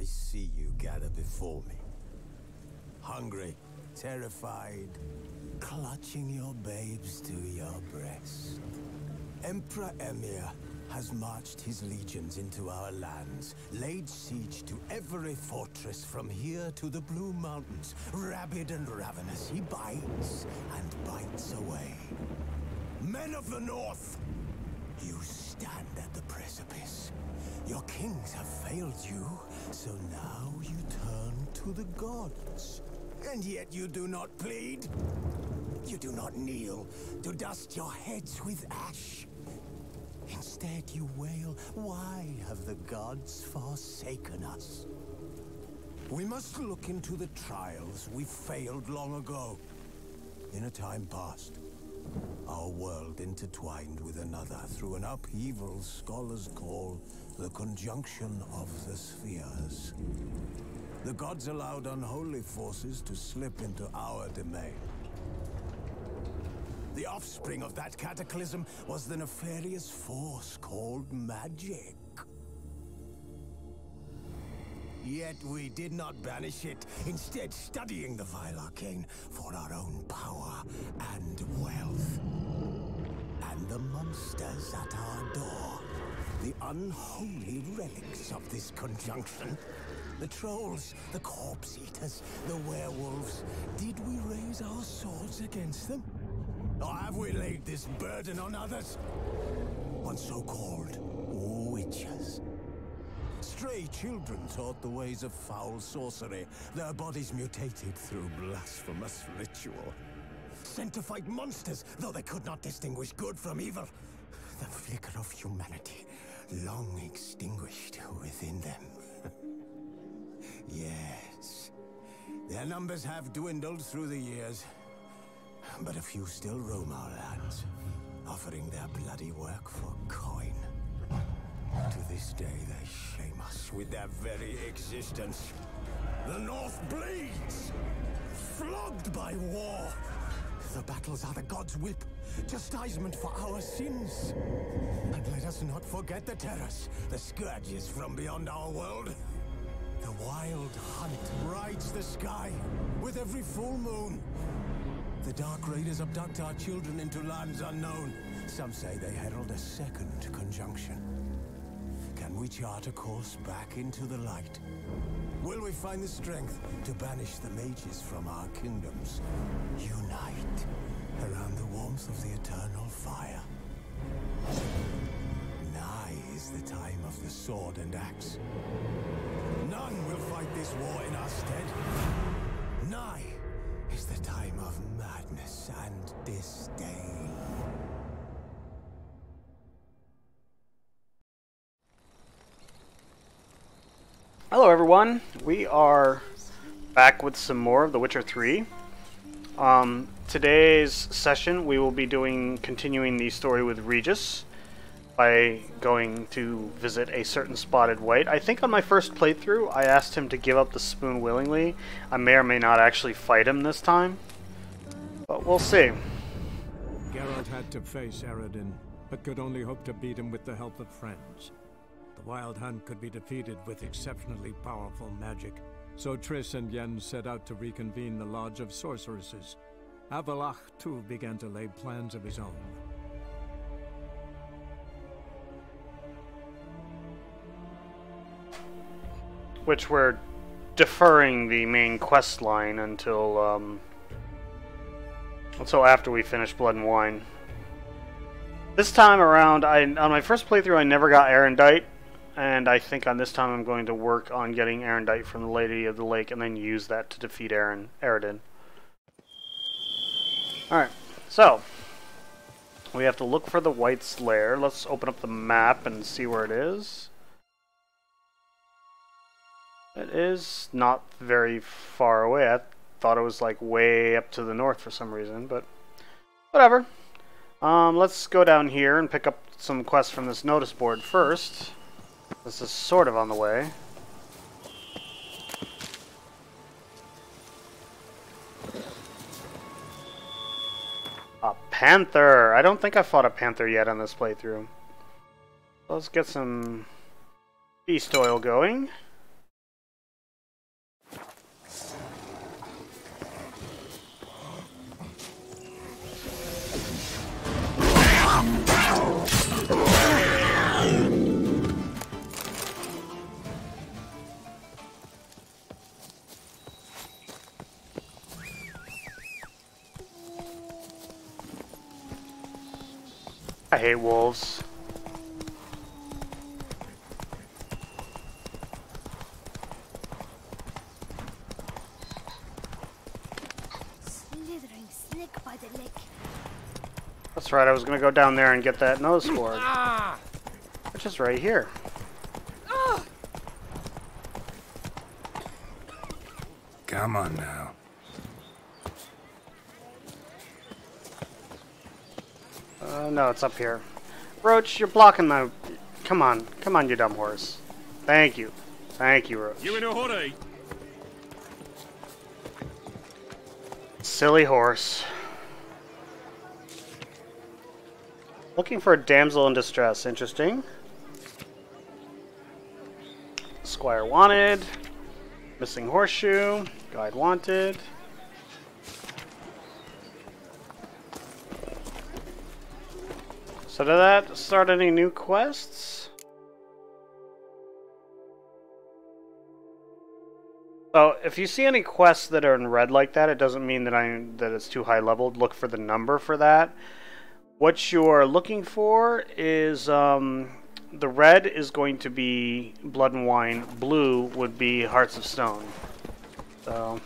I see you gather before me. Hungry, terrified, clutching your babes to your breast. Emperor Emir has marched his legions into our lands, laid siege to every fortress from here to the Blue Mountains. Rabid and ravenous, he bites and bites away. Men of the North, you stand at the precipice. Your kings have failed you, so now you turn to the gods. And yet you do not plead. You do not kneel to dust your heads with ash. Instead you wail, why have the gods forsaken us? We must look into the trials we failed long ago. In a time past, our world intertwined with another through an upheaval scholars call the conjunction of the spheres. The gods allowed unholy forces to slip into our domain. The offspring of that cataclysm was the nefarious force called magic. Yet we did not banish it, instead studying the vile arcane for our own power and wealth. And the monsters at our door, the unholy relics of this conjunction. The trolls, the corpse eaters, the werewolves. Did we raise our swords against them? Or have we laid this burden on others? On so-called witches. Stray children taught the ways of foul sorcery, their bodies mutated through blasphemous ritual. Sent to fight monsters, though they could not distinguish good from evil. The flicker of humanity, long extinguished within them. Yes, their numbers have dwindled through the years. But a few still roam our lands, offering their bloody work for coin. To this day, they shame us with their very existence. The North bleeds, flogged by war. The battles are the gods' whip, chastisement for our sins. And let us not forget the terrors, the scourges from beyond our world. The wild hunt rides the sky with every full moon. The Dark Raiders abduct our children into lands unknown. Some say they herald a second conjunction. Can we chart a course back into the light? Will we find the strength to banish the mages from our kingdoms? Unite around the warmth of the eternal fire. Nigh is the time of the sword and axe. None will fight this war in our stead. Nigh is the time of madness and disdain. Hello everyone, we are back with some more of The Witcher 3. Today's session we will be continuing the story with Regis by going to visit a certain spotted Wight. I think on my first playthrough I asked him to give up the spoon willingly. I may or may not actually fight him this time, but we'll see. Geralt had to face Eredin, but could only hope to beat him with the help of friends. The Wild Hunt could be defeated with exceptionally powerful magic, so Triss and Yen set out to reconvene the Lodge of Sorceresses. Avallac'h too began to lay plans of his own. Which we're deferring the main quest line until after we finish Blood and Wine. This time around, on my first playthrough I never got Erendite, and I think on this time I'm going to work on getting Erendite from the Lady of the Lake and then use that to defeat Eredin. Alright, so we have to look for the Wight's lair. Let's open up the map and see where it is. It is not very far away. I thought it was like way up to the north for some reason, but whatever. Let's go down here and pick up some quests from this notice board first. This is sort of on the way. A panther! I don't think I fought a panther yet on this playthrough. Let's get some beast oil going. I hate wolves. Slithering slick by the lick. That's right, I was gonna go down there and get that nose sword. Which is right here. Come on now. No, it's up here. Roach, you're blocking my... Come on, you dumb horse. Thank you. Thank you, Roach. You in a hurry? Silly horse. Looking for a damsel in distress. Interesting. Squire wanted. Missing horseshoe. Guide wanted. So did that start any new quests? So if you see any quests that are in red like that, it doesn't mean that it's too high leveled. Look for the number for that. What you're looking for is the red is going to be blood and wine. Blue would be hearts of stone. So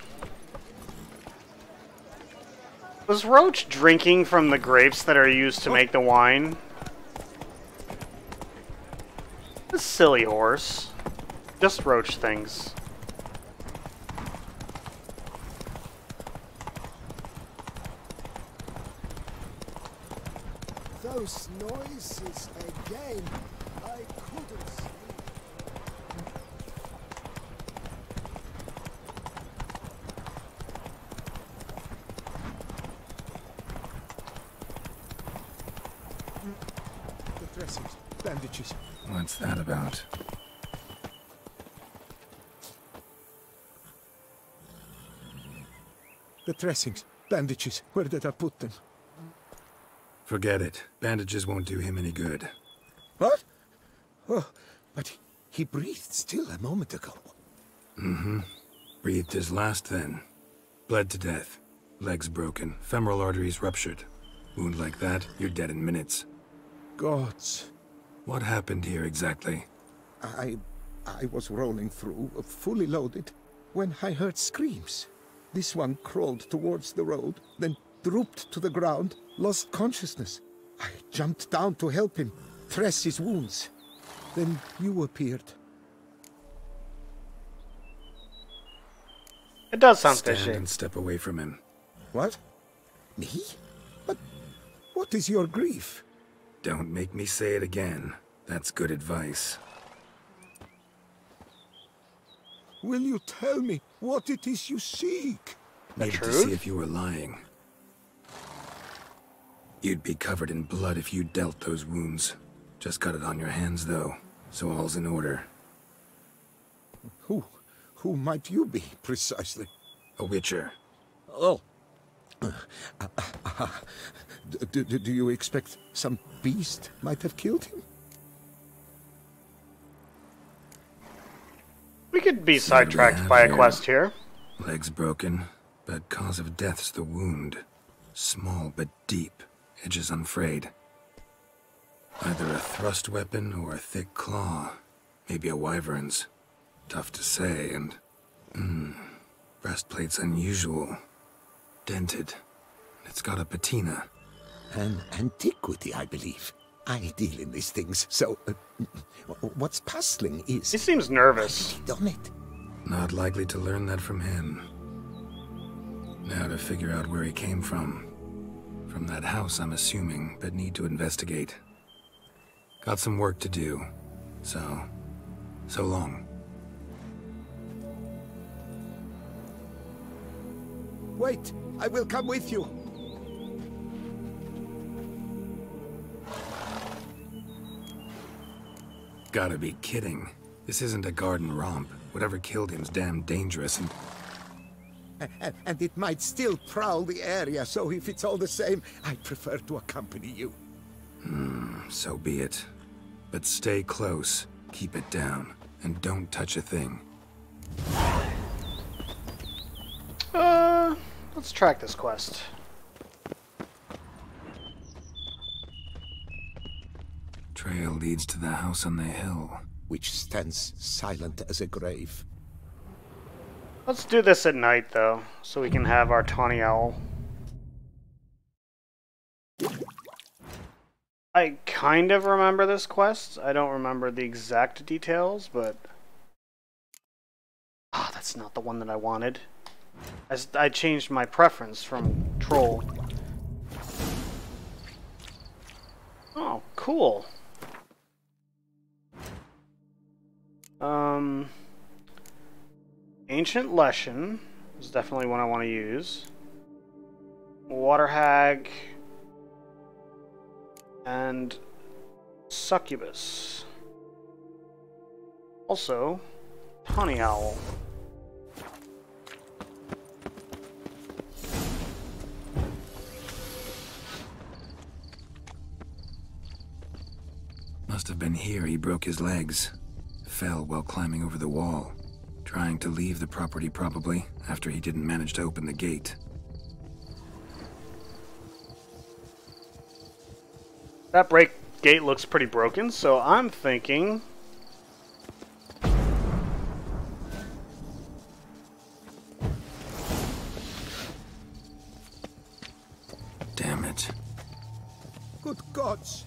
was Roach drinking from the grapes that are used to make the wine? This silly horse. Just Roach things. Those noises again. I couldn't sleep. The dressings, bandages. What's that about? The dressings, bandages. Where did I put them? Forget it. Bandages won't do him any good. What? Oh, but he breathed still a moment ago. Mm-hmm. Breathed his last then. Bled to death. Legs broken. Femoral arteries ruptured. Wound like that, you're dead in minutes. Gods. What happened here exactly? I was rolling through, fully loaded, when I heard screams. This one crawled towards the road, then drooped to the ground, lost consciousness. I jumped down to help him, dress his wounds. Then you appeared. It does sound Stand fishy. and step away from him. What? Me? But what is your grief? Don't make me say it again. That's good advice. Will you tell me what it is you seek? Needed to truth? see if you were lying. You'd be covered in blood if you dealt those wounds. Just got it on your hands, though, so all's in order. Who might you be, precisely? A witcher. Oh. Do you expect some beast might have killed him? We could be See what we sidetracked have by a here. quest here. Legs broken, but cause of death's the wound. Small but deep, edges unfrayed. Either a thrust weapon or a thick claw. Maybe a wyvern's. Tough to say, and... breastplate's unusual. Dented. It's got a patina. An antiquity, I believe. I deal in these things, so... what's puzzling is... He seems nervous. He done it. Not likely to learn that from him. Now to figure out where he came from. From that house, I'm assuming, but need to investigate. Got some work to do. So long. Wait, I will come with you. Gotta be kidding. This isn't a garden romp. Whatever killed him's damn dangerous And it might still prowl the area, so if it's all the same, I prefer to accompany you. so be it. But stay close, keep it down, and don't touch a thing. Let's track this quest. trail leads to the house on the hill. Which stands silent as a grave. Let's do this at night, though, so we can have our tawny owl. I kind of remember this quest. I don't remember the exact details, but... Ah, that's not the one that I wanted. I changed my preference from troll. Oh, cool. Ancient Lesson is definitely one I want to use. Water Hag and Succubus. Also, Honey Owl. Must have been here he broke his legs. Fell while climbing over the wall. Trying to leave the property, probably, after he didn't manage to open the gate. That gate looks pretty broken, so I'm thinking... Damn it. Good gods!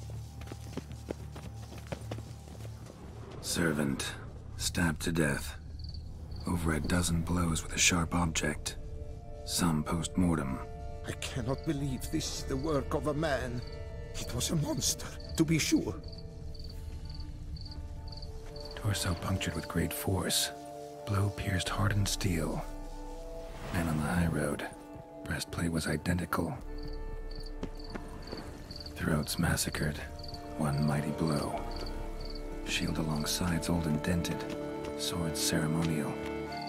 Servant, stabbed to death. Over a dozen blows with a sharp object. Some post-mortem. I cannot believe this is the work of a man. It was a monster, to be sure. Torso punctured with great force. Blow pierced hardened steel. Man on the high road. Breastplate was identical. Throats massacred. One mighty blow. Shield along sides old and dented. Swords ceremonial.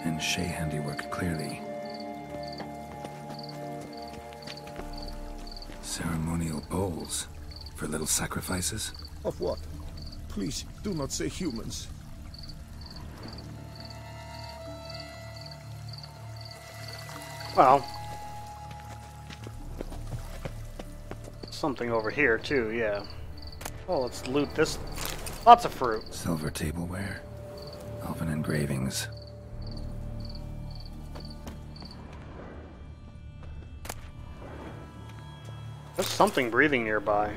And Shay handiwork clearly. Ceremonial bowls. For little sacrifices? Of what? Please, do not say humans. Well... something over here, too, yeah. Oh, let's loot this. Lots of fruit. Silver tableware. Elven engravings. There's something breathing nearby.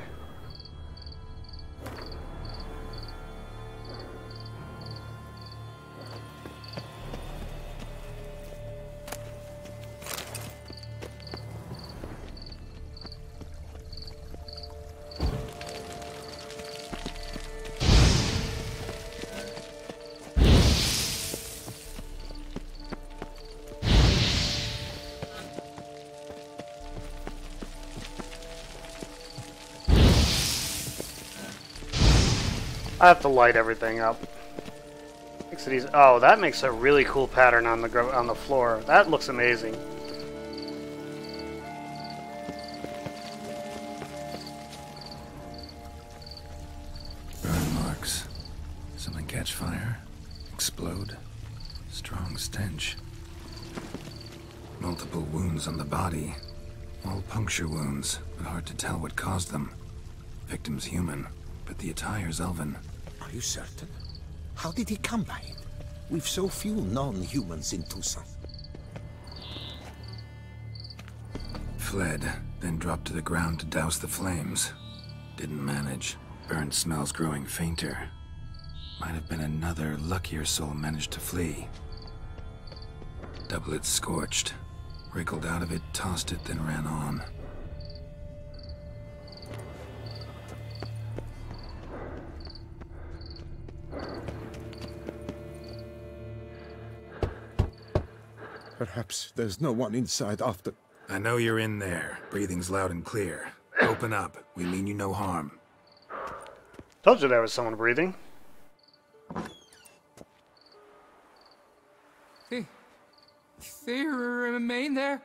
I have to light everything up. Makes it easy. Oh, that makes a really cool pattern on the floor. That looks amazing. Burn marks. Something catch fire, explode. Strong stench. Multiple wounds on the body. All puncture wounds, but hard to tell what caused them. Victim's human, but the attire's elven. Are you certain? How did he come by it? We've so few non-humans in Tucson. Fled, then dropped to the ground to douse the flames. Didn't manage. Burnt smells growing fainter. Might have been another luckier soul managed to flee. Doublet scorched. Wriggled out of it, tossed it, then ran on. Perhaps there's no one inside after... I know you're in there. Breathing's loud and clear. Open up. We mean you no harm. Told you there was someone breathing. They remain there?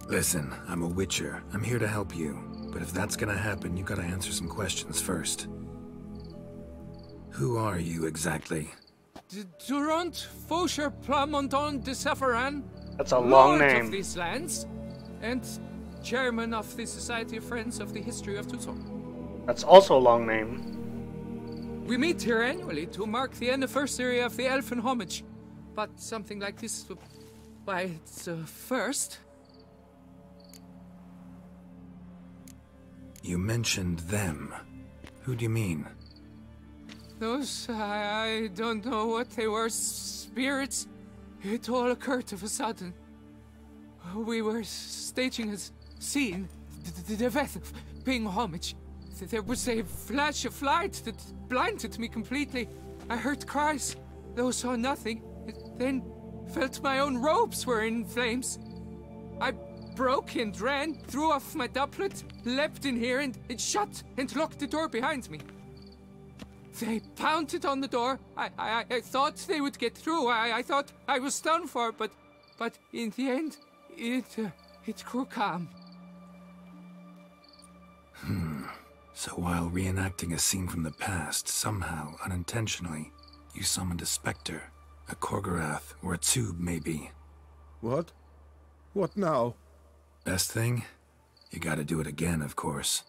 Listen, I'm a witcher. I'm here to help you. But if that's gonna happen, you gotta answer some questions first. Who are you exactly? Durant Faucher Plamondon de Safaran. That's a long Lord name. of these lands, and chairman of the Society of Friends of the History of Tucson. That's also a long name. We meet here annually to mark the anniversary of the Elfin Homage, but something like this, why, it's a first. You mentioned them. Who do you mean? Those, I don't know what they were, spirits. It all occurred of a sudden. We were staging a scene, the death of paying homage. There was a flash of light that blinded me completely. I heard cries, though saw nothing. Then felt my own robes were in flames. I broke and ran, threw off my doublet, leapt in here and shut and locked the door behind me. They pounded on the door. I thought they would get through. I thought I was done for, but in the end, it grew calm. So while reenacting a scene from the past, somehow, unintentionally, you summoned a specter, a Korgorath, or a tube, maybe. What? What now? Best thing? You gotta do it again, of course.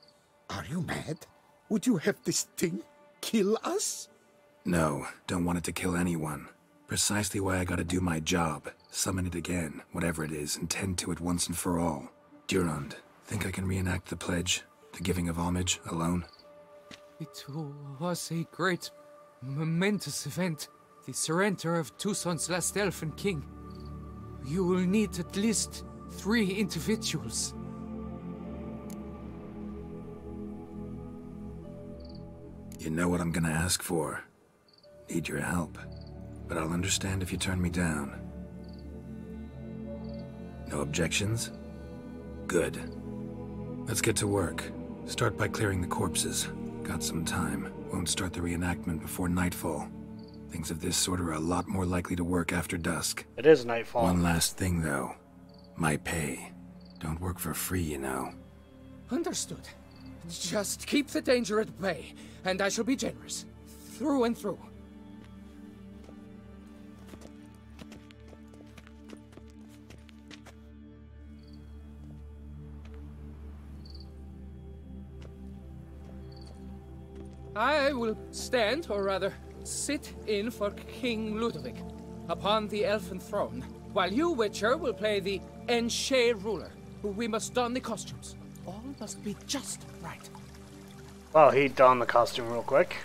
Are you mad? Would you have this thing kill us? No, don't want it to kill anyone. Precisely why I gotta do my job. Summon it again, whatever it is, and tend to it once and for all. Durand, think I can reenact the pledge? The giving of homage, alone? It was a great, momentous event. The surrender of Tucson's last elfin king. You will need at least 3 individuals. You know what I'm gonna ask for. Need your help. But I'll understand if you turn me down. No objections? Good. Let's get to work. Start by clearing the corpses. Got some time. Won't start the reenactment before nightfall. Things of this sort are a lot more likely to work after dusk. It is nightfall. One last thing, though. My pay. Don't work for free, you know. Understood. Just keep the danger at bay, and I shall be generous. Through and through. I will stand, or rather, sit in for King Ludovic, upon the elfin throne, while you, Witcher, will play the Enche ruler. We must don the costumes. All must be just right. Well, he donned the costume real quick.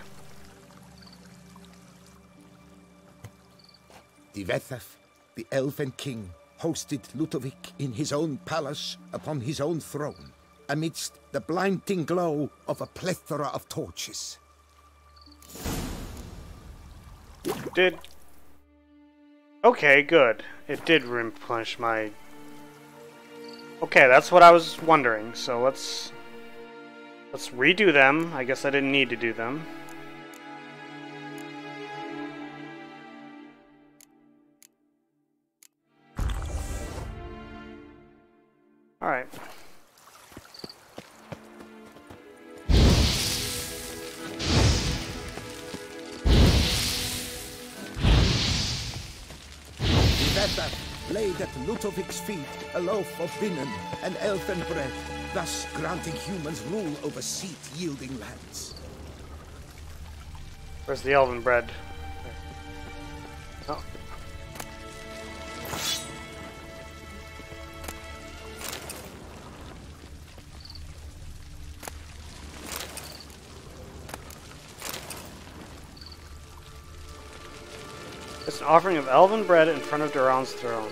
Divethef, the Elven King, hosted Ludovic in his own palace upon his own throne, amidst the blinding glow of a plethora of torches. Did... Okay, good. It did replenish my... Okay, that's what I was wondering, so let's redo them. I guess I didn't need to do them. Alright. Laid at Ludovic's feet a loaf of binnen and elfin bread, thus granting humans rule over seat-yielding lands. Where's the elven bread? Oh. It's an offering of elven bread in front of Duran's throne.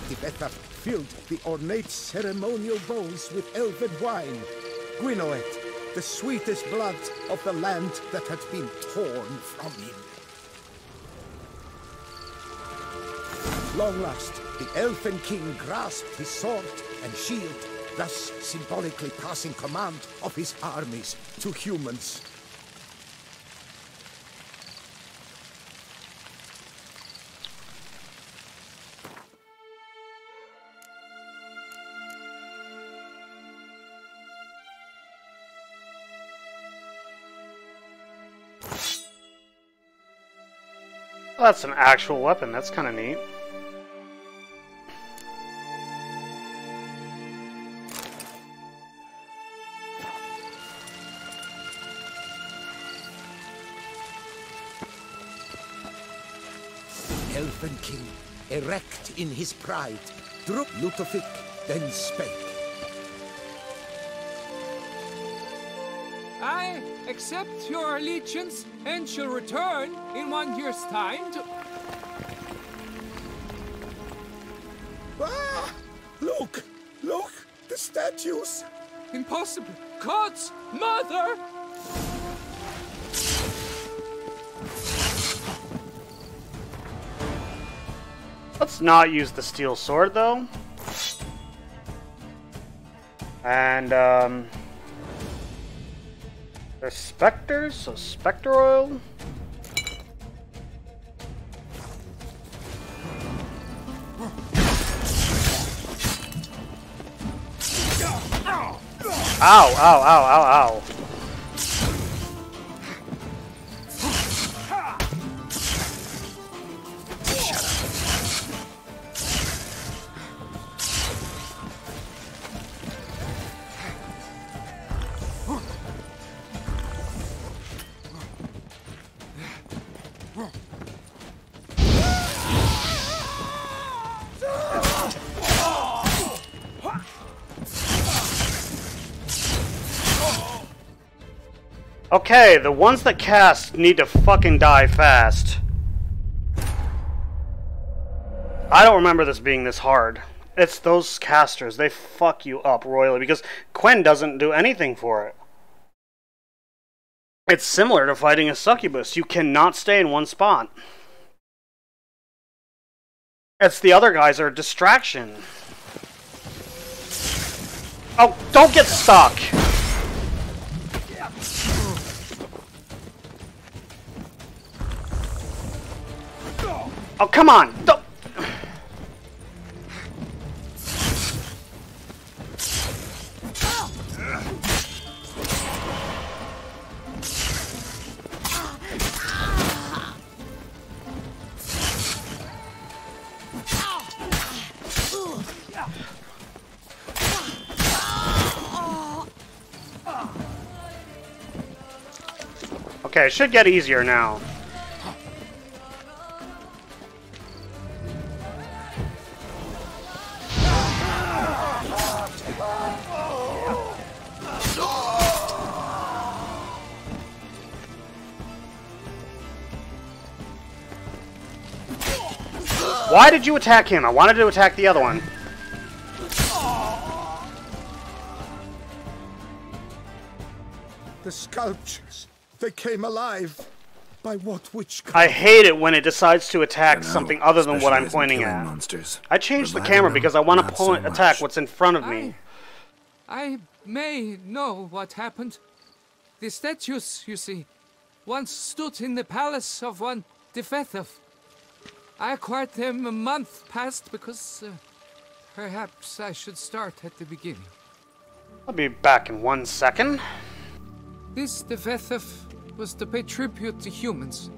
Divethaf filled the ornate ceremonial bowls with elven wine, Gwinoet, the sweetest blood of the land that had been torn from him. At long last, the Elfin King grasped his sword and shield, thus symbolically passing command of his armies to humans. Well, that's an actual weapon. That's kind of neat. Elven king, erect in his pride, droop Ludovic, then spake. I accept your allegiance and shall return in 1 year's time to... Ah! Look! Look! The statues! Impossible! God's mother! Let's not use the steel sword, though. And, they're specters, so specter oil. Ow, ow, ow, ow, ow. Okay, the ones that cast need to fucking die fast. I don't remember this being this hard. It's those casters, they fuck you up royally because Quen doesn't do anything for it. It's similar to fighting a succubus. You cannot stay in one spot. It's the other guys are a distraction. Oh, don't get stuck! Oh, come on! Don't. Okay, it should get easier now. Why did you attack him? I wanted to attack the other one. The sculptures, they came alive. By what witchcraft? I hate it when it decides to attack something other than what I'm pointing at. Monsters. I changed the camera because I want to attack what's in front of me. I may know what happened. The statues, you see, once stood in the palace of one Defethov. I acquired them a month past because perhaps I should start at the beginning. I'll be back in 1 second. This Defethov was to pay tribute to humans,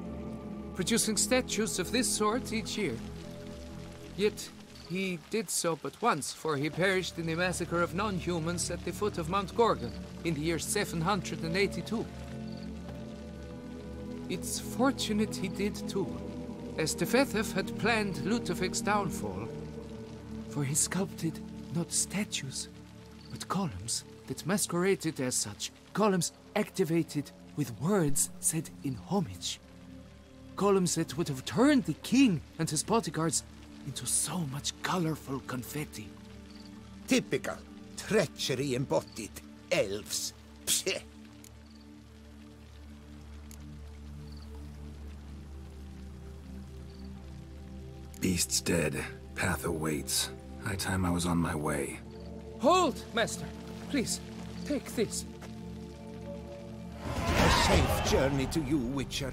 producing statues of this sort each year. Yet he did so but once, for he perished in the massacre of non-humans at the foot of Mount Gorgon in the year 782. It's fortunate he did too, as Defethov had planned Ludovic's downfall, for he sculpted not statues, but columns that masqueraded as such, columns activated with words said in homage. Columns that would have turned the king and his bodyguards into so much colorful confetti. Typical. Treachery embodied. Elves. Psheh. Beast's dead. Path awaits. High time I was on my way. Hold, master. Please, take this. A safe journey to you, Witcher.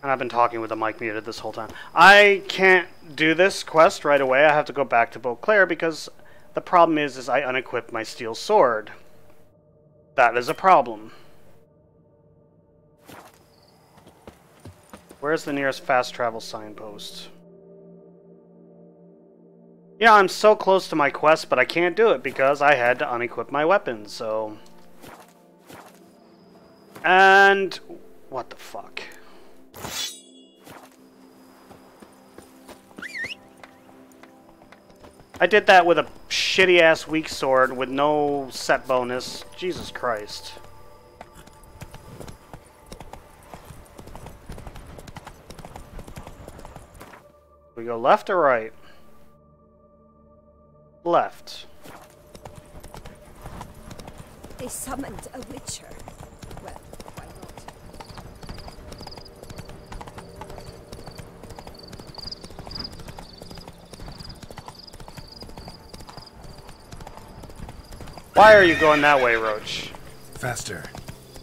And I've been talking with the mic muted this whole time. I can't do this quest right away. I have to go back to Beauclair because the problem is I unequipped my steel sword. That is a problem. Where's the nearest fast travel signpost? Yeah, I'm so close to my quest, but I can't do it because I had to unequip my weapons, so... And... what the fuck? I did that with a shitty-ass weak sword with no set bonus. Jesus Christ. We go left or right? Left. They summoned a witcher. Well, why not? Why are you going that way, Roach? Faster.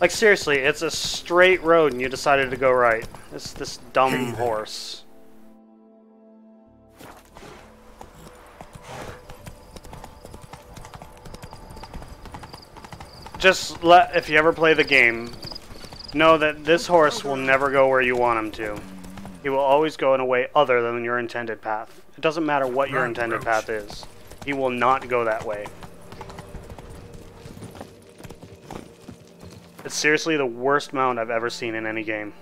Like, seriously, it's a straight road and you decided to go right. This dumb horse. Just if you ever play the game, know that this horse will never go where you want him to. He will always go in a way other than your intended path. It doesn't matter what your intended path is. He will not go that way. It's seriously the worst mount I've ever seen in any game.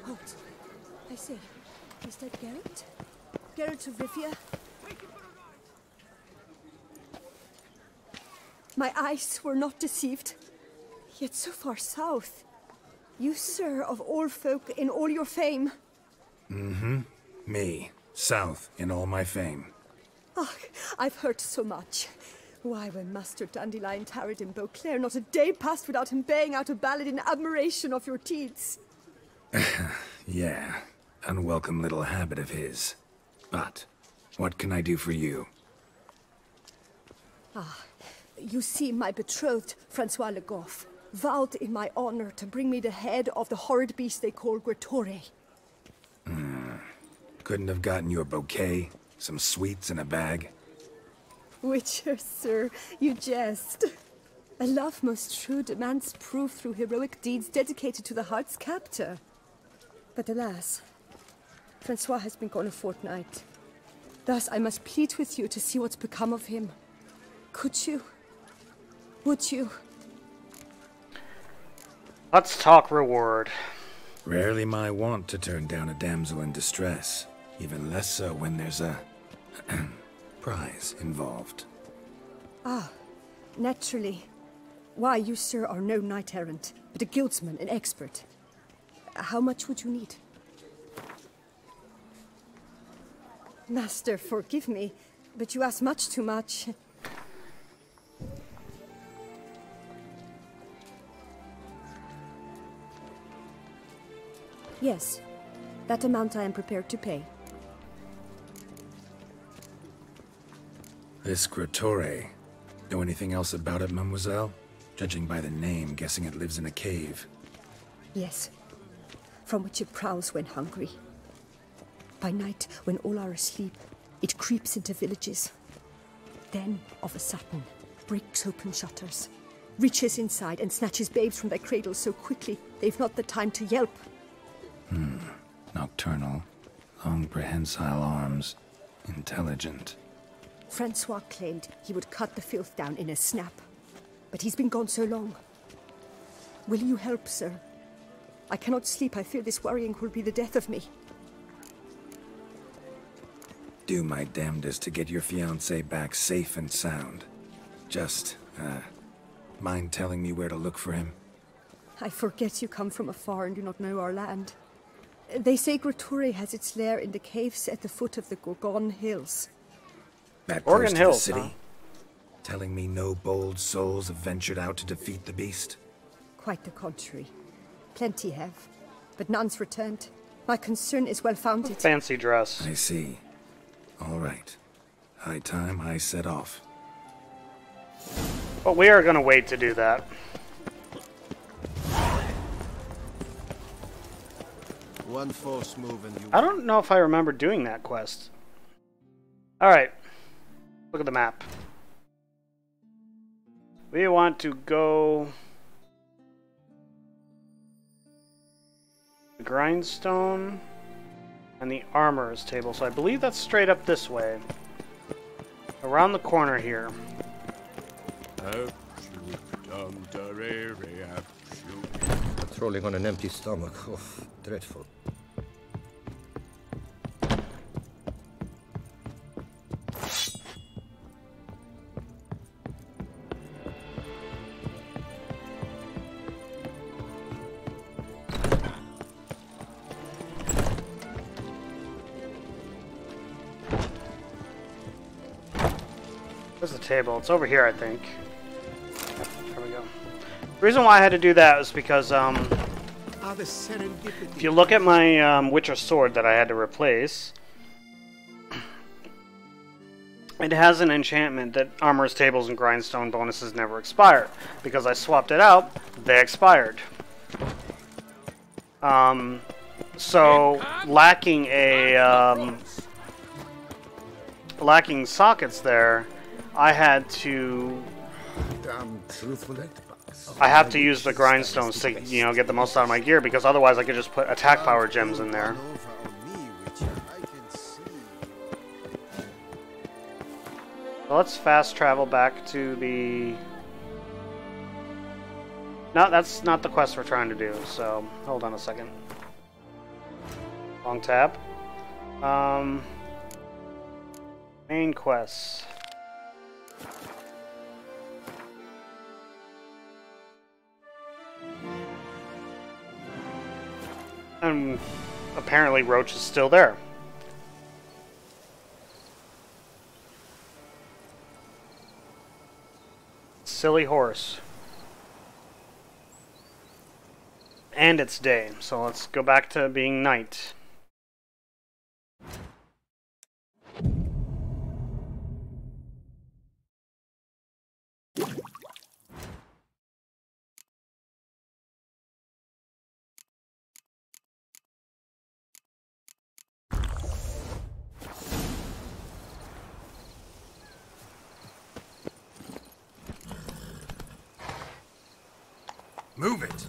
Halt. I say, is that Geralt? Geralt of Rivia? My eyes were not deceived, yet so far south. You, sir, of all folk in all your fame. Mm-hmm. Me, south in all my fame. Ah, I've heard so much. Why, when Master Dandelion tarried in Beauclair, not a day passed without him baying out a ballad in admiration of your deeds. Yeah, unwelcome little habit of his. But, what can I do for you? Ah, you see, my betrothed, Francois Le Goff, vowed in my honor to bring me the head of the horrid beast they call Gretore. Couldn't have gotten you a bouquet, some sweets in a bag? Witcher, sir, you jest. A love most true demands proof through heroic deeds dedicated to the heart's captor. But alas, Francois has been gone a fortnight. Thus I must plead with you to see what's become of him. Could you? Would you? Let's talk reward. Rarely my wont to turn down a damsel in distress. Even less so when there's a prize involved. Ah, naturally. Why, you, sir, are no knight-errant, but a guildsman, an expert. How much would you need? Master, forgive me, but you ask much too much. Yes, that amount I am prepared to pay. This Gretore. Know anything else about it, mademoiselle? Judging by the name, guessing it lives in a cave. Yes, from which it prowls when hungry. By night, when all are asleep, it creeps into villages. Then, of a sudden, breaks open shutters, reaches inside and snatches babes from their cradles so quickly they've not the time to yelp. Nocturnal, long prehensile arms, intelligent. Francois claimed he would cut the filth down in a snap, but he's been gone so long. Will you help, sir? I cannot sleep. I fear this worrying will be the death of me. Do my damnedest to get your fiancé back safe and sound. Just, mind telling me where to look for him? I forget you come from afar and do not know our land. They say Gretore has its lair in the caves at the foot of the Gorgon Hills. That Gorgon close to Hills, the city? huh? Telling me no bold souls have ventured out to defeat the beast? Quite the contrary. Plenty have, but none's returned. My concern is well-founded. Fancy dress. I see. All right. High time I set off. But we are going to wait to do that. One false move and you... I don't know if I remember doing that quest. Alright. Look at the map. We want to go... the grindstone and the armorer's table. So I believe that's straight up this way. Around the corner here. Patrolling on an empty stomach. Oh, dreadful. Where's the table? It's over here, I think. There we go. The reason why I had to do that was because, if you look at my Witcher sword that I had to replace, it has an enchantment that armor's tables and grindstone bonuses never expire. Because I swapped it out, they expired. So, lacking sockets there, I had to... I have to use the grindstones to, you know, get the most out of my gear, because otherwise I could just put attack power gems in there. So let's fast travel back to the... No, that's not the quest we're trying to do, so hold on a second. Long tab. Main quests. And apparently Roach is still there. Silly horse. And it's day, so let's go back to being night. Move it!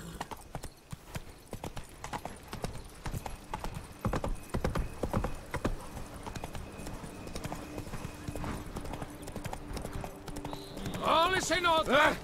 All is in order.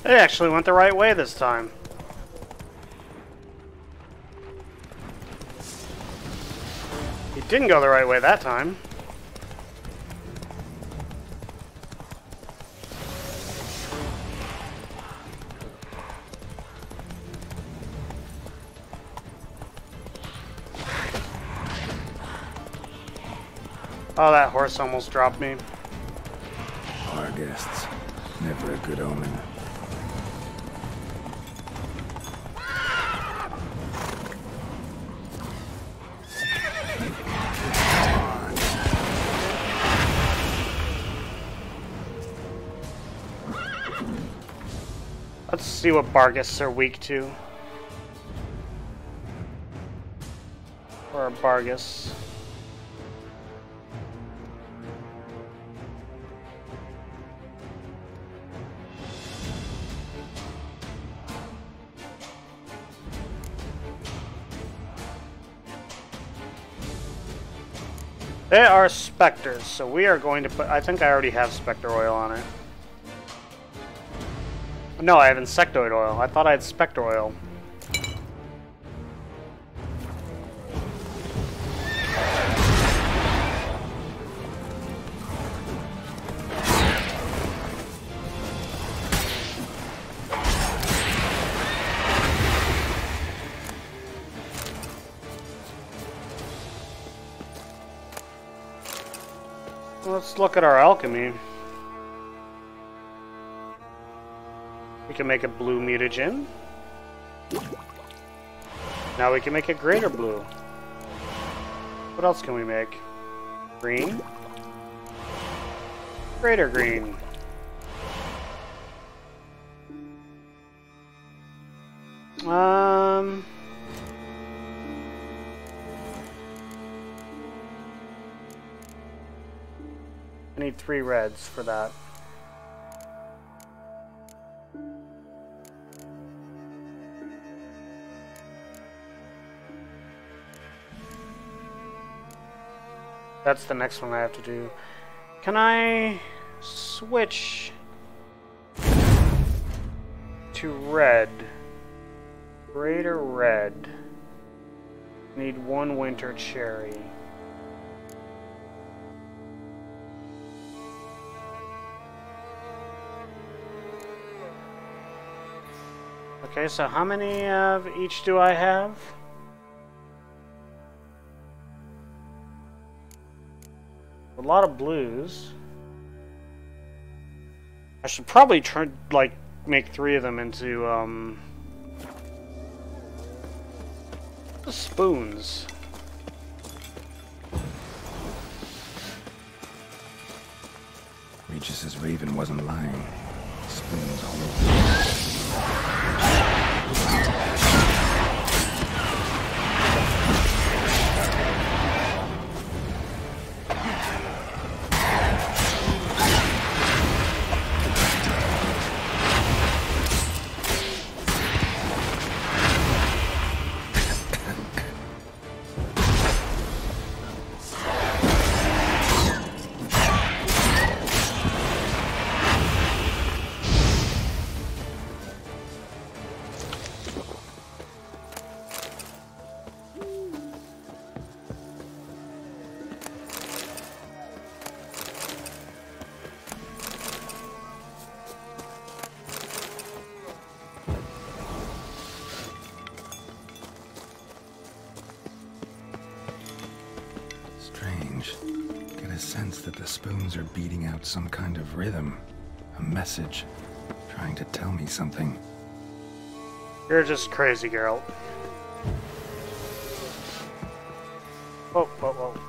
It actually went the right way this time. It didn't go the right way that time. Oh, that horse almost dropped me. Our guests. Never a good omen. Let's see what Bargus are weak to. Or Bargus. They are specters, so we are going to put... I think I already have specter oil on it. No, I have insectoid oil. I thought I had specter oil. Let's look at our alchemy. We can make a blue mutagen. Now we can make a greater blue. What else can we make? Green. Greater green. I need 3 reds for that. That's the next one I have to do. Can I switch to red? Greater red. Need 1 winter cherry. Okay, so how many of each do I have? A lot of blues. I should probably try, like, make 3 of them into, spoons. Regis's raven wasn't lying. Spoons all over. Get a sense that the spoons are beating out some kind of rhythm, a message, trying to tell me something. You're just crazy, Geralt. Whoa, whoa, whoa.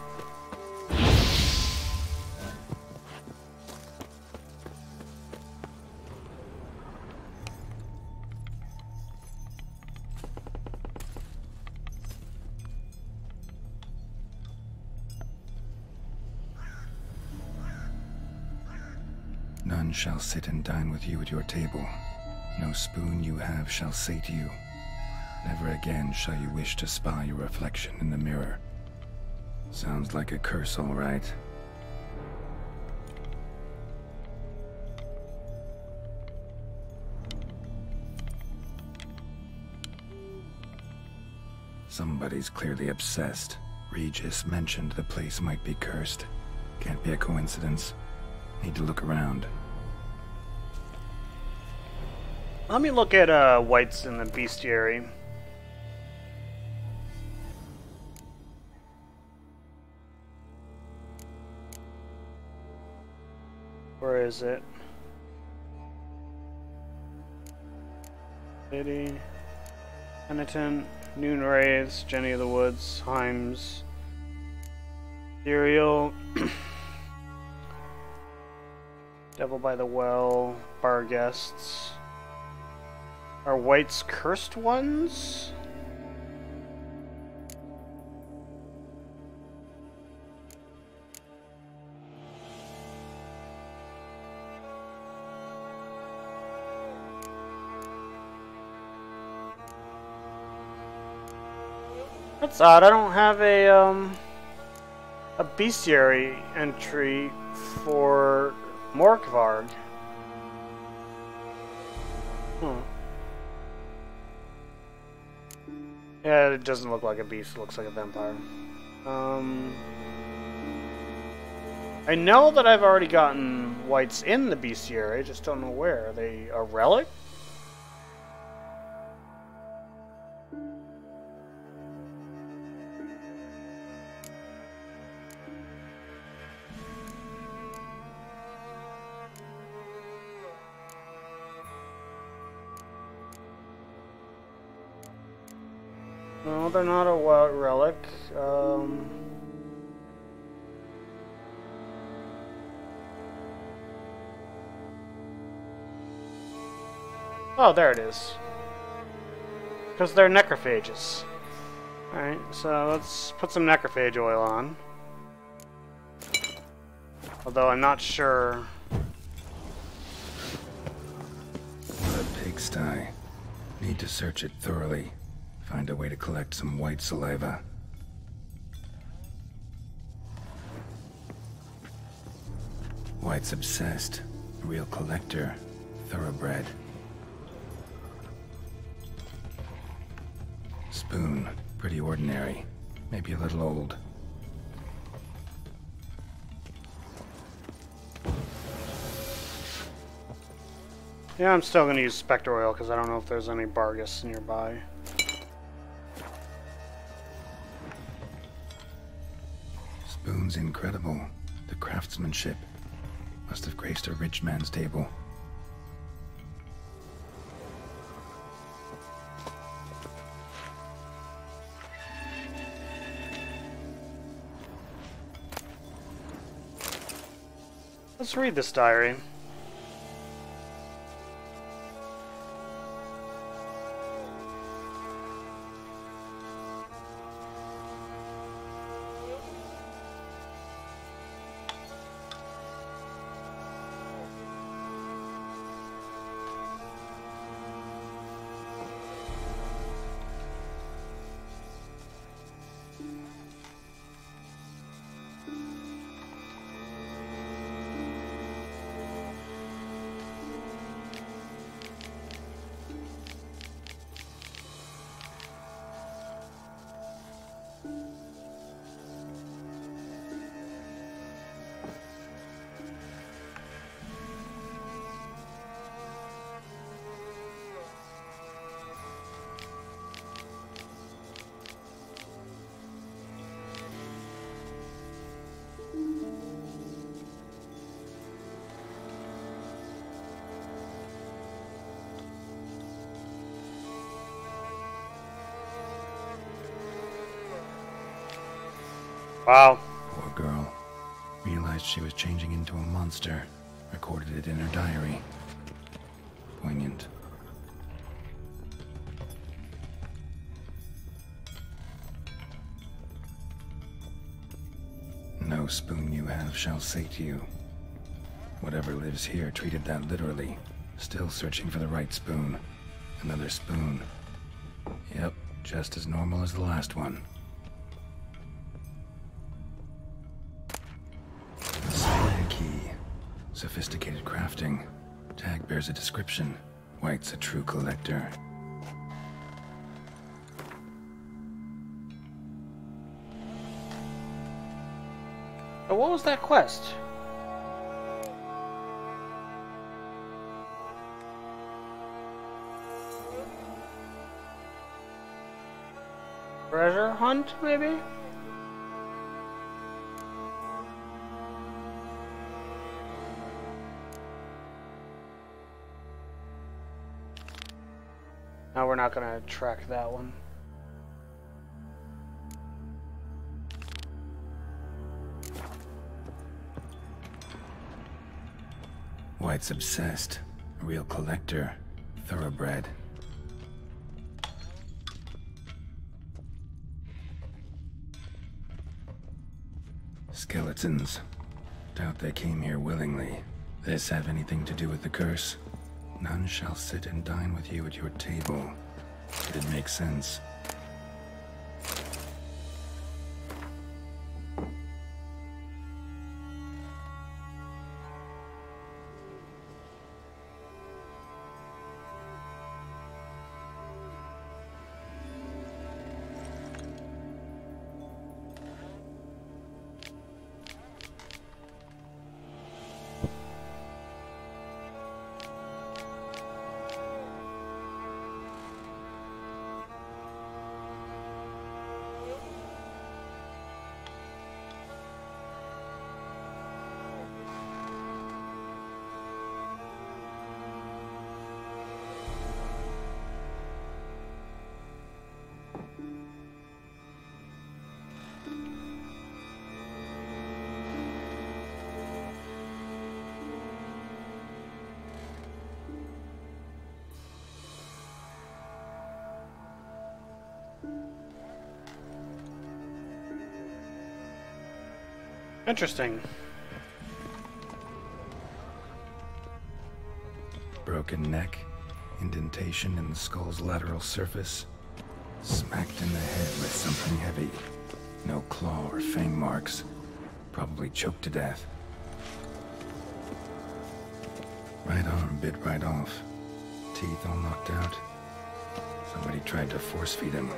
None shall sit and dine with you at your table. No spoon you have shall say to you, never again shall you wish to spy your reflection in the mirror. Sounds like a curse, all right. Somebody's clearly obsessed. Regis mentioned the place might be cursed. Can't be a coincidence. Need to look around. Let me look at Wight's in the bestiary. Where is it? City, Penitent, Noon Wraiths, Jenny of the Woods, Himes, Ethereal, Devil by the Well, Bar Guests. Are Wight's cursed ones? That's odd. I don't have a bestiary entry for Morkvarg. Yeah, it doesn't look like a beast, it looks like a vampire. I know that I've already gotten Wights in the bestiary, I just don't know where. Are they a relic? No, they're not a wild relic. Oh, there it is. Because they're necrophages. Alright, so let's put some necrophage oil on. Although I'm not sure. What a pigsty. Need to search it thoroughly. Find a way to collect some white saliva. Wight's obsessed. A real collector. Thoroughbred. Spoon. Pretty ordinary. Maybe a little old. Yeah, I'm still going to use Spectre Oil because I don't know if there's any Bargus nearby. Spoon's incredible. The craftsmanship. Must have graced a rich man's table. Let's read this diary. Wow. Poor girl. Realized she was changing into a monster. Recorded it in her diary. Poignant. No spoon you have shall sate you. Whatever lives here treated that literally. Still searching for the right spoon. Another spoon. Yep, just as normal as the last one. Key. Sophisticated crafting. Tag bears a description. Wight's a true collector. Oh, what was that quest? Treasure hunt, maybe? No, we're not gonna track that one. Wight's obsessed. A real collector. Thoroughbred. Skeletons. Doubt they came here willingly. This have anything to do with the curse? None shall sit and dine with you at your table. It makes sense. Interesting. Broken neck, indentation in the skull's lateral surface, smacked in the head with something heavy. No claw or fang marks. Probably choked to death. Right arm bit right off. Teeth all knocked out. Somebody tried to force feed him.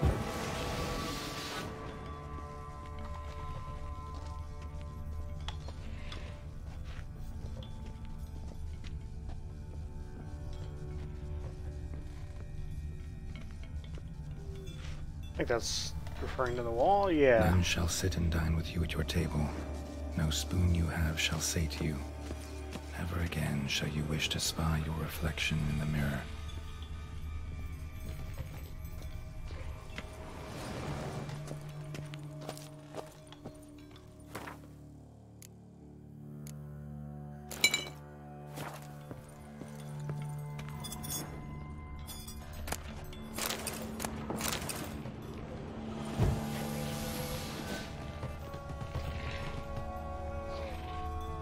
I think that's referring to the wall, yeah. None shall sit and dine with you at your table. No spoon you have shall say to you, never again shall you wish to spy your reflection in the mirror.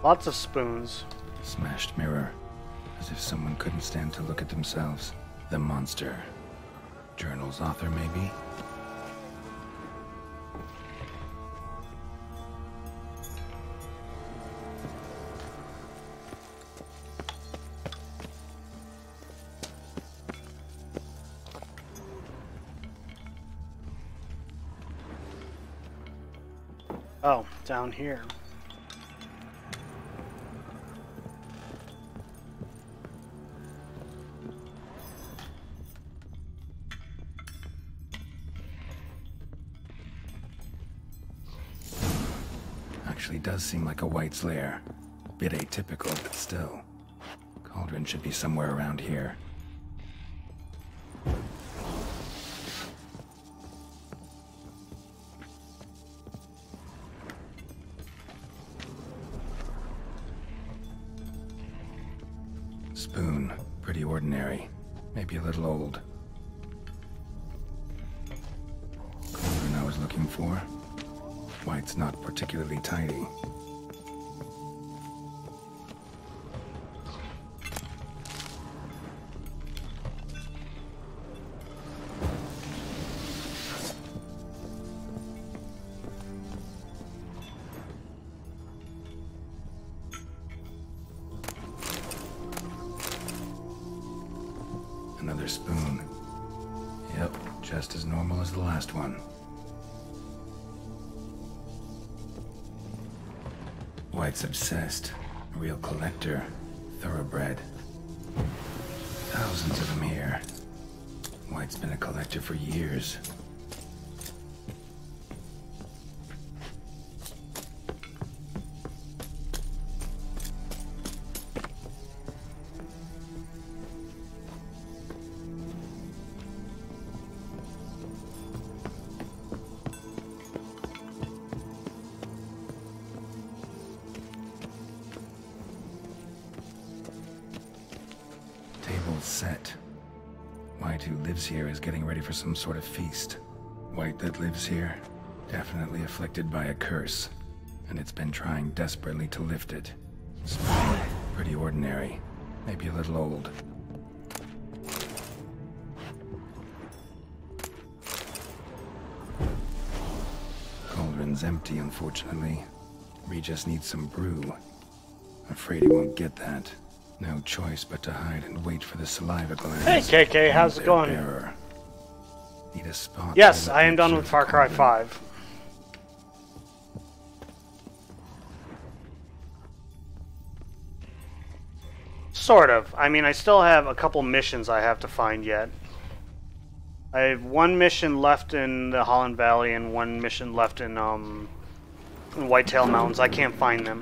Lots of spoons. Smashed mirror, as if someone couldn't stand to look at themselves. The monster. Journal's author, maybe? Oh, down here. Actually does seem like a Wight's lair. Bit atypical, but still. Cauldron should be somewhere around here. Spoon. Pretty ordinary. Maybe a little old. Cauldron I was looking for. Wight's not particularly tidy. Another spoon. Yep, just as normal as the last one. Wight's obsessed. A real collector. Thoroughbred. Thousands of them here. Wight's been a collector for years. Set. Wight, who lives here, is getting ready for some sort of feast. Wight that lives here, definitely afflicted by a curse, and it's been trying desperately to lift it. Spoon, pretty ordinary, maybe a little old. Cauldron's empty, unfortunately. Regis needs some brew. Afraid he won't get that. No choice but to hide and wait for the saliva glands. Hey KK, how's it going? Need a spot. Yes, I am done with Far Cry 5. Sort of. I mean, I still have a couple missions I have to find yet. I have one mission left in the Holland Valley and one mission left in Whitetail Mountains. I can't find them.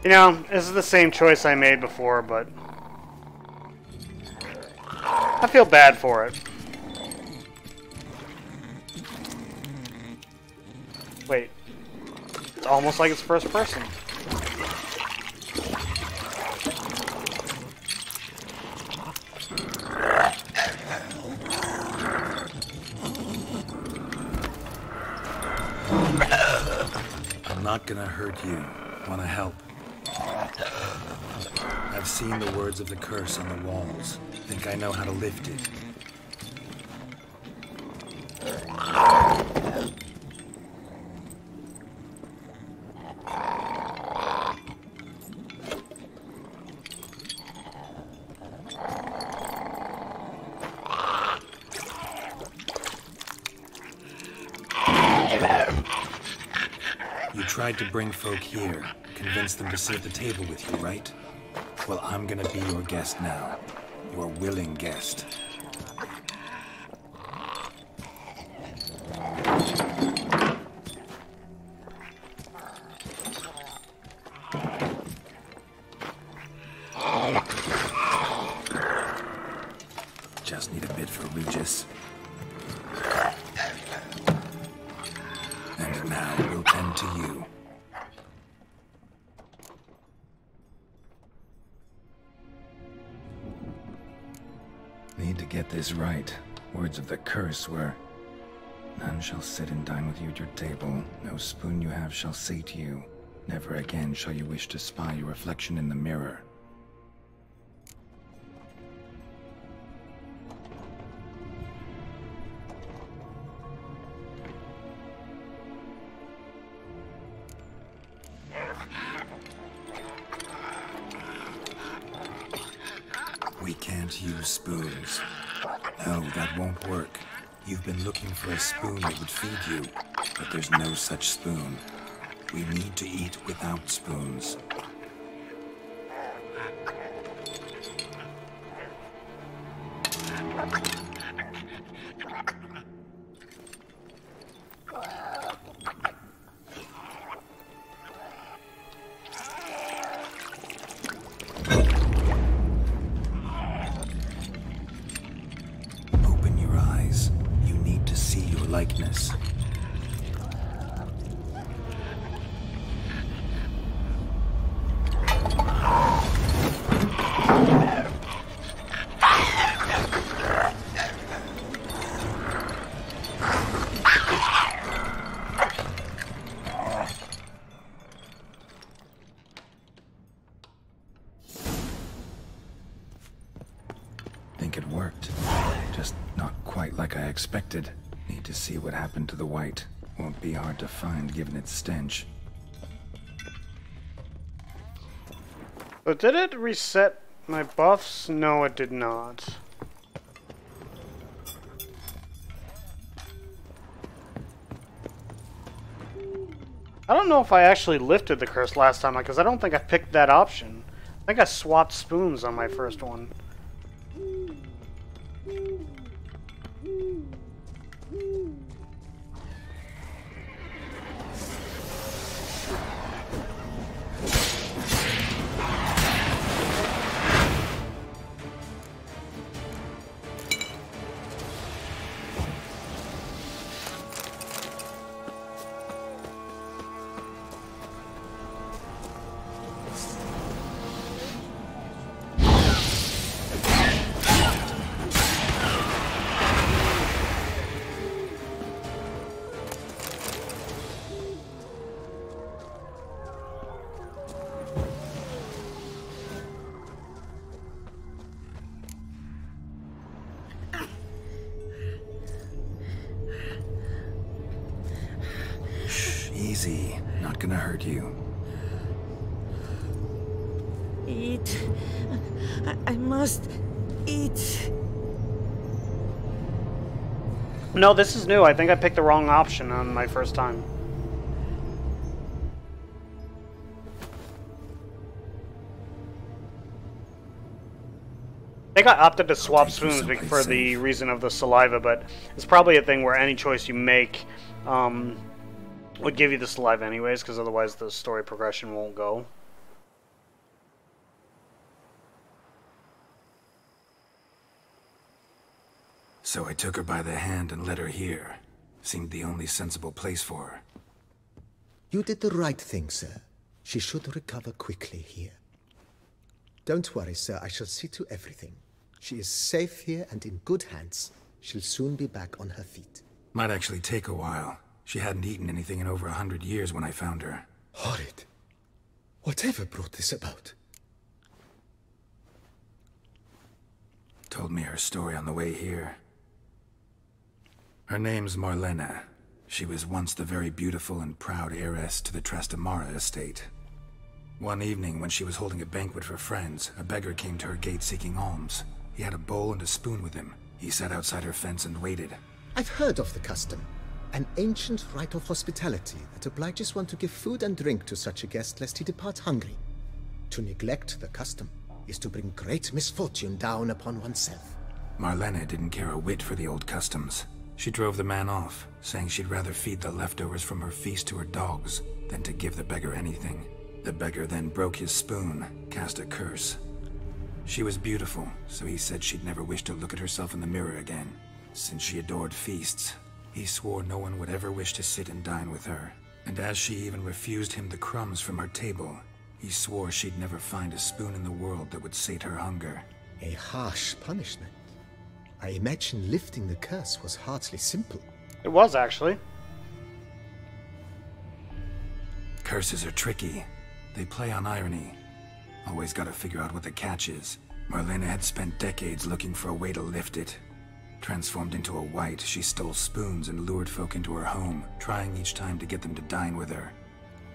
You know, this is the same choice I made before, but I feel bad for it. Wait. It's almost like it's first person. I'm not gonna hurt you. Wanna help? I've seen the words of the curse on the walls. Think I know how to lift it. You tried to bring folk here, convince them to sit at the table with you, right? Well, I'm gonna be your guest now. Your willing guest. Just need a bit for Regis. And now we'll tend to you. Need to get this right. Words of the curse were, none shall sit and dine with you at your table. No spoon you have shall sate you. Never again shall you wish to spy your reflection in the mirror. We can't use spoons. No, that won't work. You've been looking for a spoon that would feed you, but there's no such spoon. We need to eat without spoons. Open your eyes. You need to see your likeness. Think it worked. Just not quite like I expected. Need to see what happened to the Wight. Won't be hard to find given its stench. But did it reset my buffs? No, it did not. I don't know if I actually lifted the curse last time, because I don't think I picked that option. I think I swapped spoons on my first one. Easy. Not gonna hurt you. Eat. I must eat. No, this is new. I think I picked the wrong option on my first time. I think I opted to swap spoons for the reason of the saliva, but it's probably a thing where any choice you make would give you the saliva anyways, because otherwise the story progression won't go. So I took her by the hand and led her here. Seemed the only sensible place for her. You did the right thing, sir. She should recover quickly here. Don't worry, sir. I shall see to everything. She is safe here and in good hands. She'll soon be back on her feet. Might actually take a while. She hadn't eaten anything in over 100 years when I found her. Horrid. Whatever brought this about? Told me her story on the way here. Her name's Marlena. She was once the very beautiful and proud heiress to the Trastamara estate. One evening, when she was holding a banquet for friends, a beggar came to her gate seeking alms. He had a bowl and a spoon with him. He sat outside her fence and waited. I've heard of the custom. An ancient rite of hospitality that obliges one to give food and drink to such a guest lest he depart hungry. To neglect the custom is to bring great misfortune down upon oneself. Marlena didn't care a whit for the old customs. She drove the man off, saying she'd rather feed the leftovers from her feast to her dogs than to give the beggar anything. The beggar then broke his spoon, cast a curse. She was beautiful, so he said she'd never wish to look at herself in the mirror again. Since she adored feasts, he swore no one would ever wish to sit and dine with her. And as she even refused him the crumbs from her table, he swore she'd never find a spoon in the world that would sate her hunger. A harsh punishment. I imagine lifting the curse was hardly simple. It was, actually. Curses are tricky. They play on irony. Always gotta figure out what the catch is. Marlena had spent decades looking for a way to lift it. Transformed into a wight, she stole spoons and lured folk into her home, trying each time to get them to dine with her.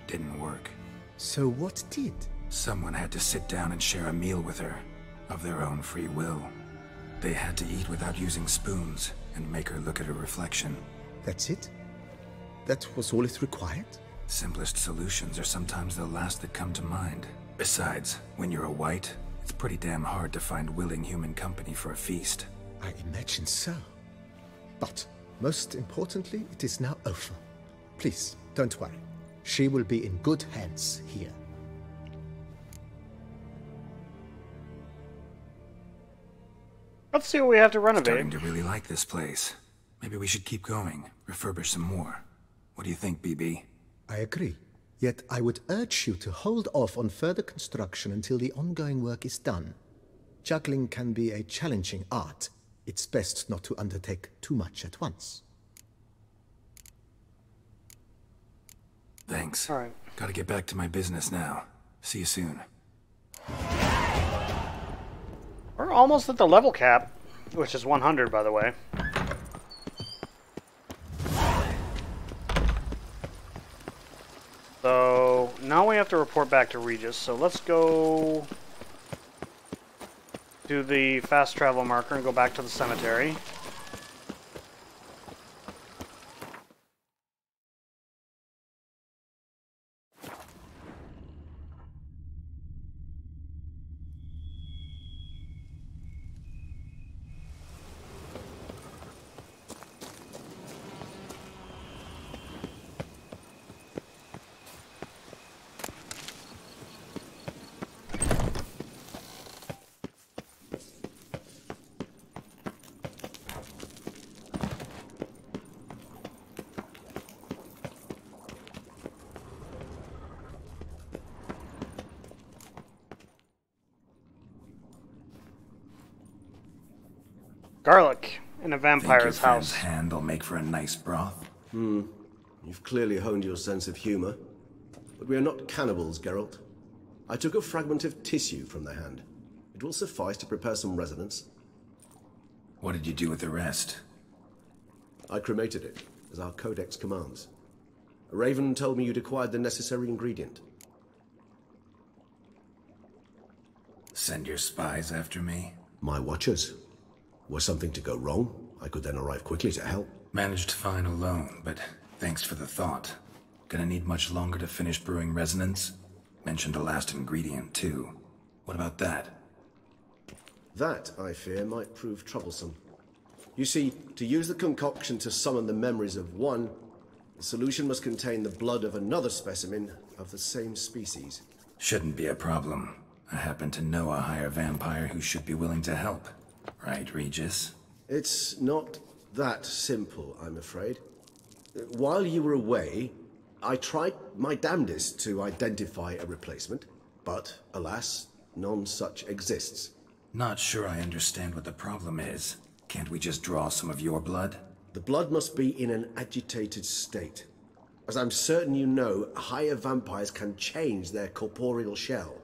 Didn't work. So what did? Someone had to sit down and share a meal with her, of their own free will. They had to eat without using spoons, and make her look at her reflection. That's it? That was all it required? Simplest solutions are sometimes the last that come to mind. Besides, when you're a wight, it's pretty damn hard to find willing human company for a feast. I imagine so. But, most importantly, it is now over. Please, don't worry. She will be in good hands here. Let's see what we have to renovate. Starting to really like this place. Maybe we should keep going, refurbish some more. What do you think, BB? I agree. Yet I would urge you to hold off on further construction until the ongoing work is done. Juggling can be a challenging art. It's best not to undertake too much at once. Thanks. All right. Gotta get back to my business now. See you soon. We're almost at the level cap, which is 100, by the way. So now we have to report back to Regis. So let's go do the fast travel marker and go back to the cemetery. Garlic in a vampire's house. Think your friend's hand will make for a nice broth? You've clearly honed your sense of humor. But we are not cannibals, Geralt. I took a fragment of tissue from the hand. It will suffice to prepare some resonance. What did you do with the rest? I cremated it, as our codex commands. A raven told me you'd acquired the necessary ingredient. Send your spies after me? My watchers. Were something to go wrong, I could then arrive quickly to help. Managed fine alone, but thanks for the thought. Gonna need much longer to finish brewing resonance? Mentioned the last ingredient, too. What about that? That, I fear, might prove troublesome. You see, to use the concoction to summon the memories of one, the solution must contain the blood of another specimen of the same species. Shouldn't be a problem. I happen to know a higher vampire who should be willing to help. Right, Regis? It's not that simple, I'm afraid. While you were away, I tried my damnedest to identify a replacement, but alas, none such exists. Not sure I understand what the problem is. Can't we just draw some of your blood? The blood must be in an agitated state. As I'm certain you know, higher vampires can change their corporeal shell.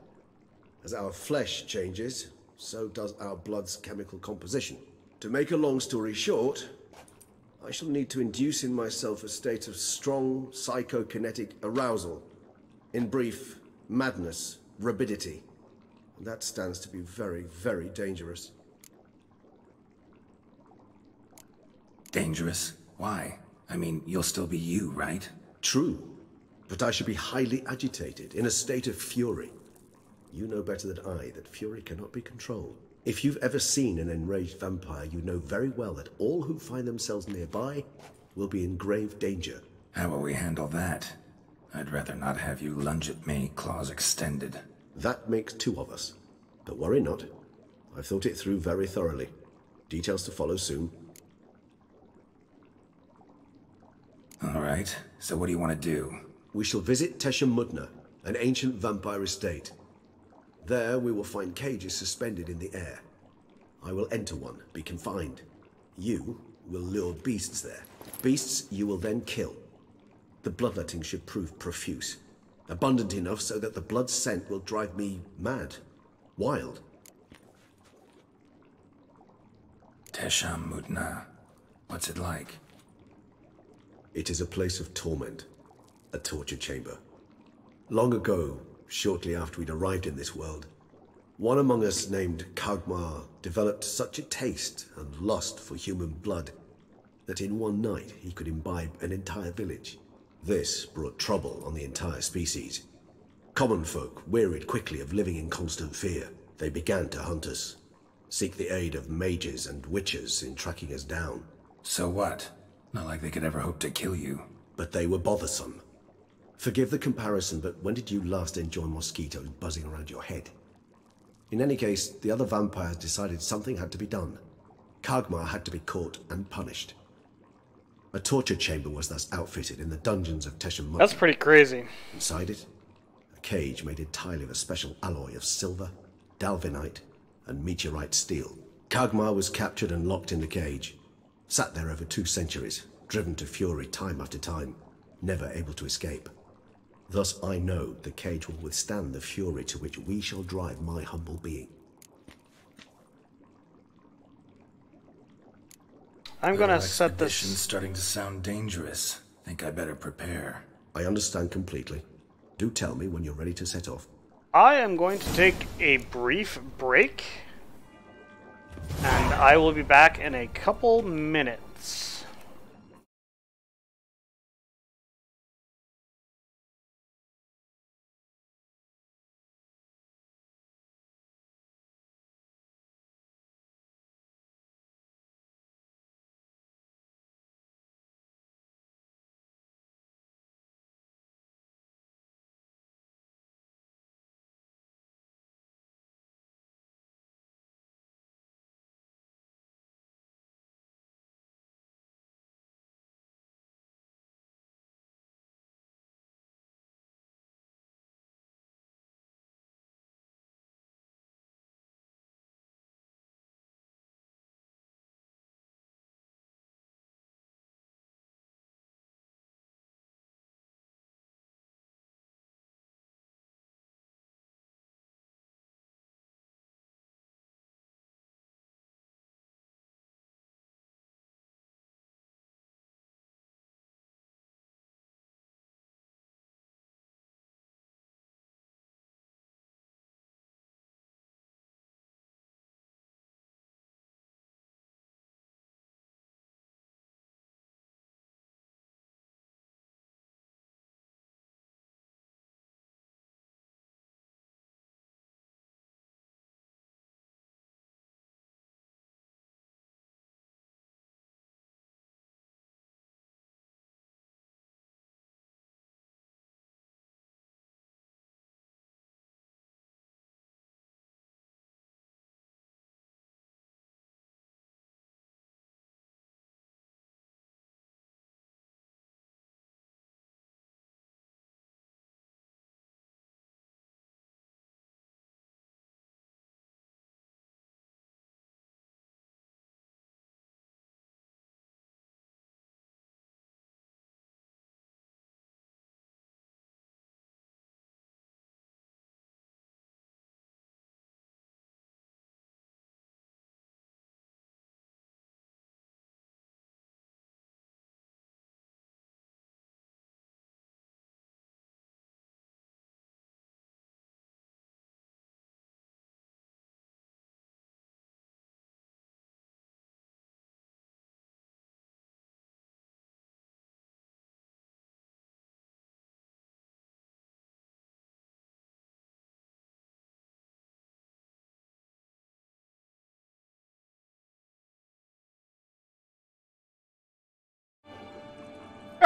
As our flesh changes, so does our blood's chemical composition. To make a long story short, I shall need to induce in myself a state of strong psychokinetic arousal. In brief, madness, rabidity. And that stands to be very, very dangerous. Dangerous? Why? I mean, you'll still be you, right? True, but I should be highly agitated, in a state of fury. You know better than I that fury cannot be controlled. If you've ever seen an enraged vampire, you know very well that all who find themselves nearby will be in grave danger. How will we handle that? I'd rather not have you lunge at me, claws extended. That makes two of us. But worry not. I've thought it through very thoroughly. Details to follow soon. All right, so what do you want to do? We shall visit Teshamudna, an ancient vampire estate. There we will find cages suspended in the air. I will enter one, be confined. You will lure beasts there. Beasts you will then kill. The bloodletting should prove profuse. Abundant enough so that the blood scent will drive me mad. Wild. Teshamudna. What's it like? It is a place of torment. A torture chamber. Long ago, shortly after we'd arrived in this world, one among us named Kagmar developed such a taste and lust for human blood that in one night he could imbibe an entire village. This brought trouble on the entire species. Common folk wearied quickly of living in constant fear. They began to hunt us, seek the aid of mages and witches in tracking us down. So what? Not like they could ever hope to kill you. But they were bothersome. Forgive the comparison, but when did you last enjoy mosquitoes buzzing around your head? In any case, the other vampires decided something had to be done. Kagmar had to be caught and punished. A torture chamber was thus outfitted in the dungeons of Teshamudna. That's pretty crazy. Inside it, a cage made entirely of a special alloy of silver, dalvinite, and meteorite steel. Kagmar was captured and locked in the cage. Sat there over 2 centuries, driven to fury time after time, never able to escape. Thus I know the cage will withstand the fury to which we shall drive my humble being. I'm gonna set this... starting to sound dangerous. Think I better prepare. I understand completely. Do tell me when you're ready to set off. I am going to take a brief break, and I will be back in a couple minutes.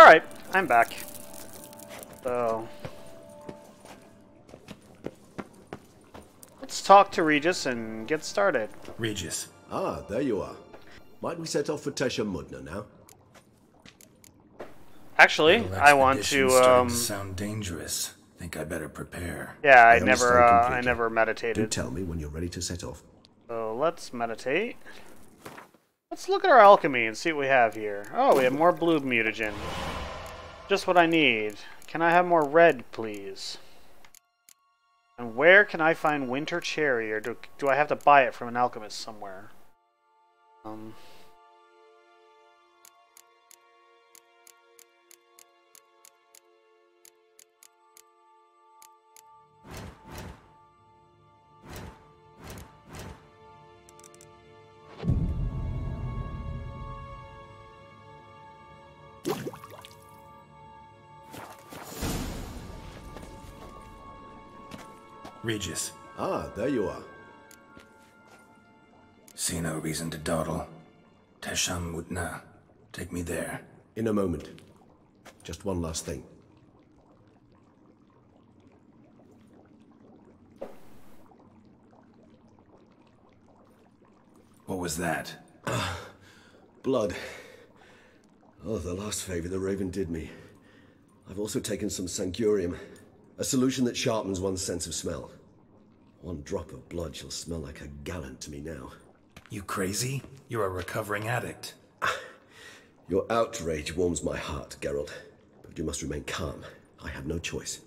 Alright, I'm back. So... let's talk to Regis and get started. Regis. Ah, there you are. Might we set off for Tesha Mudna now? Actually, Little I want expedition's to, starting to sound dangerous. Think I better prepare. yeah, I understand never completely. meditated. Do tell me when you're ready to set off. So let's meditate. Let's look at our alchemy and see what we have here. Oh, we have more blue mutagen. Just what I need. Can I have more red, please? And where can I find winter cherry, or do I have to buy it from an alchemist somewhere? Regis. Ah, there you are. See no reason to dawdle. Tesham Mutna. Take me there. In a moment. Just one last thing. What was that? Blood. Oh, the last favor the Raven did me. I've also taken some Sancurium, a solution that sharpens one's sense of smell. One drop of blood shall smell like a gallant to me now. You crazy? You're a recovering addict. Your outrage warms my heart, Geralt. But you must remain calm. I have no choice.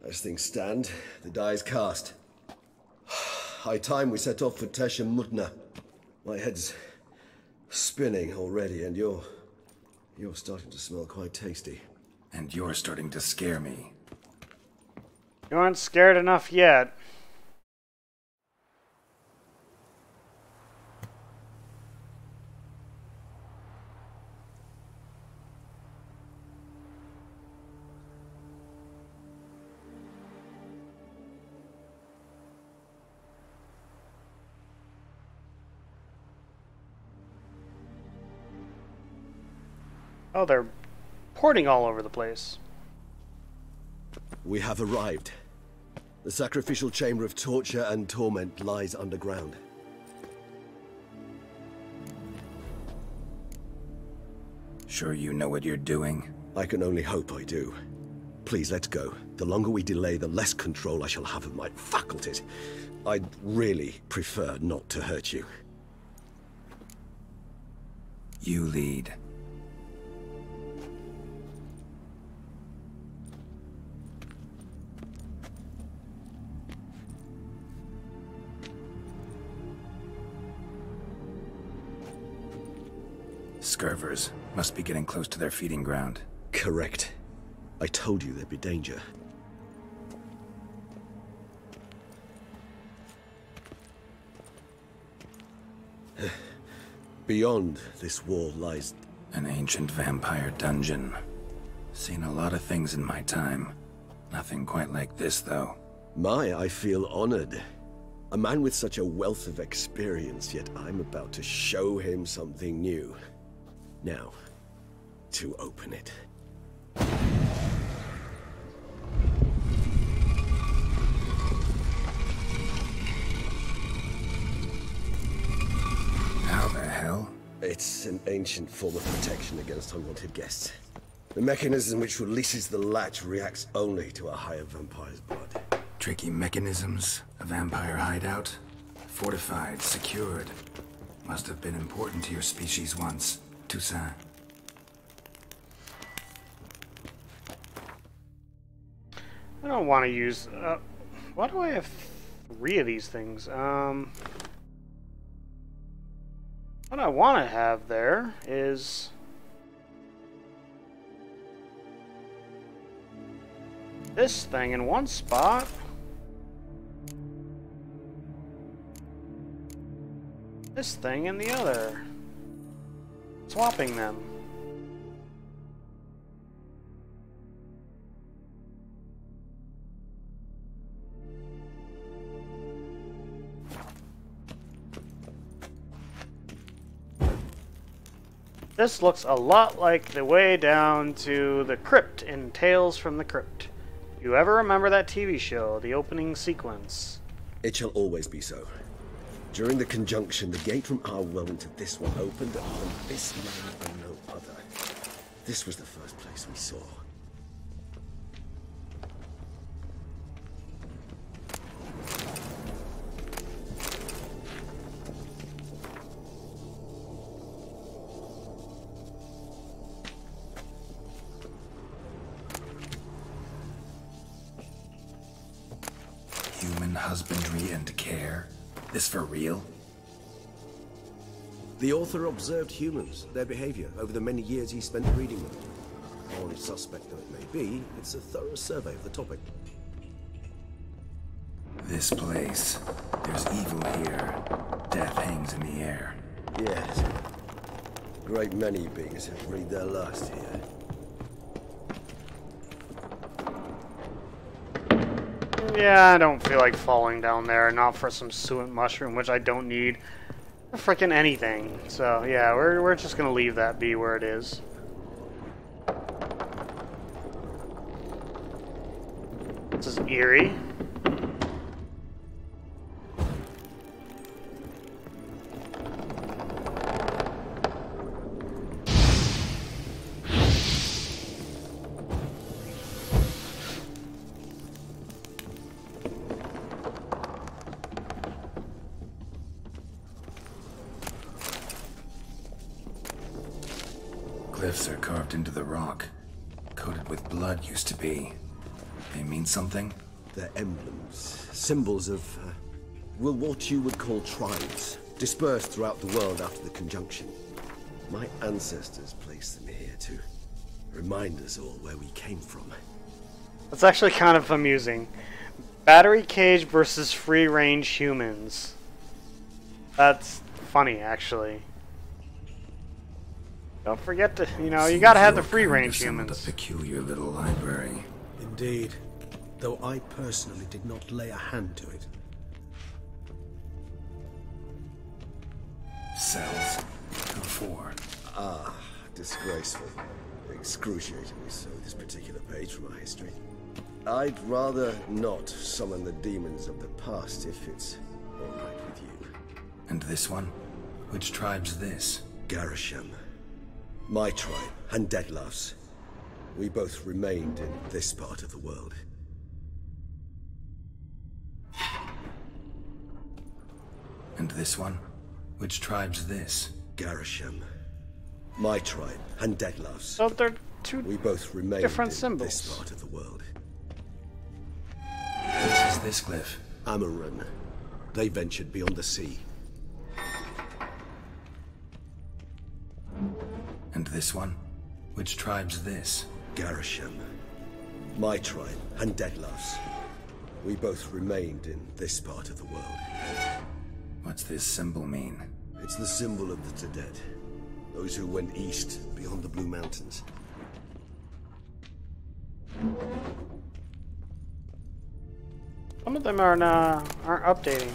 As things stand, the die is cast. High time we set off for Tesha Mutna. My head's spinning already, and you're starting to smell quite tasty. And you're starting to scare me. You aren't scared enough yet. Oh, they're porting all over the place. We have arrived. The sacrificial chamber of torture and torment lies underground. Sure you know what you're doing? I can only hope I do. Please, let's go. The longer we delay, the less control I shall have of my faculties. I'd really prefer not to hurt you. You lead. Scurvers must be getting close to their feeding ground. Correct. I told you there'd be danger. Beyond this wall lies... an ancient vampire dungeon. Seen a lot of things in my time. Nothing quite like this, though. I feel honored. A man with such a wealth of experience, yet I'm about to show him something new. Now, to open it. How the hell? It's an ancient form of protection against unwanted guests. The mechanism which releases the latch reacts only to a higher vampire's blood. Tricky mechanisms, a vampire hideout. Fortified, secured. Must have been important to your species once, Toussaint. I don't want to use... why do I have 3 of these things? What I want to have there is... this thing in one spot. This thing in the other. Swapping them. This looks a lot like the way down to the crypt in Tales from the Crypt. You ever remember that TV show, the opening sequence? It shall always be so. During the conjunction, the gate from our world into this one opened upon this land and no other. This was the first place we saw. Human husbandry and care? This for real? The author observed humans, their behavior, over the many years he spent reading them. On suspect though it may be, it's a thorough survey of the topic. This place. There's evil here. Death hangs in the air. Yes. A great many beings have breathed their last here. Yeah, I don't feel like falling down there, not for some suet mushroom, which I don't need for frickin' anything. So, yeah, we're just gonna leave that be where it is. This is eerie. Glyphs are carved into the rock. Coated with blood used to be. They mean something? They're emblems, symbols of, well, what you would call tribes, dispersed throughout the world after the conjunction. My ancestors placed them here to remind us all where we came from. That's actually kind of amusing. Battery cage versus free-range humans. That's funny, actually. Don't forget to, you know, you gotta have the free-range humans. A peculiar little library. Indeed, though I personally did not lay a hand to it. Cells. Who for? Ah, disgraceful. Excruciatingly so, this particular page from our history. I'd rather not summon the demons of the past if it's all right with you. And this one? Which tribe's this? Garisham. My tribe, and Deadlough's. We both remained in this part of the world. And this one? Which tribe's this? Garisham. My tribe, and Deadlough's. So they're two we both remained different in symbols. This part of the world. This is this glyph. Amaran. They ventured beyond the sea. And this one? Which tribe's this? Garisham. My tribe, and Deadlough's. We both remained in this part of the world. What's this symbol mean? It's the symbol of the dead. Those who went east, beyond the Blue Mountains. Some of them aren't updating.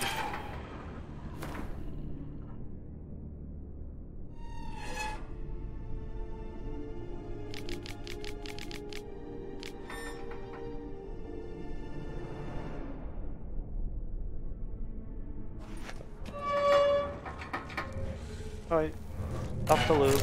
Alright, off the loop.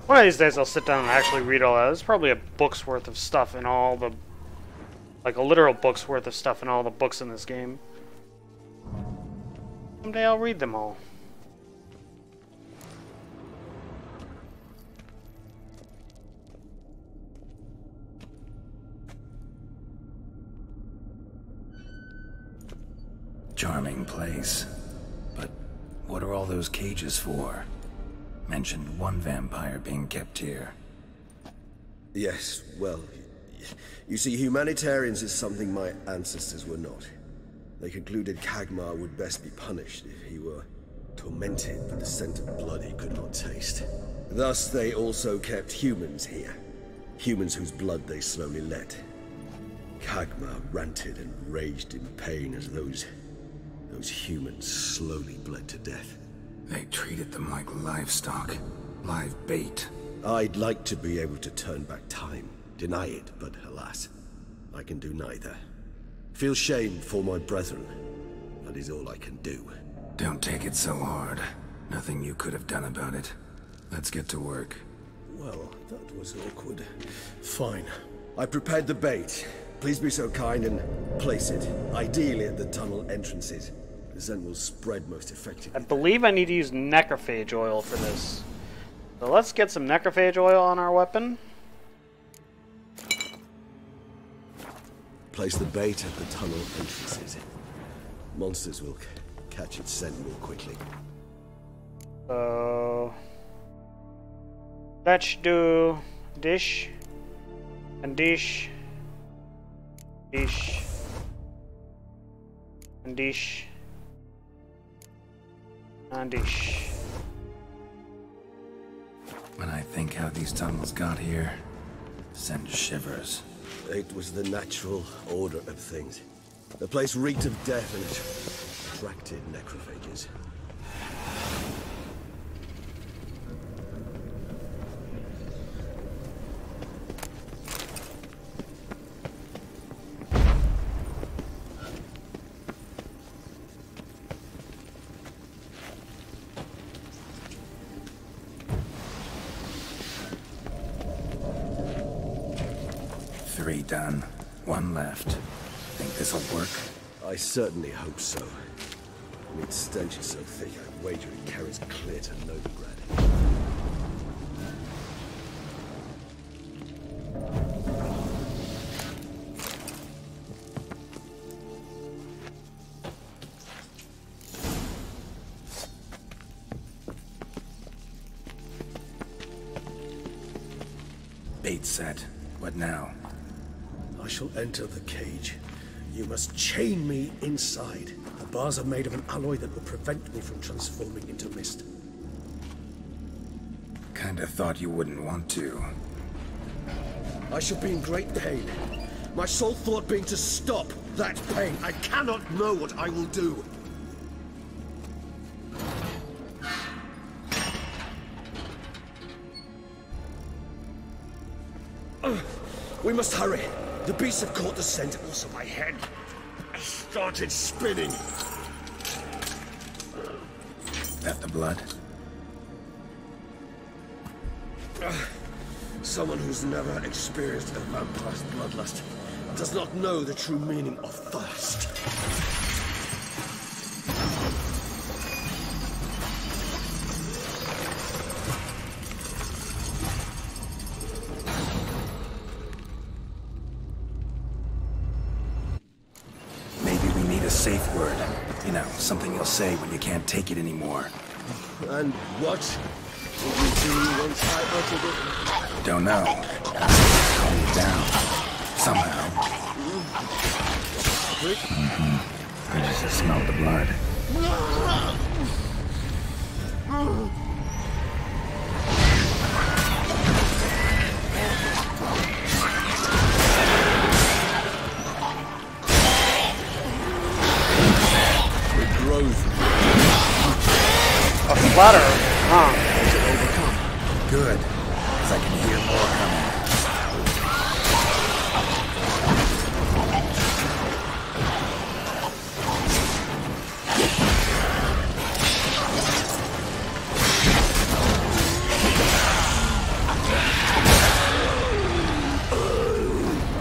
One of these days I'll sit down and actually read all that. There's probably a book's worth of stuff in all the... like a literal book's worth of stuff in all the books in this game. Someday I'll read them all. Charming place. But what are all those cages for? Mentioned one vampire being kept here. Yes, well, you see, humanitarians is something my ancestors were not. They concluded Kagmar would best be punished if he were tormented with the scent of blood he could not taste. Thus, they also kept humans here. Humans whose blood they slowly let. Kagmar ranted and raged in pain as those humans slowly bled to death. They treated them like livestock. Live bait. I'd like to be able to turn back time. Deny it, but alas, I can do neither. Feel shame for my brethren. That is all I can do. Don't take it so hard. Nothing you could have done about it. Let's get to work. Well, that was awkward. Fine. I prepared the bait. Please be so kind and place it, ideally at the tunnel entrances. The scent will spread most effectively. I believe I need to use necrophage oil for this. So let's get some necrophage oil on our weapon. Place the bait at the tunnel entrances. Monsters will catch its scent more quickly. So let's do dish and dish, dish and dish and dish. When I think how these tunnels got here, send shivers. It was the natural order of things. The place reeked of death and it attracted necrophages. Three done. One left. Think this'll work? I certainly hope so. And its stench is so thick, I'd wager it carries clear to Novigrad. Bait set. What now? I shall enter the cage. You must chain me inside. The bars are made of an alloy that will prevent me from transforming into mist. Kinda thought you wouldn't want to. I shall be in great pain. My sole thought being to stop that pain. I cannot know what I will do. We must hurry. The beasts have caught the scent, also my head. I started spinning. That the blood? Someone who's never experienced a vampire's bloodlust does not know the true meaning of thirst. Safe word. You know, something you'll say when you can't take it anymore. And what will you do once I utter it? Don't know. Calm you down. Somehow. I just smelled the blood. A flutter, huh? Good, because I can hear more coming.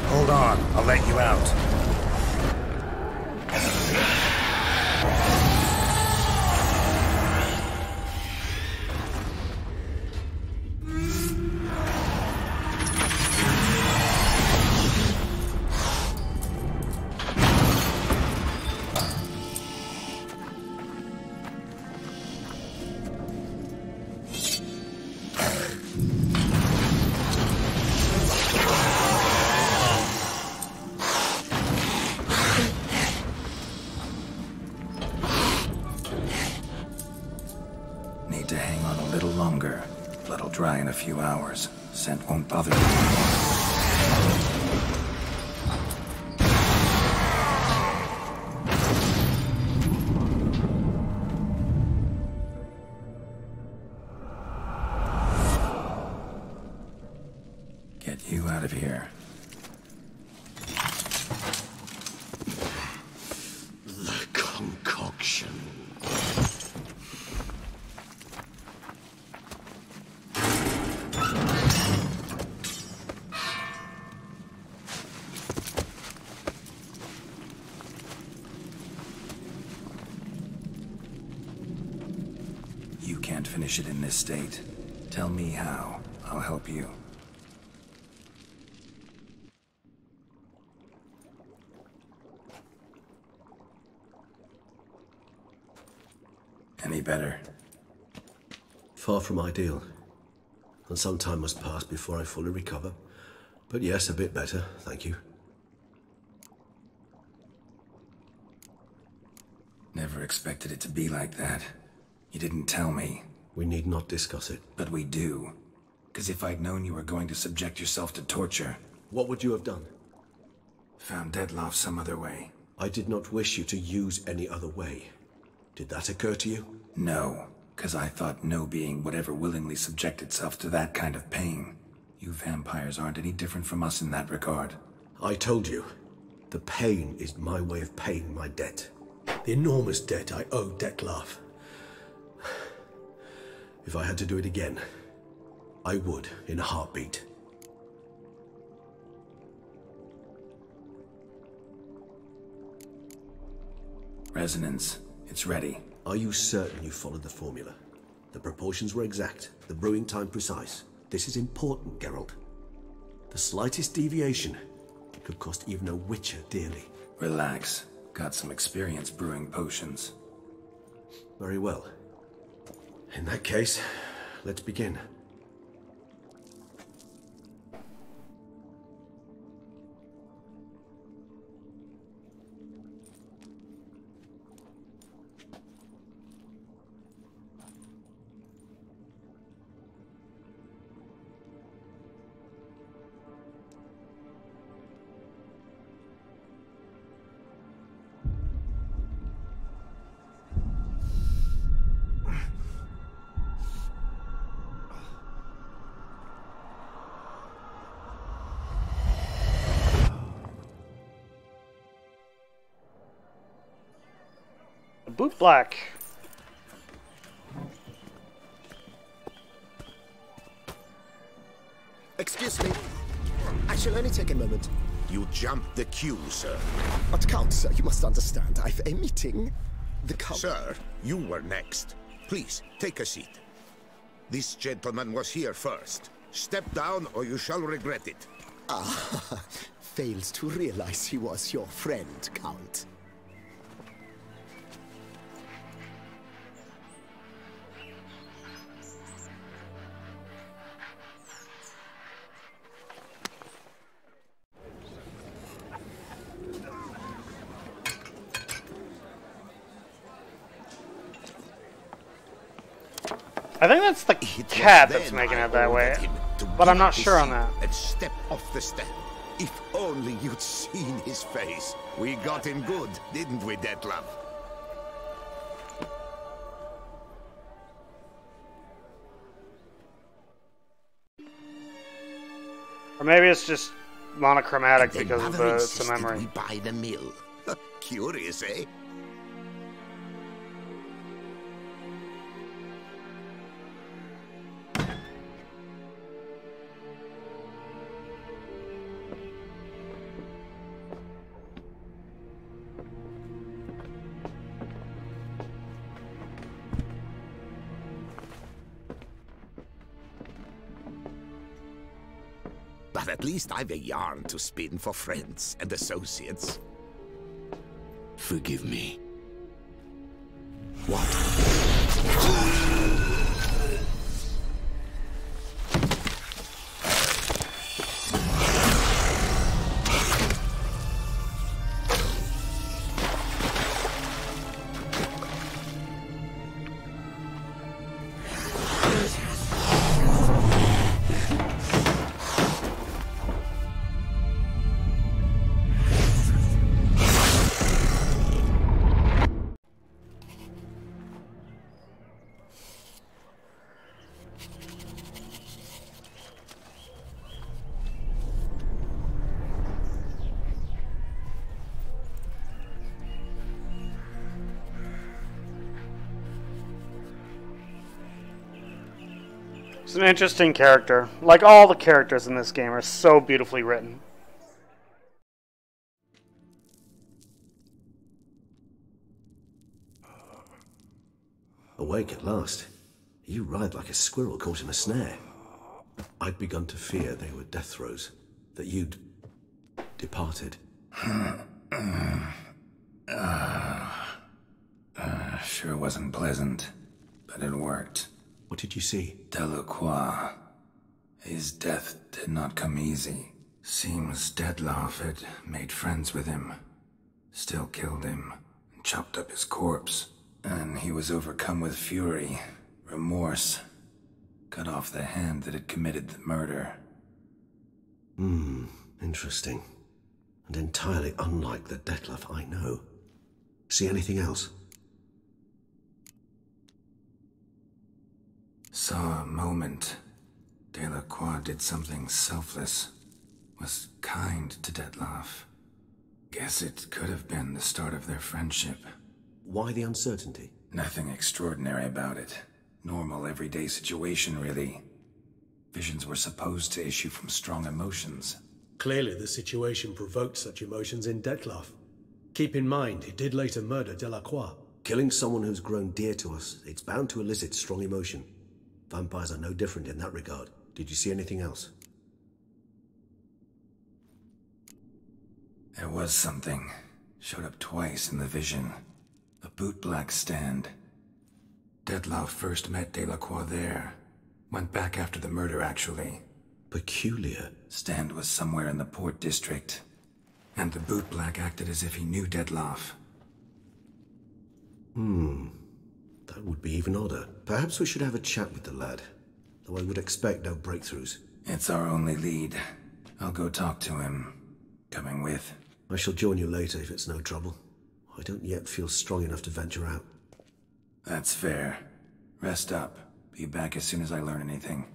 Hold on, I'll let you out. Need to hang on a little longer. Blood'll dry in a few hours. Scent won't bother you anymore. Get you out of here. The concoction. You can't finish it in this state. Tell me how. I'll help you. Any better? Far from ideal. And some time must pass before I fully recover. But yes, a bit better, thank you. Never expected it to be like that. You didn't tell me. We need not discuss it. But we do. Because if I'd known you were going to subject yourself to torture... What would you have done? Found Dettlaff some other way. I did not wish you to use any other way. Did that occur to you? No, because I thought no being would ever willingly subject itself to that kind of pain. You vampires aren't any different from us in that regard. I told you, the pain is my way of paying my debt. The enormous debt I owe Dettlaff. If I had to do it again, I would in a heartbeat. Resonance. It's ready. Are you certain you followed the formula? The proportions were exact, the brewing time precise. This is important, Geralt. The slightest deviation could cost even a witcher dearly. Relax. Got some experience brewing potions. Very well. In that case, let's begin. Boot black. Excuse me. I shall only take a moment. You jumped the queue, sir. But Count, sir, you must understand. I've a meeting. The Count... Sir, you were next. Please, take a seat. This gentleman was here first. Step down or you shall regret it. Ah, fails to realize he was your friend, Count. I think that's the cat that's making it that way, but I'm not sure on that. And step off the step. If only you'd seen his face. We got him good, didn't we, Dettlaff? Or maybe it's just monochromatic because of the memory. We buy the mill. Curious, eh? But at least I've a yarn to spin for friends and associates. Forgive me. What? He's an interesting character. Like all the characters in this game are so beautifully written. Awake at last. You ride like a squirrel caught in a snare. I'd begun to fear they were death throes, that you'd departed. Sure wasn't pleasant, but it worked. What did you see? Delacroix. His death did not come easy. Seems Detlaff had made friends with him, still killed him, and chopped up his corpse. And he was overcome with fury, remorse, cut off the hand that had committed the murder. Interesting. And entirely unlike the Detlaff I know. See anything else? Saw a moment. Delacroix did something selfless. Was kind to Detlaff. Guess it could have been the start of their friendship. Why the uncertainty? Nothing extraordinary about it. Normal, everyday situation, really. Visions were supposed to issue from strong emotions. Clearly the situation provoked such emotions in Detlaff. Keep in mind, he did later murder Delacroix. Killing someone who's grown dear to us, it's bound to elicit strong emotion. Vampires are no different in that regard. Did you see anything else? There was something. Showed up twice in the vision. A bootblack stand. Detlaff first met Delacroix there. Went back after the murder, actually. Peculiar. Stand was somewhere in the Port District. And the bootblack acted as if he knew Detlaff. That would be even odder. Perhaps we should have a chat with the lad. Though I would expect no breakthroughs. It's our only lead. I'll go talk to him. Coming with? I shall join you later if it's no trouble. I don't yet feel strong enough to venture out. That's fair. Rest up. Be back as soon as I learn anything.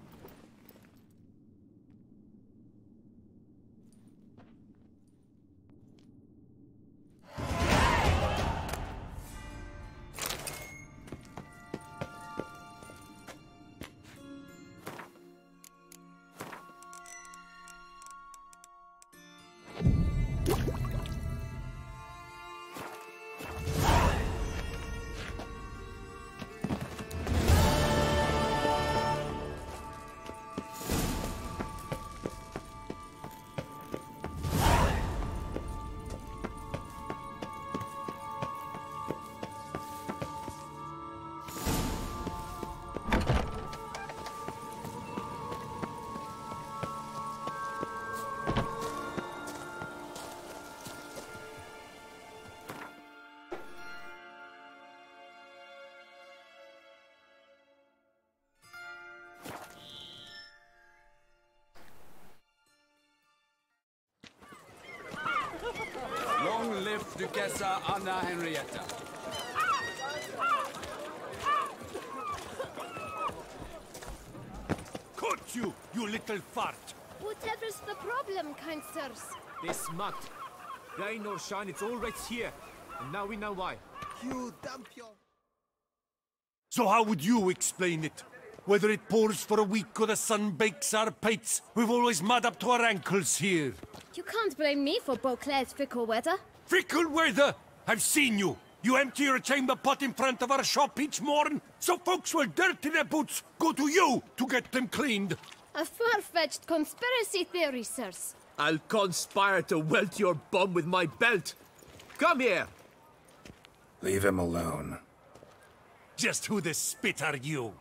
Long live Duchessa Anna Henrietta. Caught you, you little fart! Whatever's the problem, kind sirs? This mud. Rain or shine, it's all right here. And now we know why. You dump your... So how would you explain it? Whether it pours for a week or the sun bakes our pates, we've always mud up to our ankles here. You can't blame me for Beauclair's fickle weather. Fickle weather? I've seen you. You empty your chamber pot in front of our shop each morn, so folks will dirty their boots, go to you to get them cleaned. A far-fetched conspiracy theory, sirs. I'll conspire to welt your bum with my belt. Come here. Leave him alone. Just who the spit are you?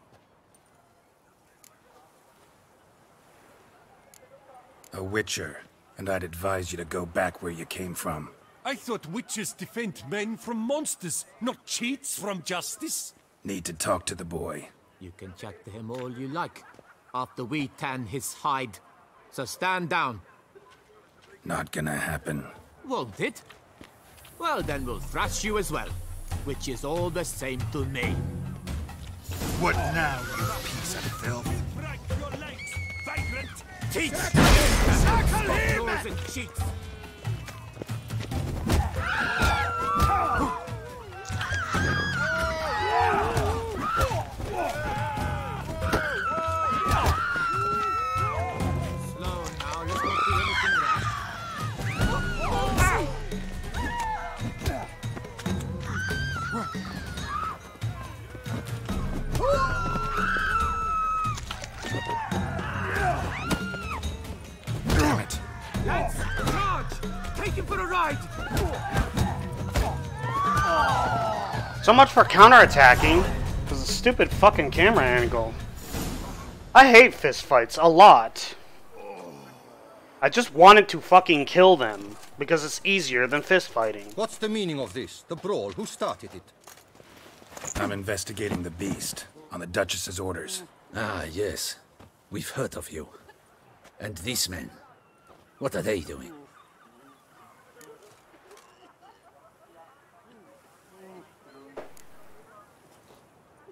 A witcher, and I'd advise you to go back where you came from. I thought witches defend men from monsters, not cheats from justice. Need to talk to the boy. You can chat to him all you like, after we tan his hide. So stand down. Not gonna happen. Won't it? Well, then we'll thrash you as well, which is all the same to me. What now, you piece of filth? Break your legs, vagrant! Teach! Tackle him! Nose and cheeks! So much for counterattacking. Because the stupid fucking camera angle. I hate fistfights a lot. I just wanted to fucking kill them. Because it's easier than fistfighting. What's the meaning of this? The brawl? Who started it? I'm investigating the beast, on the Duchess's orders. Ah, yes. We've heard of you. And these men, what are they doing?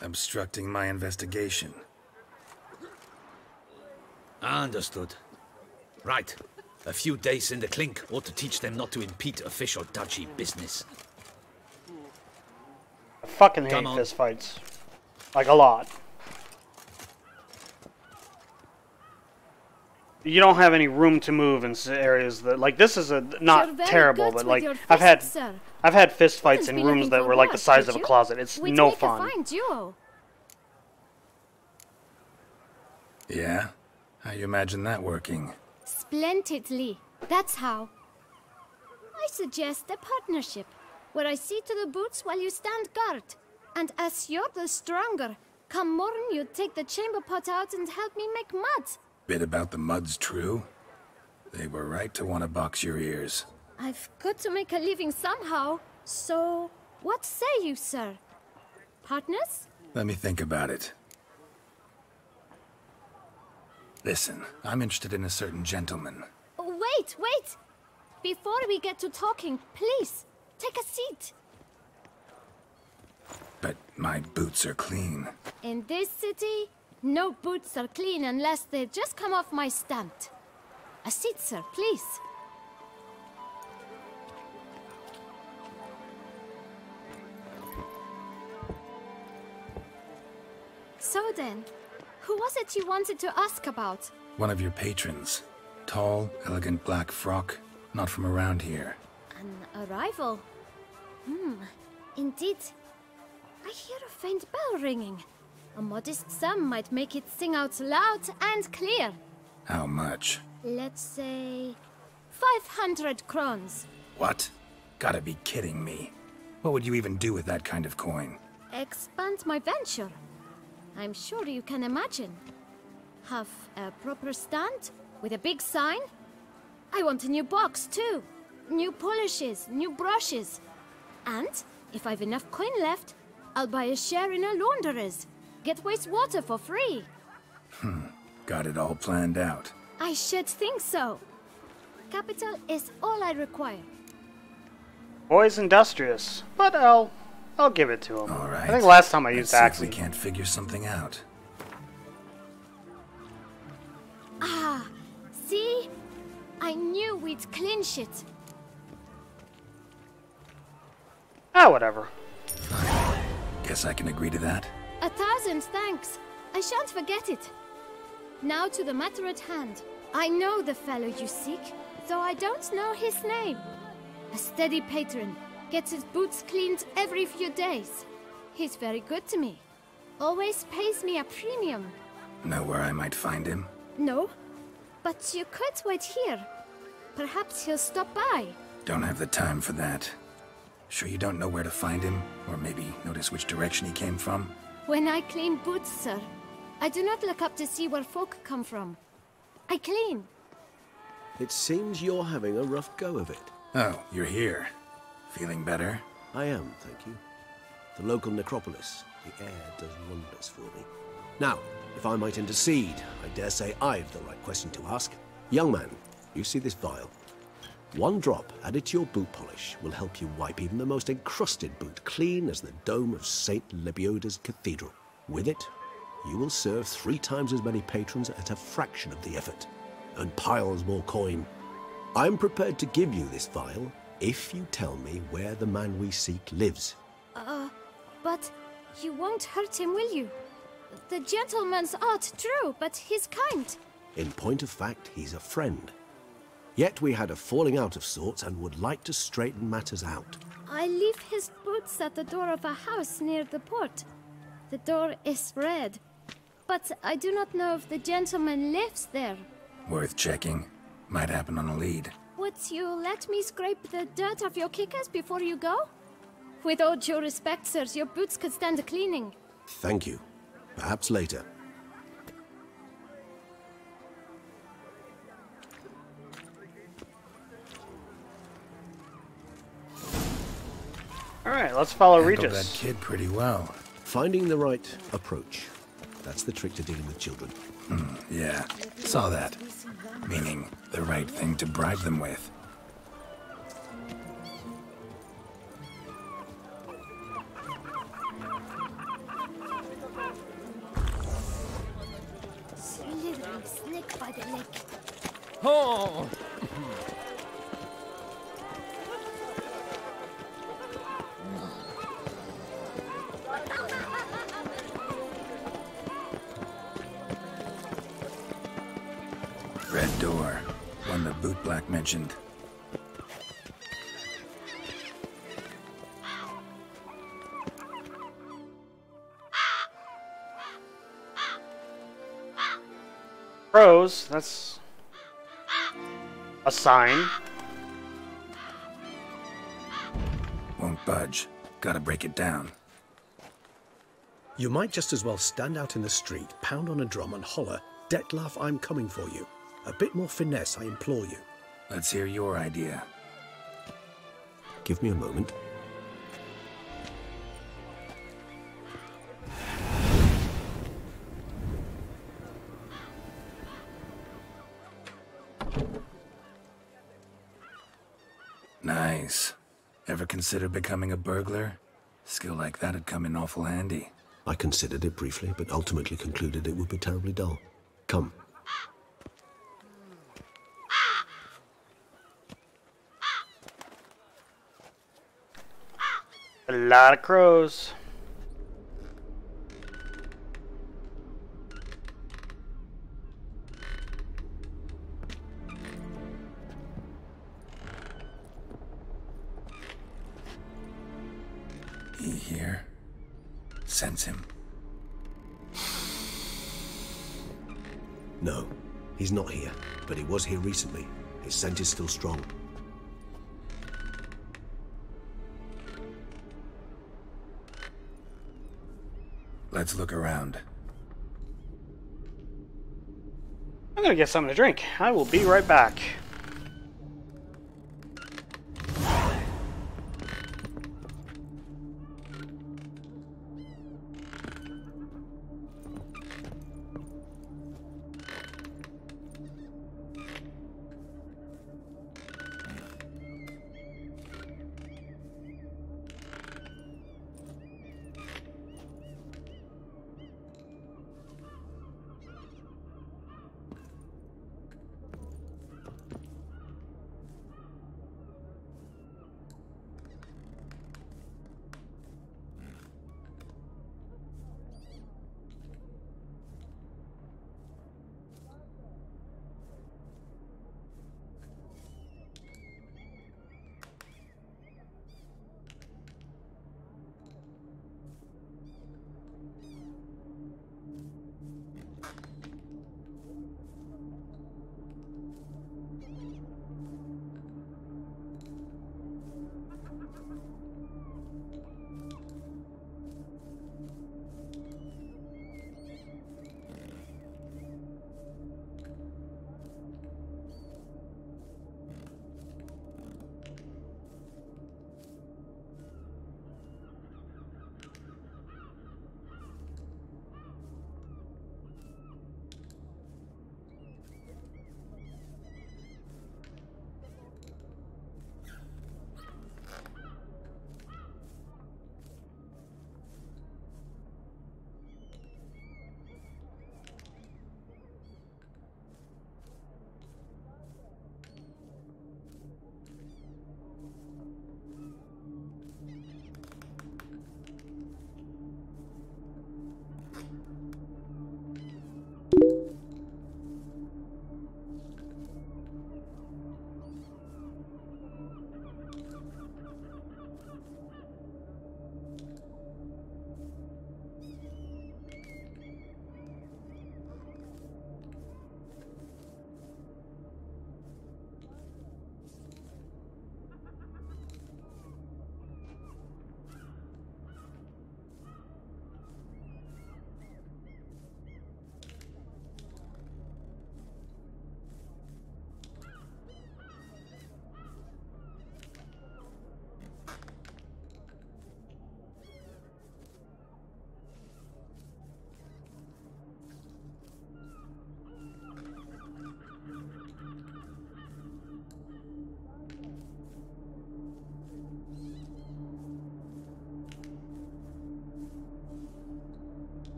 Obstructing my investigation. Understood. Right. A few days in the clink ought to teach them not to impede official duchy business. I fucking hate fistfights. Like, a lot. You don't have any room to move in areas that, like, this is not terrible, but like I've had fistfights in rooms that were like the size of a closet. It's no fun. Yeah? How you imagine that working? Splendidly. That's how. I suggest a partnership, where I see to the boots while you stand guard. And as you're the stronger, come morn you take the chamber pot out and help me make mud. Bit about the mud's true? They were right to want to box your ears. I've got to make a living somehow, so what say you, sir? Partners? Let me think about it. Listen, I'm interested in a certain gentleman. Wait, wait! Before we get to talking, please, take a seat. But my boots are clean. In this city, no boots are clean unless they just come off my stand. A seat, sir, please. So then, who was it you wanted to ask about? One of your patrons. Tall, elegant black frock. Not from around here. An arrival? Indeed. I hear a faint bell ringing. A modest sum might make it sing out loud and clear. How much? Let's say 500 crowns. What? Gotta be kidding me. What would you even do with that kind of coin? Expand my venture. I'm sure you can imagine. Have a proper stand with a big sign. I want a new box too. New polishes, new brushes. And if I've enough coin left, I'll buy a share in a launderer's. Get wastewater for free. Got it all planned out. I should think so. Capital is all I require. Boy's industrious, but I'll give it to him. All right. I think last time I used Let's see if Axie. we can't figure something out. Ah, see? I knew we'd clinch it. Ah, whatever. Guess I can agree to that. 1,000 thanks. I shan't forget it. Now to the matter at hand. I know the fellow you seek, though I don't know his name. A steady patron, gets his boots cleaned every few days. He's very good to me. Always pays me a premium. Know where I might find him? No, but you could wait here. Perhaps he'll stop by. Don't have the time for that. Sure you don't know where to find him? Or maybe notice which direction he came from? When I clean boots, sir, I do not look up to see where folk come from. I clean. It seems you're having a rough go of it. Oh, you're here. Feeling better? I am, thank you. The local necropolis. The air does wonders for me. Now, if I might intercede, I dare say I've the right question to ask. Young man, you see this vial? One drop added to your boot polish will help you wipe even the most encrusted boot clean as the dome of St. Lebioda's Cathedral. With it, you will serve 3 times as many patrons at a fraction of the effort, and piles more coin. I'm prepared to give you this vial if you tell me where the man we seek lives. But you won't hurt him, will you? The gentleman's art, true, but he's kind. In point of fact, he's a friend. Yet we had a falling out of sorts and would like to straighten matters out. I leave his boots at the door of a house near the port. The door is red, but I do not know if the gentleman lives there. Worth checking. Might happen on a lead. Would you let me scrape the dirt off your kickers before you go? With all due respect, sirs, your boots could stand a cleaning. Thank you. Perhaps later. Alright, let's follow Handled Regis. that kid pretty well. Finding the right approach. That's the trick to dealing with children. Yeah, saw that. Meaning, the right thing to bribe them with. Slithering snake by the neck. Oh! Red door. One the bootblack mentioned. Crows, that's a sign. Won't budge. Gotta break it down. You might just as well stand out in the street, pound on a drum and holler, "Detlaf, I'm coming for you." A bit more finesse, I implore you. Let's hear your idea. Give me a moment. Nice. Ever consider becoming a burglar? Skill like that'd come in awful handy. I considered it briefly, but ultimately concluded it would be terribly dull. Come. A lot of crows. He here? Sense him. No, he's not here, but he was here recently. His scent is still strong. Let's look around. I'm gonna get something to drink. I will be right back.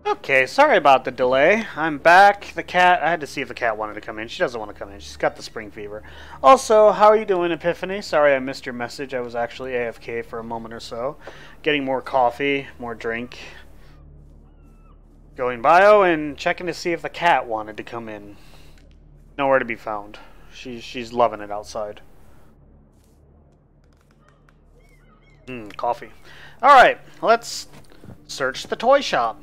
Okay, sorry about the delay. I'm back. The cat, I had to see if the cat wanted to come in. She doesn't want to come in. She's got the spring fever. Also, how are you doing, Epiphany? Sorry I missed your message. I was actually AFK for a moment or so. Getting more coffee, more drink. Going bio and checking to see if the cat wanted to come in. Nowhere to be found. She's loving it outside. Coffee. Alright, let's search the toy shop.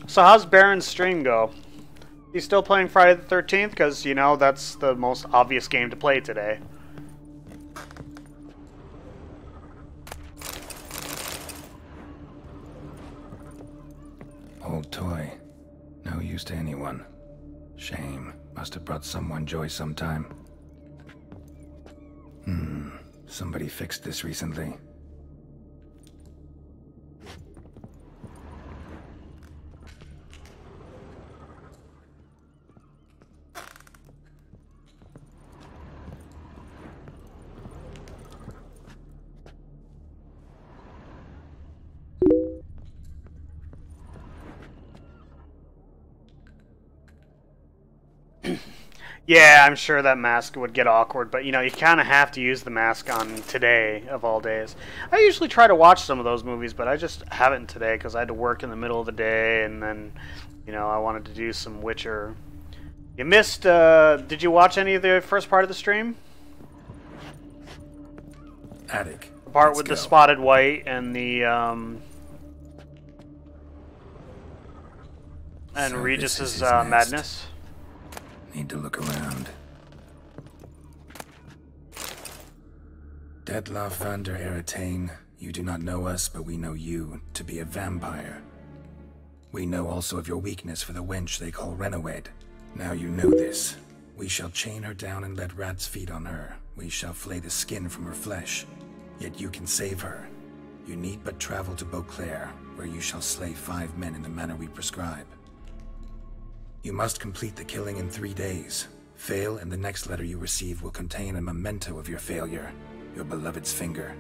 So how's Baron's stream go? He's still playing Friday the 13th? Because, you know, that's the most obvious game to play today. Old toy. No use to anyone. Shame. Must have brought someone joy sometime. Somebody fixed this recently. Yeah, I'm sure that mask would get awkward, but you know, you kind of have to use the mask on today of all days. I usually try to watch some of those movies, but I just haven't today because I had to work in the middle of the day, and then, you know, I wanted to do some Witcher. You missed, did you watch any of the first part of the stream? Attic. The part with the spotted white and the, and So Regis's this is his nest. madness. Need to look around. Detlef van der Eretain, you do not know us, but we know you to be a vampire. We know also of your weakness for the wench they call Renawed. Now you know this. We shall chain her down and let rats feed on her. We shall flay the skin from her flesh. Yet you can save her. You need but travel to Beauclair, where you shall slay 5 men in the manner we prescribe. You must complete the killing in 3 days. Fail, and the next letter you receive will contain a memento of your failure. Your beloved's finger.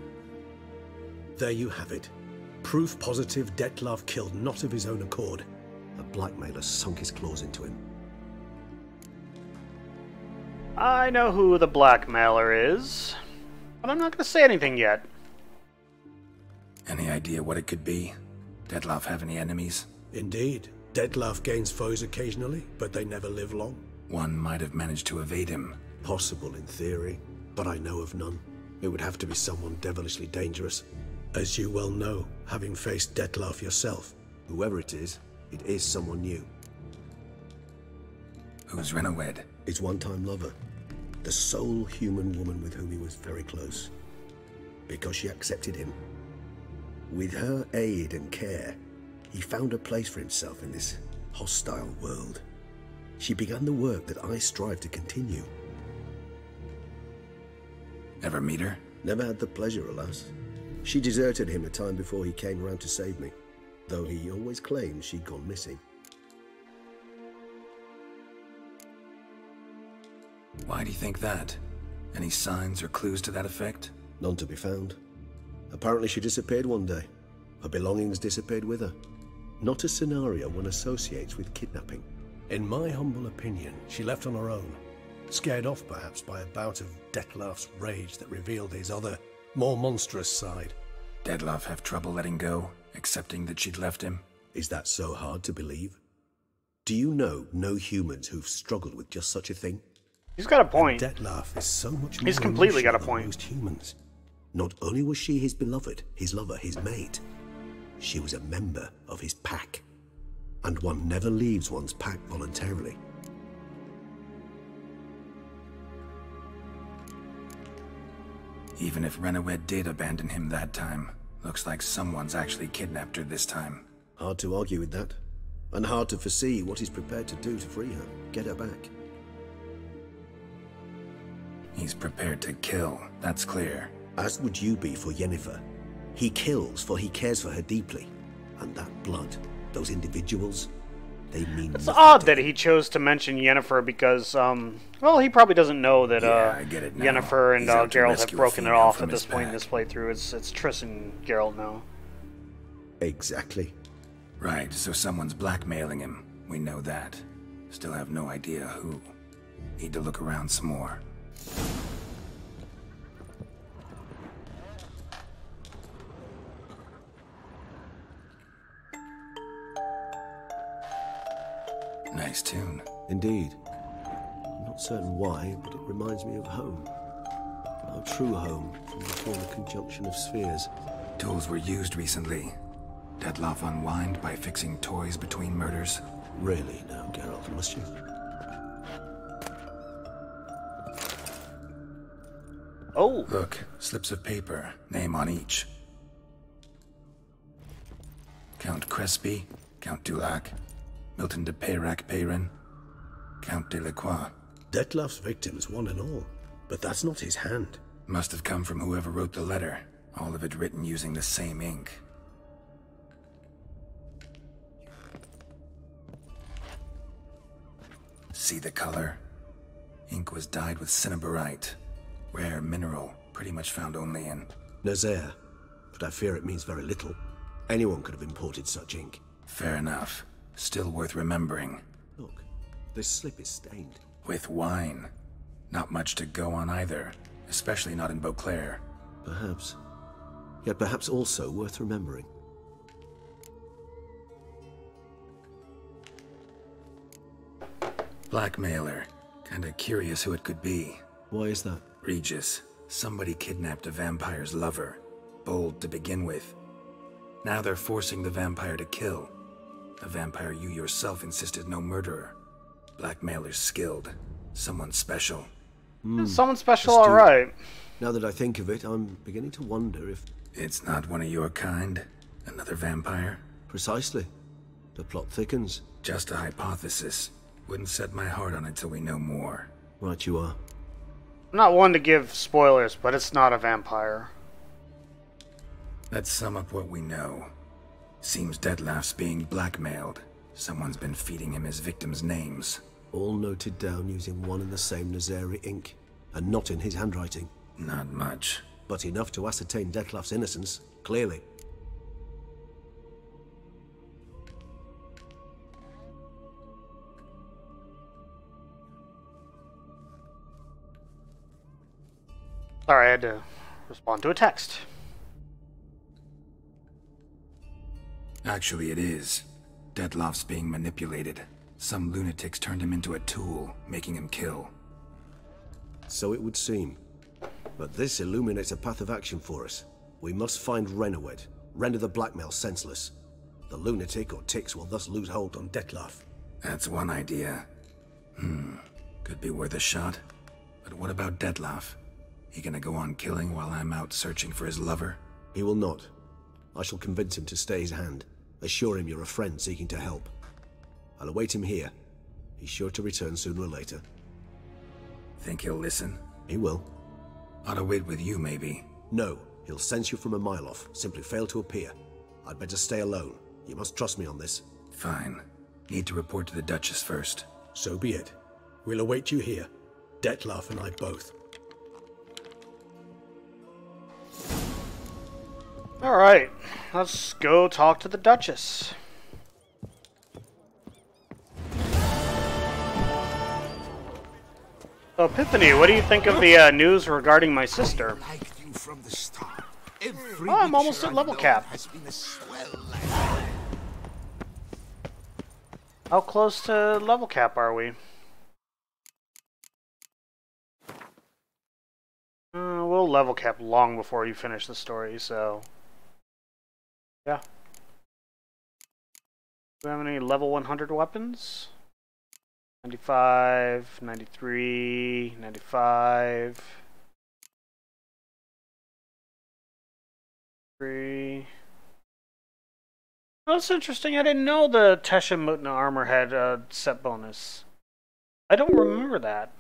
There you have it. Proof positive Detlef killed not of his own accord. A blackmailer sunk his claws into him. I know who the blackmailer is, but I'm not going to say anything yet. Any idea what it could be? Detlef have any enemies? Indeed. Detlef gains foes occasionally, but they never live long. One might have managed to evade him. Possible in theory, but I know of none. It would have to be someone devilishly dangerous. As you well know, having faced Detlef yourself. Whoever it is someone new. Who's Renawed? His one-time lover. The sole human woman with whom he was very close. Because she accepted him. With her aid and care, he found a place for himself in this hostile world. She began the work that I strive to continue. Ever meet her? Never had the pleasure, alas. She deserted him a time before he came around to save me, though he always claimed she'd gone missing. Why do you think that? Any signs or clues to that effect? None to be found. Apparently she disappeared one day. Her belongings disappeared with her. Not a scenario one associates with kidnapping. In my humble opinion, she left on her own. Scared off perhaps by a bout of Detlef's rage that revealed his other, more monstrous side. Detlef have trouble letting go, accepting that she'd left him? Is that so hard to believe? Do you know no humans who've struggled with just such a thing? He's got a point. Detlef is so much more He's completely got a emotional point. than most humans. Not only was she his beloved, his lover, his mate, she was a member of his pack. And one never leaves one's pack voluntarily. Even if Renawed did abandon him that time, looks like someone's actually kidnapped her this time. Hard to argue with that. And hard to foresee what he's prepared to do to free her, get her back. He's prepared to kill, that's clear. As would you be for Yennefer. He kills for he cares for her deeply. And that blood, those individuals, they mean It's nothing odd to that him. he chose to mention Yennefer because, well, he probably doesn't know that I get it now. Yennefer and He's out to Geralt have rescue a broken it female off from at his this point in pack. this playthrough. It's Triss and Geralt now. Exactly. Right, so someone's blackmailing him. We know that. Still have no idea who. Need to look around some more. Nice tune. Indeed. I'm not certain why, but it reminds me of home. Our true home from before the conjunction of spheres. Tools were used recently. Dettlaff unwind by fixing toys between murders. Really now, Geralt, must you? Oh! Look, slips of paper, name on each. Count Crespi, Count Dulac, Milton de Peyrac-Peyrin, Count de Lacroix. Dettlaff's victims, one and all. But that's not his hand. Must have come from whoever wrote the letter. All of it written using the same ink. See the color? Ink was dyed with cinnabarite. Rare mineral, pretty much found only in Nazaire, but I fear it means very little. Anyone could have imported such ink. Fair enough. Still worth remembering. Look, this slip is stained. With wine. Not much to go on either, especially not in Beauclair. Perhaps. Yet perhaps also worth remembering. Blackmailer. Kinda curious who it could be. Why is that? Regis. Somebody kidnapped a vampire's lover. Bold to begin with. Now they're forcing the vampire to kill. A vampire you yourself insisted no murderer. Blackmailer's skilled. Someone special. Someone special, alright. Now that I think of it, I'm beginning to wonder if... It's not one of your kind? Another vampire? Precisely. The plot thickens. Just a hypothesis. Wouldn't set my heart on it till we know more. Right you are. I'm not one to give spoilers, but it's not a vampire. Let's sum up what we know. Seems Dettlaff's being blackmailed. Someone's been feeding him his victims' names. All noted down using one and the same Nazaire ink, and not in his handwriting. Not much. But enough to ascertain Dettlaff's innocence, clearly. Sorry, I had to respond to a text. Actually, it is. Dettlaff's being manipulated. Some lunatics turned him into a tool, making him kill. So it would seem. But this illuminates a path of action for us. We must find Renowed, render the blackmail senseless. The lunatic or ticks will thus lose hold on Dettlaff. That's one idea. Could be worth a shot. But what about Dettlaff? He gonna go on killing while I'm out searching for his lover? He will not. I shall convince him to stay his hand. Assure him you're a friend seeking to help. I'll await him here. He's sure to return sooner or later. Think he'll listen? He will. Ought to wait with you, maybe. No, he'll sense you from a mile off. Simply fail to appear. I'd better stay alone. You must trust me on this. Fine. Need to report to the Duchess first. So be it. We'll await you here. Dettlaff and I both. Alright, let's go talk to the Duchess. So, Epiphany, what do you think of the news regarding my sister? Oh, I'm almost at level cap. How close to level cap are we? We'll level cap long before you finish the story, so... yeah. Do we have any level 100 weapons? 95, 93, 95... 3... Oh, that's interesting. I didn't know the Tesha Mutna armor had a set bonus. I don't remember that.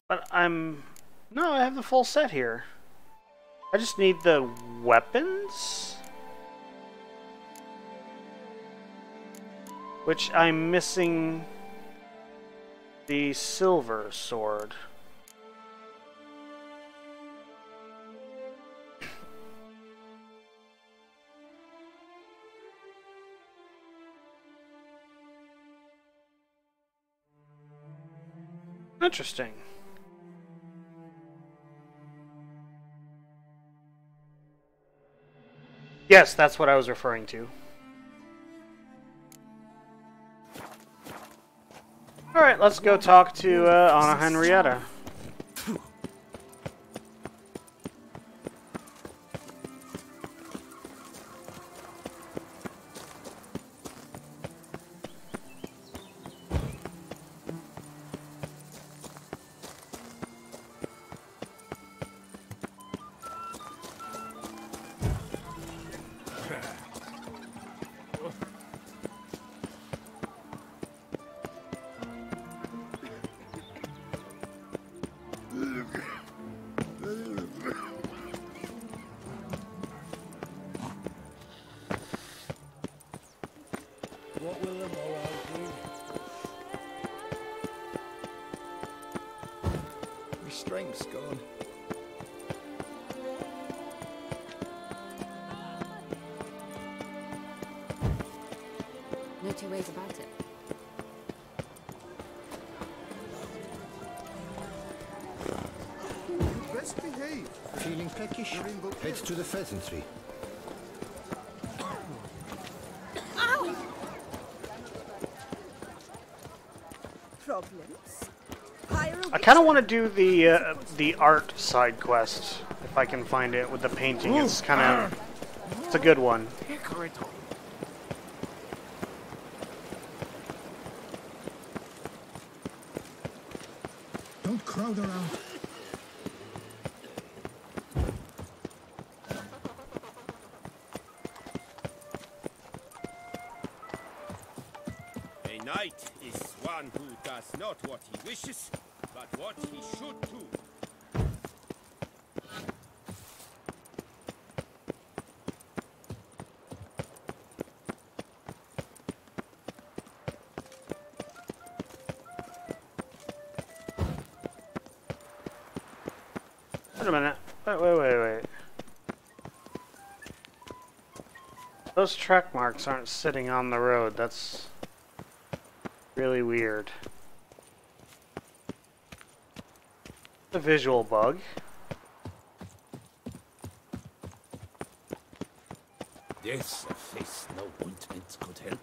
But no, I have the full set here. I just need the weapons? Which I'm missing the silver sword. Interesting. Yes, that's what I was referring to. Alright, let's go talk to Anna Henrietta. What will the morale be? My strength's gone. No two ways about it. Best behave. Feeling peckish? Head to the pheasantry. Problems? I kind of want to do the art side quest if I can find it with the painting. It's kind of it's a good one. Don't crowd around. A knight is one who does not what he wishes, but what he should do. Wait a minute. Wait. Those track marks aren't sitting on the road. That's really weird. The visual bug. Yes, a face no ointment could help.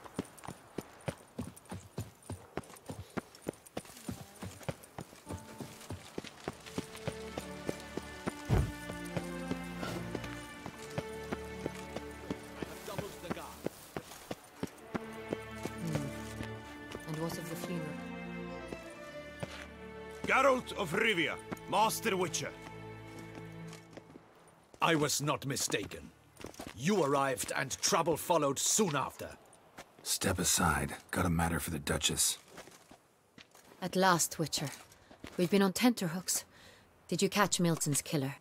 And what of the funeral? Geralt of Rivia, Master Witcher. I was not mistaken. You arrived and trouble followed soon after. Step aside. Got a matter for the Duchess. At last, Witcher. We've been on tenterhooks. Did you catch Milton's killer?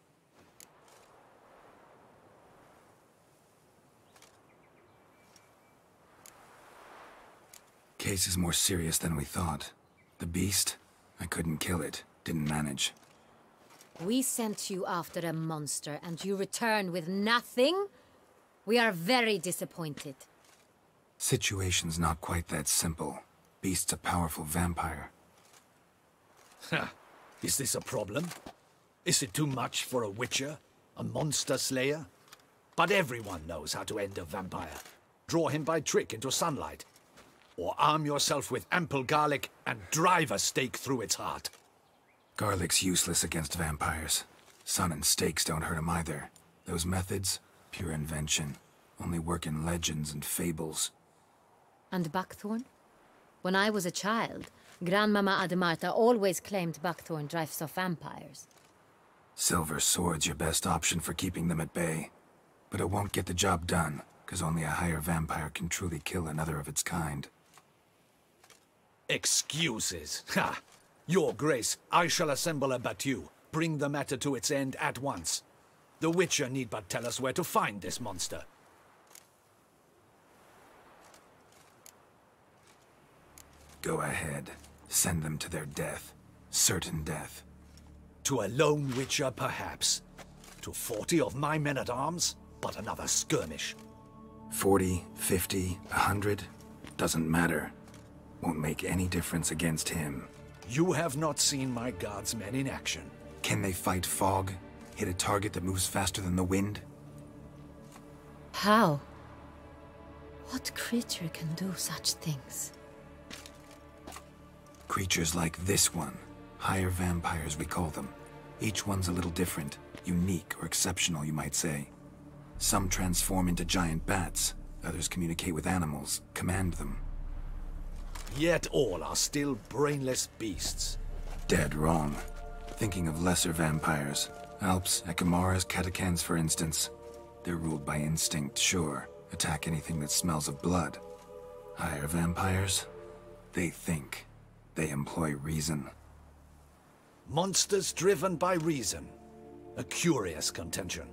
Case is more serious than we thought. The beast? I couldn't kill it. Didn't manage. We sent you after a monster, and you return with nothing? We are very disappointed. Situation's not quite that simple. Beast's a powerful vampire. Ha! Is this a problem? Is it too much for a witcher? A monster slayer? But everyone knows how to end a vampire. Draw him by trick into sunlight. Or arm yourself with ample garlic and drive a stake through its heart. Garlic's useless against vampires. Sun and stakes don't hurt him either. Those methods, pure invention. Only work in legends and fables. And buckthorn? When I was a child, Grandmama Ademarta always claimed buckthorn drives off vampires. Silver sword's your best option for keeping them at bay. But it won't get the job done, because only a higher vampire can truly kill another of its kind. Excuses. Ha! Your Grace, I shall assemble a battue. Bring the matter to its end at once. The Witcher need but tell us where to find this monster. Go ahead. Send them to their death. Certain death. To a lone Witcher, perhaps. To 40 of my men-at-arms, but another skirmish. 40, 50, 100, doesn't matter. Won't make any difference against him. You have not seen my guards' men in action. Can they fight fog? Hit a target that moves faster than the wind? How? What creature can do such things? Creatures like this one. Higher vampires, we call them. Each one's a little different. Unique or exceptional, you might say. Some transform into giant bats. Others communicate with animals, command them. Yet all are still brainless beasts. Dead wrong. Thinking of lesser vampires. Alps, Ekamaras, Catacans, for instance. They're ruled by instinct, sure. Attack anything that smells of blood. Higher vampires? They think. They employ reason. Monsters driven by reason. A curious contention.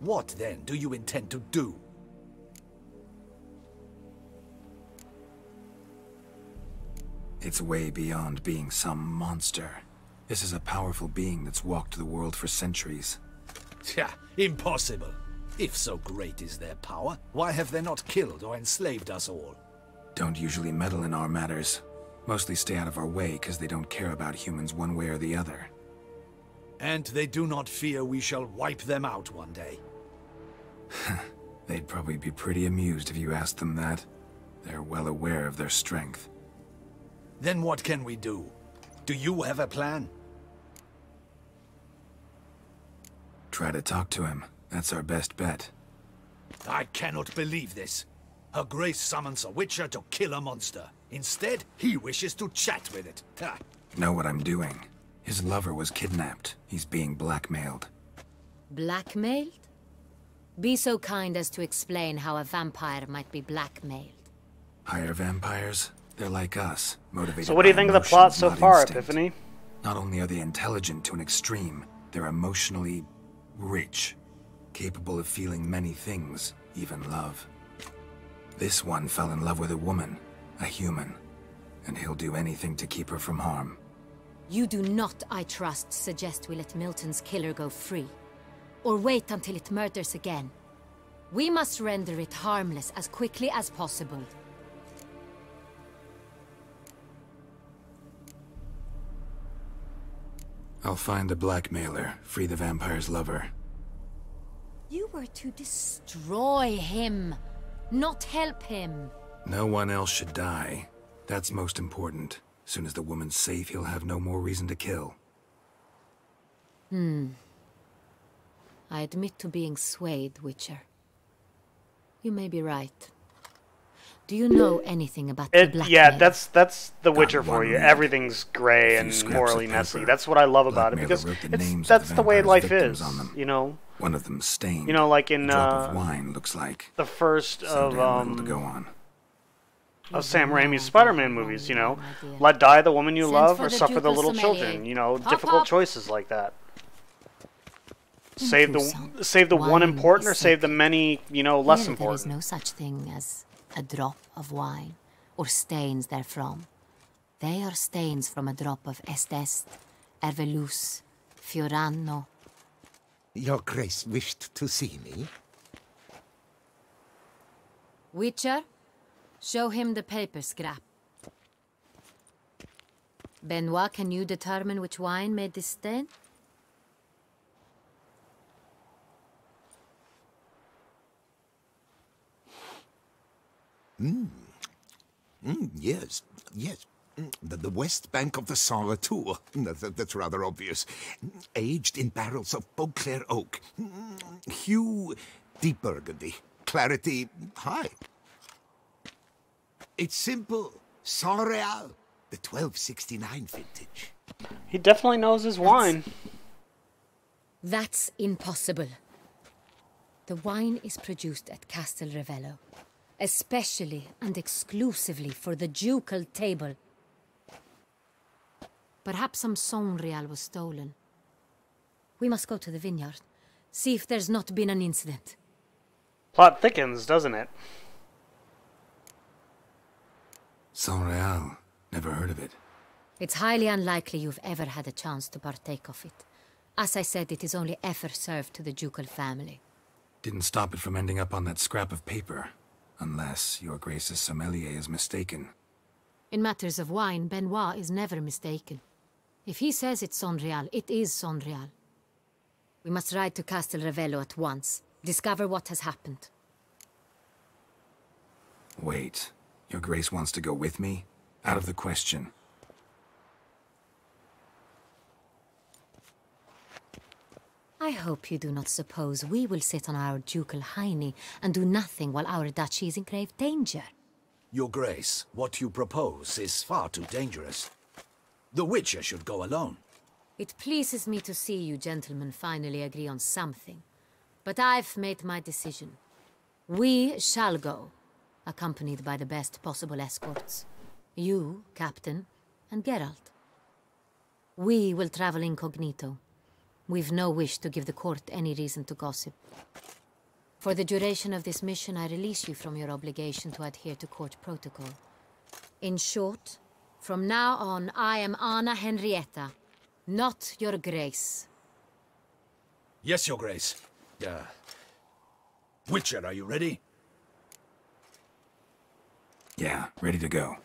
What, then, do you intend to do? It's way beyond being some monster. This is a powerful being that's walked the world for centuries. Tja, impossible. If so great is their power, why have they not killed or enslaved us all? Don't usually meddle in our matters. Mostly stay out of our way because they don't care about humans one way or the other. And they do not fear we shall wipe them out one day. They'd probably be pretty amused if you asked them that. They're well aware of their strength. Then what can we do? Do you have a plan? Try to talk to him. That's our best bet. I cannot believe this. Her Grace summons a witcher to kill a monster. Instead, he wishes to chat with it. Ha. Know what I'm doing. His lover was kidnapped. He's being blackmailed. Blackmailed? Be so kind as to explain how a vampire might be blackmailed. Higher vampires? They're like us, motivated. So what do you think of the plot so far, Epiphany? Not only are they intelligent to an extreme, they're emotionally rich, capable of feeling many things, even love. This one fell in love with a woman, a human, and he'll do anything to keep her from harm. You do not, I trust, suggest we let Milton's killer go free, or wait until it murders again. We must render it harmless as quickly as possible. I'll find the blackmailer, free the vampire's lover. You were to destroy him, not help him. No one else should die. That's most important. Soon as the woman's safe, he'll have no more reason to kill. I admit to being swayed, Witcher. You may be right. Do you know anything about the blackmail? Yeah, that's The Witcher for you. Everything's gray and morally messy. That's what I love about it, because that's the way life is, you know? One of them stained. You know, like in a drop of wine looks like the first of to go on. Of Sam Raimi's Spider-Man movies, you know? Let die the woman you love or suffer the little children, you know? Difficult choices like that. Save the one important or save the many, you know, less important. There is no such thing as a drop of wine, or stains therefrom. They are stains from a drop of Est, Ervelus, Fiorano. Your Grace wished to see me? Witcher, show him the paper scrap. Benoit, can you determine which wine made this stain? Yes. The west bank of the Saar too. That's rather obvious. Aged in barrels of Beauclair oak. Hue, deep burgundy. Clarity, high. It's simple. Saint Real, the 1269 vintage. He definitely knows his wine. That's impossible. The wine is produced at Castel Ravello, especially and exclusively for the ducal table. Perhaps some Saint Real was stolen. We must go to the vineyard, see if there's not been an incident. Plot thickens, doesn't it? Saint Real. Never heard of it. It's highly unlikely you've ever had a chance to partake of it. As I said, it is only ever served to the ducal family. Didn't stop it from ending up on that scrap of paper. Unless your Grace's sommelier is mistaken. In matters of wine, Benoit is never mistaken. If he says it's Sonreal, it is Sonreal. We must ride to Castel Ravello at once. Discover what has happened. Wait. Your Grace wants to go with me? Out of the question. I hope you do not suppose we will sit on our ducal hiney and do nothing while our duchy is in grave danger. Your Grace, what you propose is far too dangerous. The Witcher should go alone. It pleases me to see you gentlemen finally agree on something. But I've made my decision. We shall go, accompanied by the best possible escorts. You, Captain, and Geralt. We will travel incognito. We've no wish to give the court any reason to gossip. For the duration of this mission, I release you from your obligation to adhere to court protocol. In short, from now on, I am Anna Henrietta, not your Grace. Yes, Your Grace. Witcher, are you ready? Yeah, ready to go.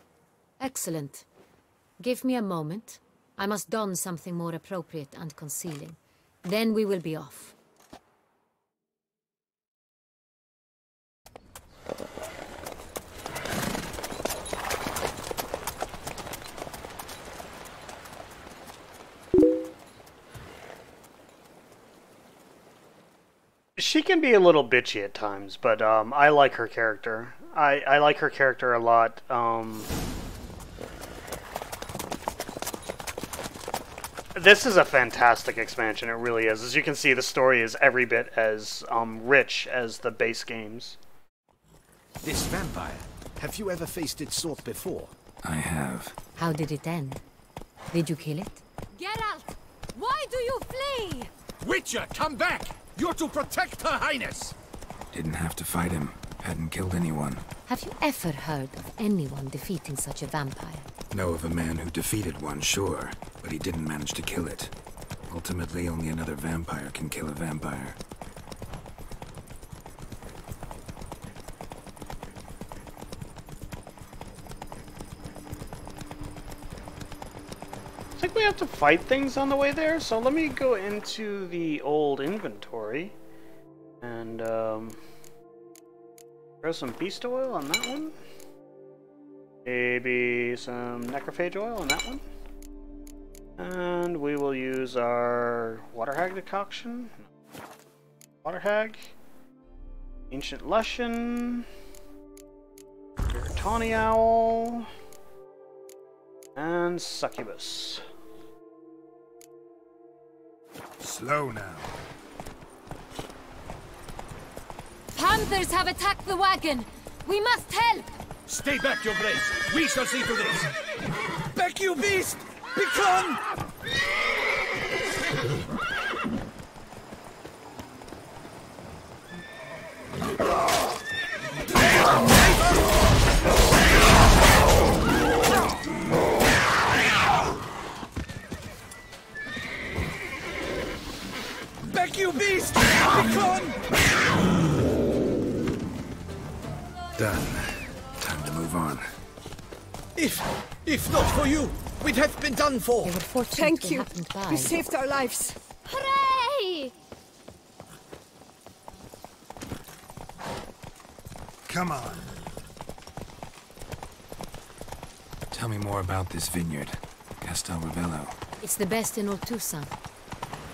Excellent. Give me a moment. I must don something more appropriate and concealing. Then we will be off. She can be a little bitchy at times, but I like her character. I like her character a lot. This is a fantastic expansion, it really is. As you can see, the story is every bit as rich as the base games. This vampire, have you ever faced its sort before? I have. How did it end? Did you kill it? Geralt! Why do you flee? Witcher, come back! You're to protect Her Highness! Didn't have to fight him. Hadn't killed anyone. Have you ever heard of anyone defeating such a vampire? Know of a man who defeated one, sure, but he didn't manage to kill it. Ultimately, only another vampire can kill a vampire. I think we have to fight things on the way there, so let me go into the old inventory and throw some beast oil on that one. Maybe some necrophage oil on that one. And we will use our water hag decoction. Water hag. Ancient Luscion. Tawny Owl. And Succubus. Slow now. Panthers have attacked the wagon! We must help! Stay back, Your Grace! We shall see to this! Back, you beast! Begone! Back, you beast! Begone! Done. Time to move on. If not for you, we'd have been done for. Thank you. You saved our lives. Hooray! Come on. Tell me more about this vineyard, Castel Ravello. It's the best in all Toussaint.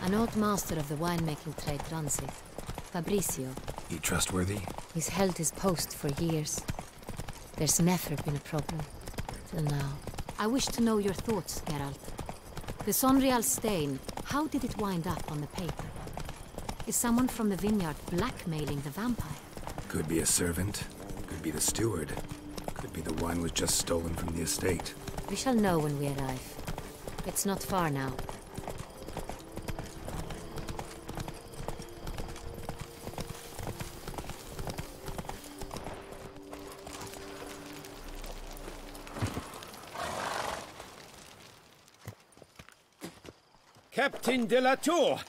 An old master of the winemaking trade runs it. Fabrizio. He trustworthy? He's held his post for years. There's never been a problem. Till now. I wish to know your thoughts, Geralt. The Sonreal stain, how did it wind up on the paper? Is someone from the vineyard blackmailing the vampire? Could be a servant. Could be the steward. Could be the wine was just stolen from the estate. We shall know when we arrive. It's not far now. Captain de la Tour,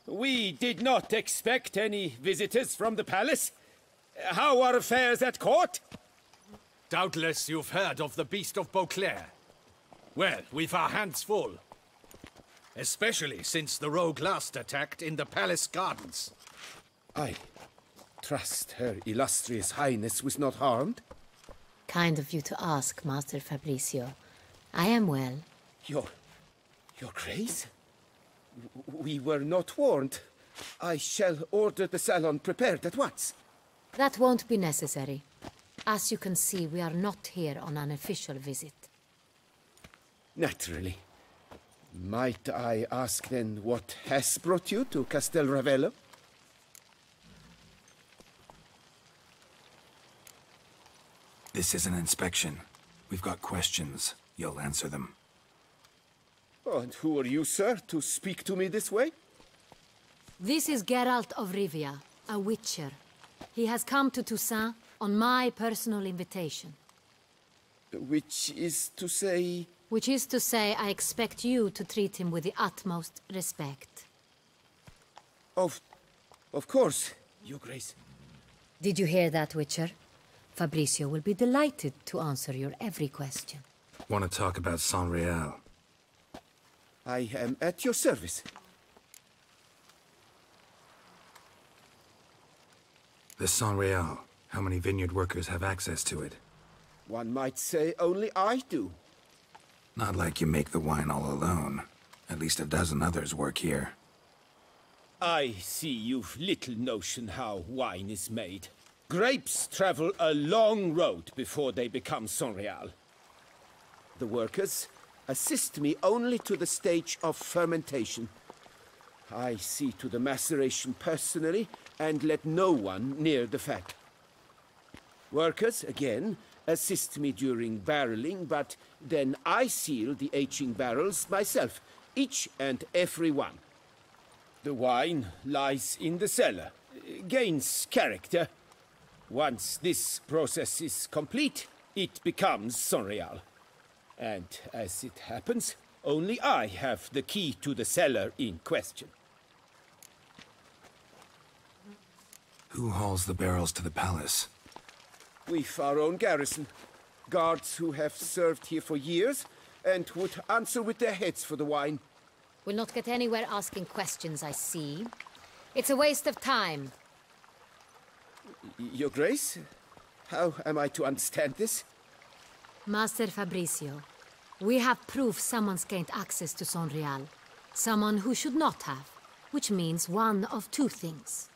we did not expect any visitors from the palace. How are affairs at court? Doubtless you've heard of the Beast of Beauclair. Well, we've our hands full. Especially since the rogue last attacked in the palace gardens. I trust Her Illustrious Highness was not harmed? Kind of you to ask, Master Fabricio. I am well. Your Grace? We were not warned. I shall order the salon prepared at once. That won't be necessary. As you can see, we are not here on an official visit. Naturally. Might I ask then what has brought you to Castel Ravello? This is an inspection. We've got questions. You'll answer them. Oh, and who are you, sir, to speak to me this way? This is Geralt of Rivia, a witcher. He has come to Toussaint on my personal invitation. Which is to say... Which is to say, I expect you to treat him with the utmost respect. Of course, Your Grace. Did you hear that, Witcher? Fabricio will be delighted to answer your every question. Want to talk about Saint-Réal? I am at your service. The Saint-Réal. How many vineyard workers have access to it? One might say only I do. Not like you make the wine all alone. At least a dozen others work here. I see you've little notion how wine is made. Grapes travel a long road before they become Saint-Réal. The workers assist me only to the stage of fermentation. I see to the maceration personally and let no one near the fat. Workers, again, assist me during barreling, but then I seal the aging barrels myself, each and every one. The wine lies in the cellar, gains character. Once this process is complete, it becomes Saint-Réal. And as it happens, only I have the key to the cellar in question. Who hauls the barrels to the palace? We've our own garrison. Guards who have served here for years and would answer with their heads for the wine. We'll not get anywhere asking questions, I see. It's a waste of time. Your Grace? How am I to understand this? Master Fabricio, we have proof someone's gained access to Saint-Réal. Someone who should not have, which means one of two things.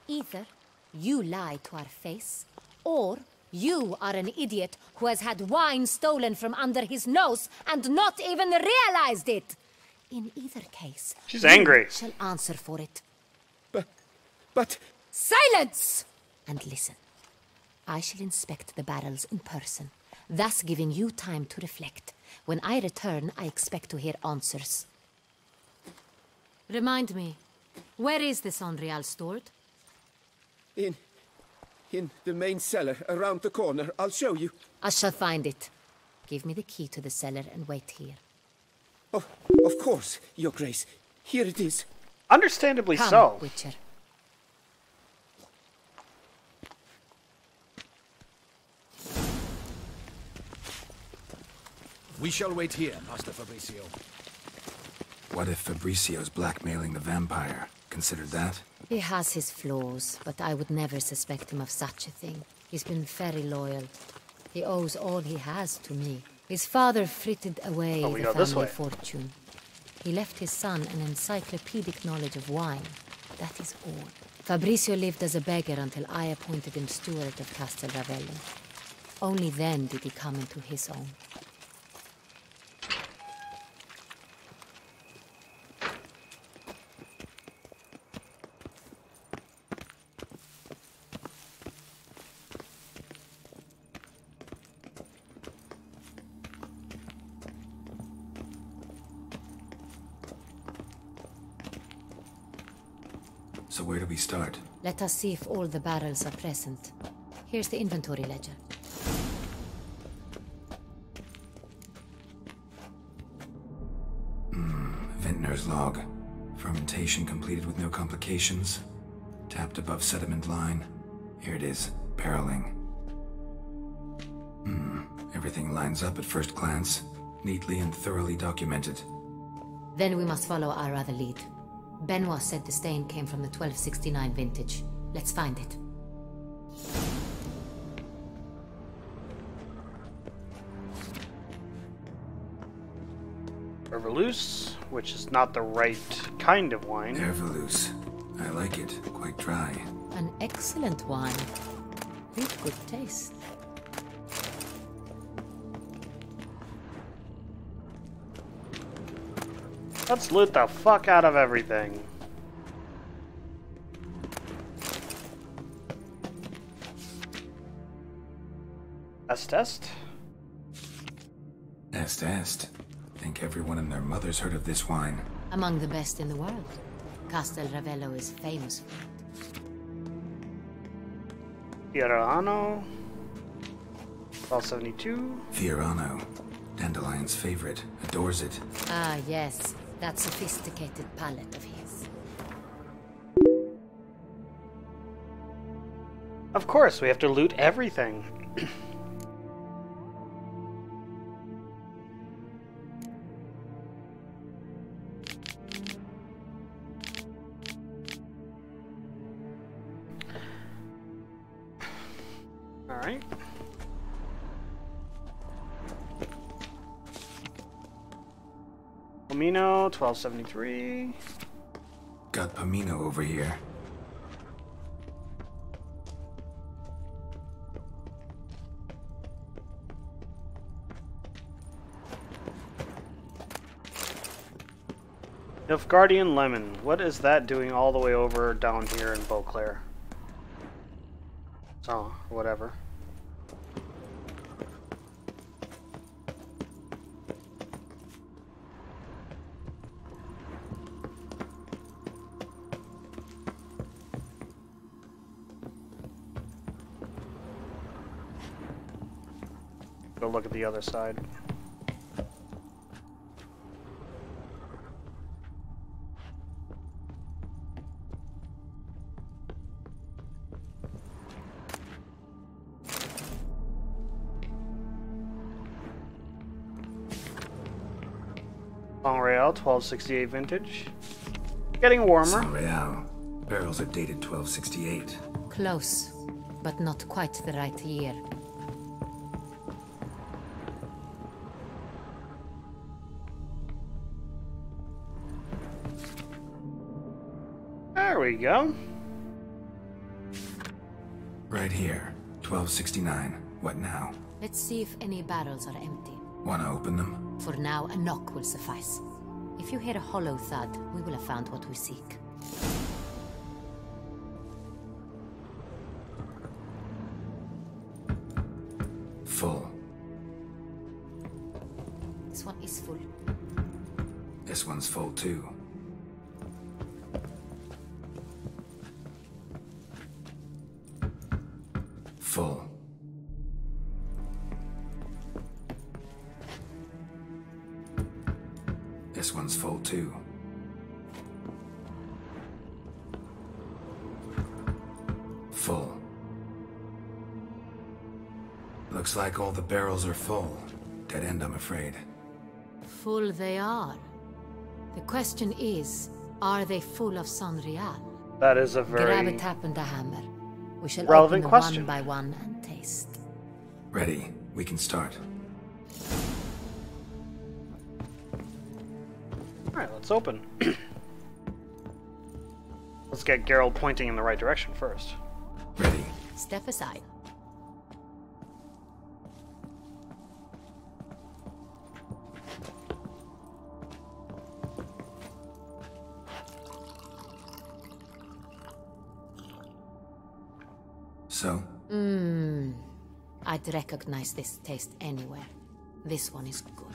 Either you lie to our face, or you are an idiot who has had wine stolen from under his nose and not even realized it. In either case, she's angry. You shall answer for it. But... Silence! And listen. I shall inspect the barrels in person, thus giving you time to reflect. When I return, I expect to hear answers. Remind me, where is the Saint-Réal stored? In the main cellar, around the corner. I'll show you. I shall find it. Give me the key to the cellar and wait here. Oh, of course, Your Grace. Here it is. Understandably Come, so. Witcher. We shall wait here, Master Fabricio. What if Fabricio's blackmailing the vampire? Considered that? He has his flaws, but I would never suspect him of such a thing. He's been very loyal. He owes all he has to me. His father frittered away the family fortune. He left his son an encyclopedic knowledge of wine. That is all. Fabricio lived as a beggar until I appointed him steward of Castel Ravello. Only then did he come into his own. So where do we start? Let us see if all the barrels are present. Here's the inventory ledger. Vintner's log. Fermentation completed with no complications. Tapped above sediment line. Here it is. Barreling. Everything lines up at first glance, neatly and thoroughly documented. Then we must follow our other lead. Benoit said the stain came from the 1269 vintage. Let's find it. Herveloos, which is not the right kind of wine. Herveloos. I like it. Quite dry. An excellent wine. With good taste. Let's loot the fuck out of everything. Est. Est. Think everyone and their mother's heard of this wine. Among the best in the world. Castel Ravello is famous for it. Fiorano. 1272. Fiorano. Dandelion's favorite. Adores it. Ah, yes. That sophisticated palate of his. Of course, we have to loot everything. Alright. Pomino, 1273. Got Pomino over here. Nilfgaardian Lemon. What is that doing all the way over down here in Beauclair? Oh, whatever. Go look at the other side. Sangreal, 1268 vintage. Getting warmer. Sangreal. Barrels are dated 1268. Close, but not quite the right year. There we go. Right here. 1269. What now? Let's see if any barrels are empty. Wanna open them? For now, a knock will suffice. If you hear a hollow thud, we will have found what we seek. Full. This one is full. This one's full too. Full. This one's full too. Full. Looks like all the barrels are full. Dead end, I'm afraid. Full they are. The question is, are they full of Sangreal? That is a very Grab a tap and a hammer. We shall relevant open them question. one by one and taste. Ready. We can start. Alright, let's open. Let's get Geralt pointing in the right direction first. Ready. Step aside. So? I'd recognize this taste anywhere. This one is good.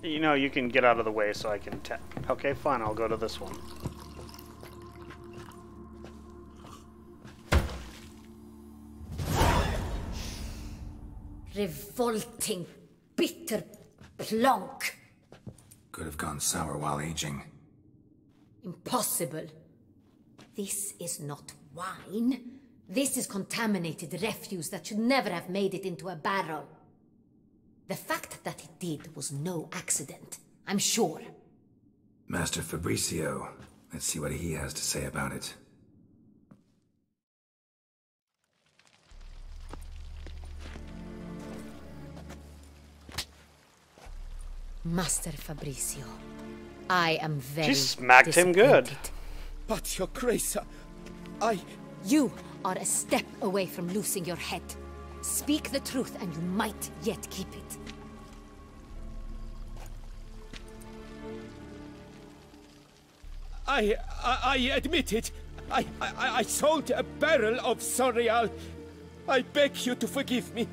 You know, you can get out of the way so I can tap. Okay, fine, I'll go to this one. Revolting, bitter plonk. Could have gone sour while aging. Impossible. This is not wine. This is contaminated refuse that should never have made it into a barrel. The fact that it did was no accident, I'm sure. Master Fabricio. Let's see what he has to say about it. Master Fabricio, I am very She smacked him good. But your grace, You are a step away from losing your head. Speak the truth and you might yet keep it. I admit it. I sold a barrel of Sorial. I beg you to forgive me.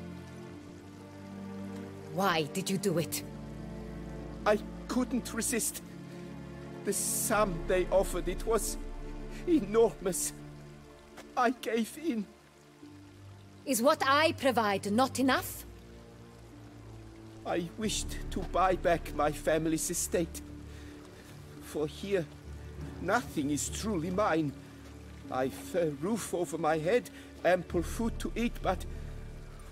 Why did you do it? I couldn't resist. The sum they offered, it was enormous. I gave in. Is what I provide not enough? I wished to buy back my family's estate. For here, nothing is truly mine. I've a roof over my head, ample food to eat, but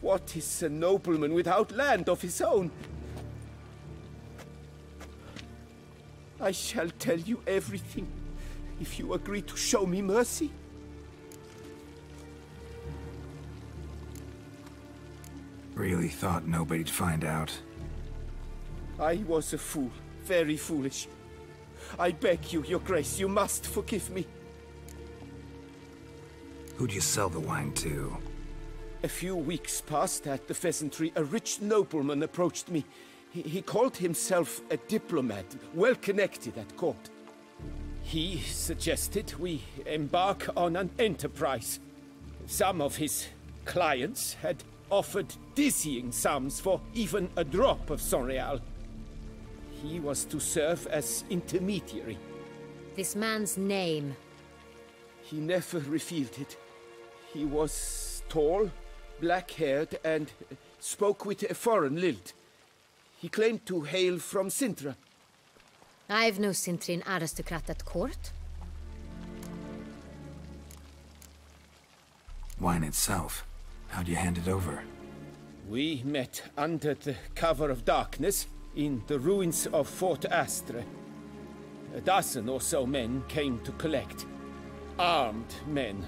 what is a nobleman without land of his own? I shall tell you everything, if you agree to show me mercy. Really thought nobody'd find out. I was a fool, very foolish. I beg you, your grace, you must forgive me. Who'd you sell the wine to? A few weeks past at the pheasantry, a rich nobleman approached me. He called himself a diplomat, well connected at court. He suggested we embark on an enterprise. Some of his clients had offered dizzying sums for even a drop of Sonreal. He was to serve as intermediary. This man's name? He never revealed it. He was tall, black-haired, and spoke with a foreign lilt. He claimed to hail from Sintra. I've no Sintrin aristocrat at court. Wine itself. How'd you hand it over? We met under the cover of darkness in the ruins of Fort Astre. A dozen or so men came to collect. Armed men.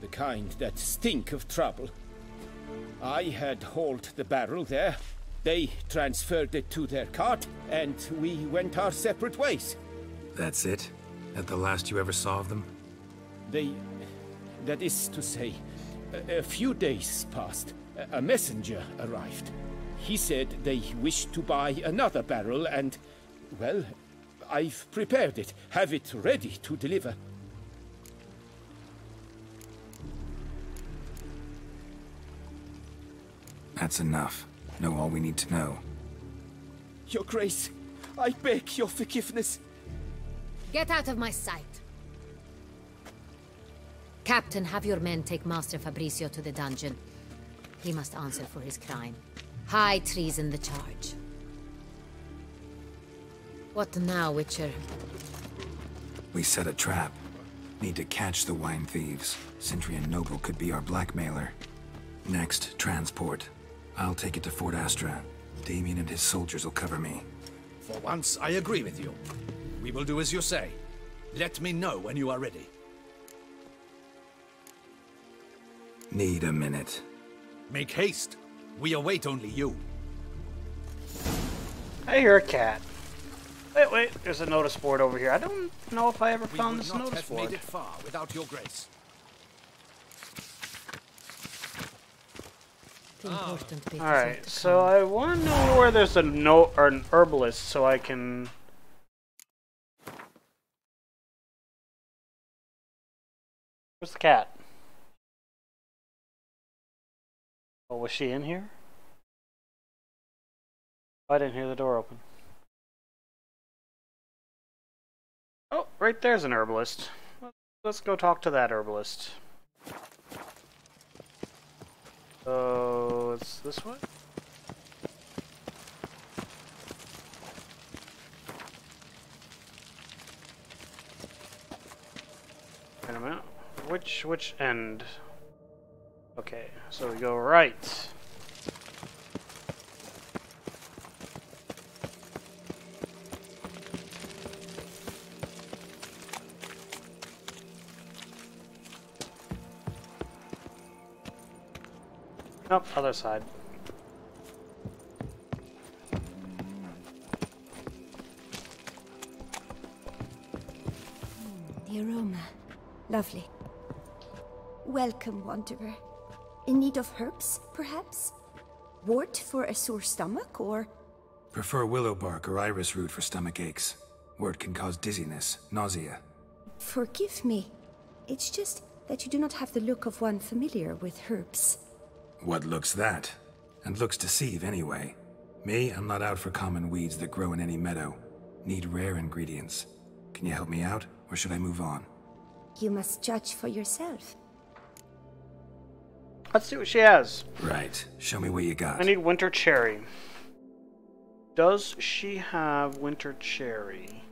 The kind that stink of trouble. I had hauled the barrel there. They transferred it to their cart, and we went our separate ways. That's it? That the last you ever saw of them? That is to say, a few days passed. A messenger arrived. He said they wished to buy another barrel and, well, I've prepared it. Have it ready to deliver. That's enough. Know all we need to know. Your Grace, I beg your forgiveness. Get out of my sight. Captain, have your men take Master Fabricio to the dungeon. He must answer for his crime. High treason the charge. What now, Witcher? We set a trap. Need to catch the wine thieves. Centrian Noble could be our blackmailer. Next, transport. I'll take it to Fort Astra. Damien and his soldiers will cover me. For once, I agree with you. We will do as you say. Let me know when you are ready. Need a minute. Make haste. We await only you. I hear a cat. Wait, there's a notice board over here. I don't know if I ever found this notice board. We would not have made it far without your grace. Alright, so I want to know where there's a note or an herbalist so I can... Where's the cat? Oh, was she in here? Oh, I didn't hear the door open. Oh, right there's an herbalist. Let's go talk to that herbalist. So, it's this way? Wait a minute. Which end? Okay, so we go right. Nope, other side. The aroma. Lovely. Welcome, wanderer. In need of herbs, perhaps? Wort for a sore stomach, or... Prefer willow bark or iris root for stomach aches. Wort can cause dizziness, nausea. Forgive me. It's just that you do not have the look of one familiar with herbs. What looks that? And looks deceive anyway. Me, I'm not out for common weeds that grow in any meadow. Need rare ingredients. Can you help me out, or should I move on? You must judge for yourself. Let's see what she has. Right. Show me what you got. I need winter cherry. Does she have winter cherry?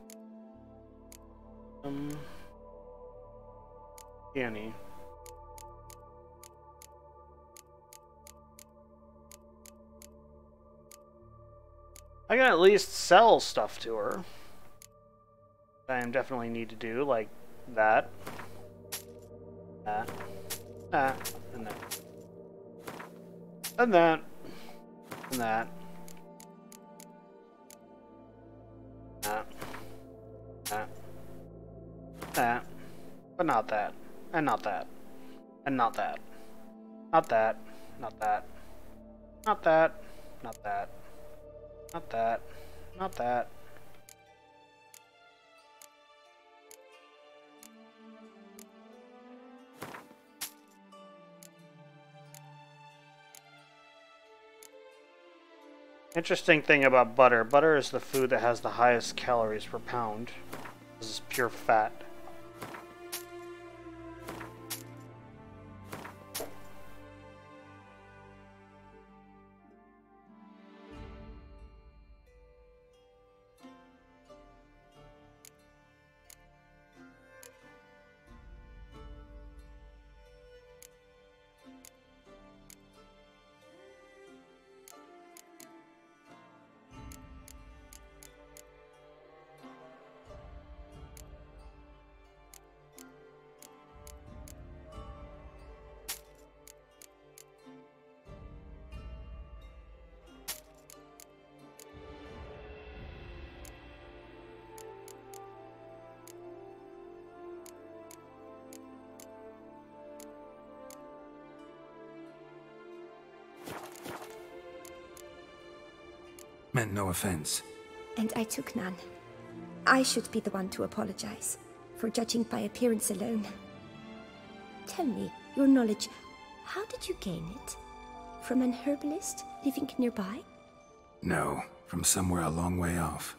Annie. I can at least sell stuff to her. I definitely need to do, like that. That. That. And that. And that. And that. That. That. That. But not that. And not that. And not that. Not that. Not that. Not that. Not that. Not that. Not that. Interesting thing about butter. Butter is the food that has the highest calories per pound. This is pure fat. Meant no offense. And I took none. I should be the one to apologize for judging by appearance alone. Tell me, your knowledge, how did you gain it? From an herbalist living nearby? No, from somewhere a long way off.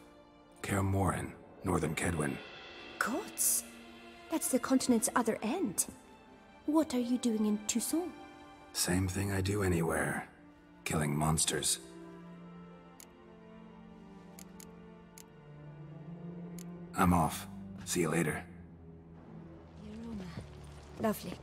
Kaer Morhen, northern Kedwin. Gods! That's the continent's other end. What are you doing in Toussaint? Same thing I do anywhere. Killing monsters. I'm off. See you later. Lovely.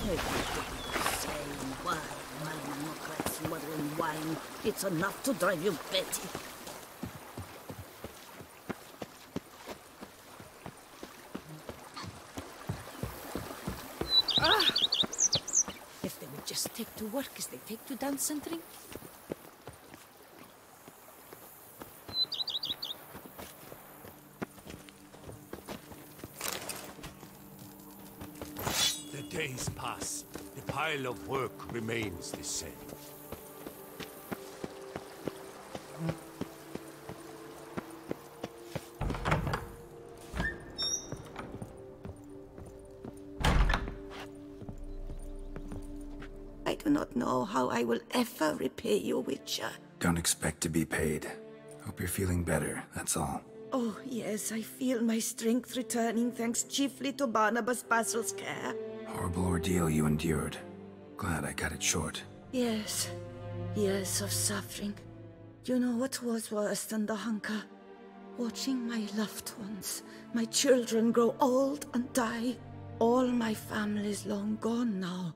Same wine, man, look like smothering wine. It's enough to drive you batty. Ah! If they would just take to work as they take to dance and drink. The days pass. The pile of work remains the same. I do not know how I will ever repay you, Witcher. Don't expect to be paid. Hope you're feeling better, that's all. Oh, yes, I feel my strength returning thanks chiefly to Barnabas Basil's care. Horrible ordeal you endured. Glad I cut it short. Yes, years of suffering. You know what was worse than the hunger? Watching my loved ones, my children grow old and die. All my family's long gone now.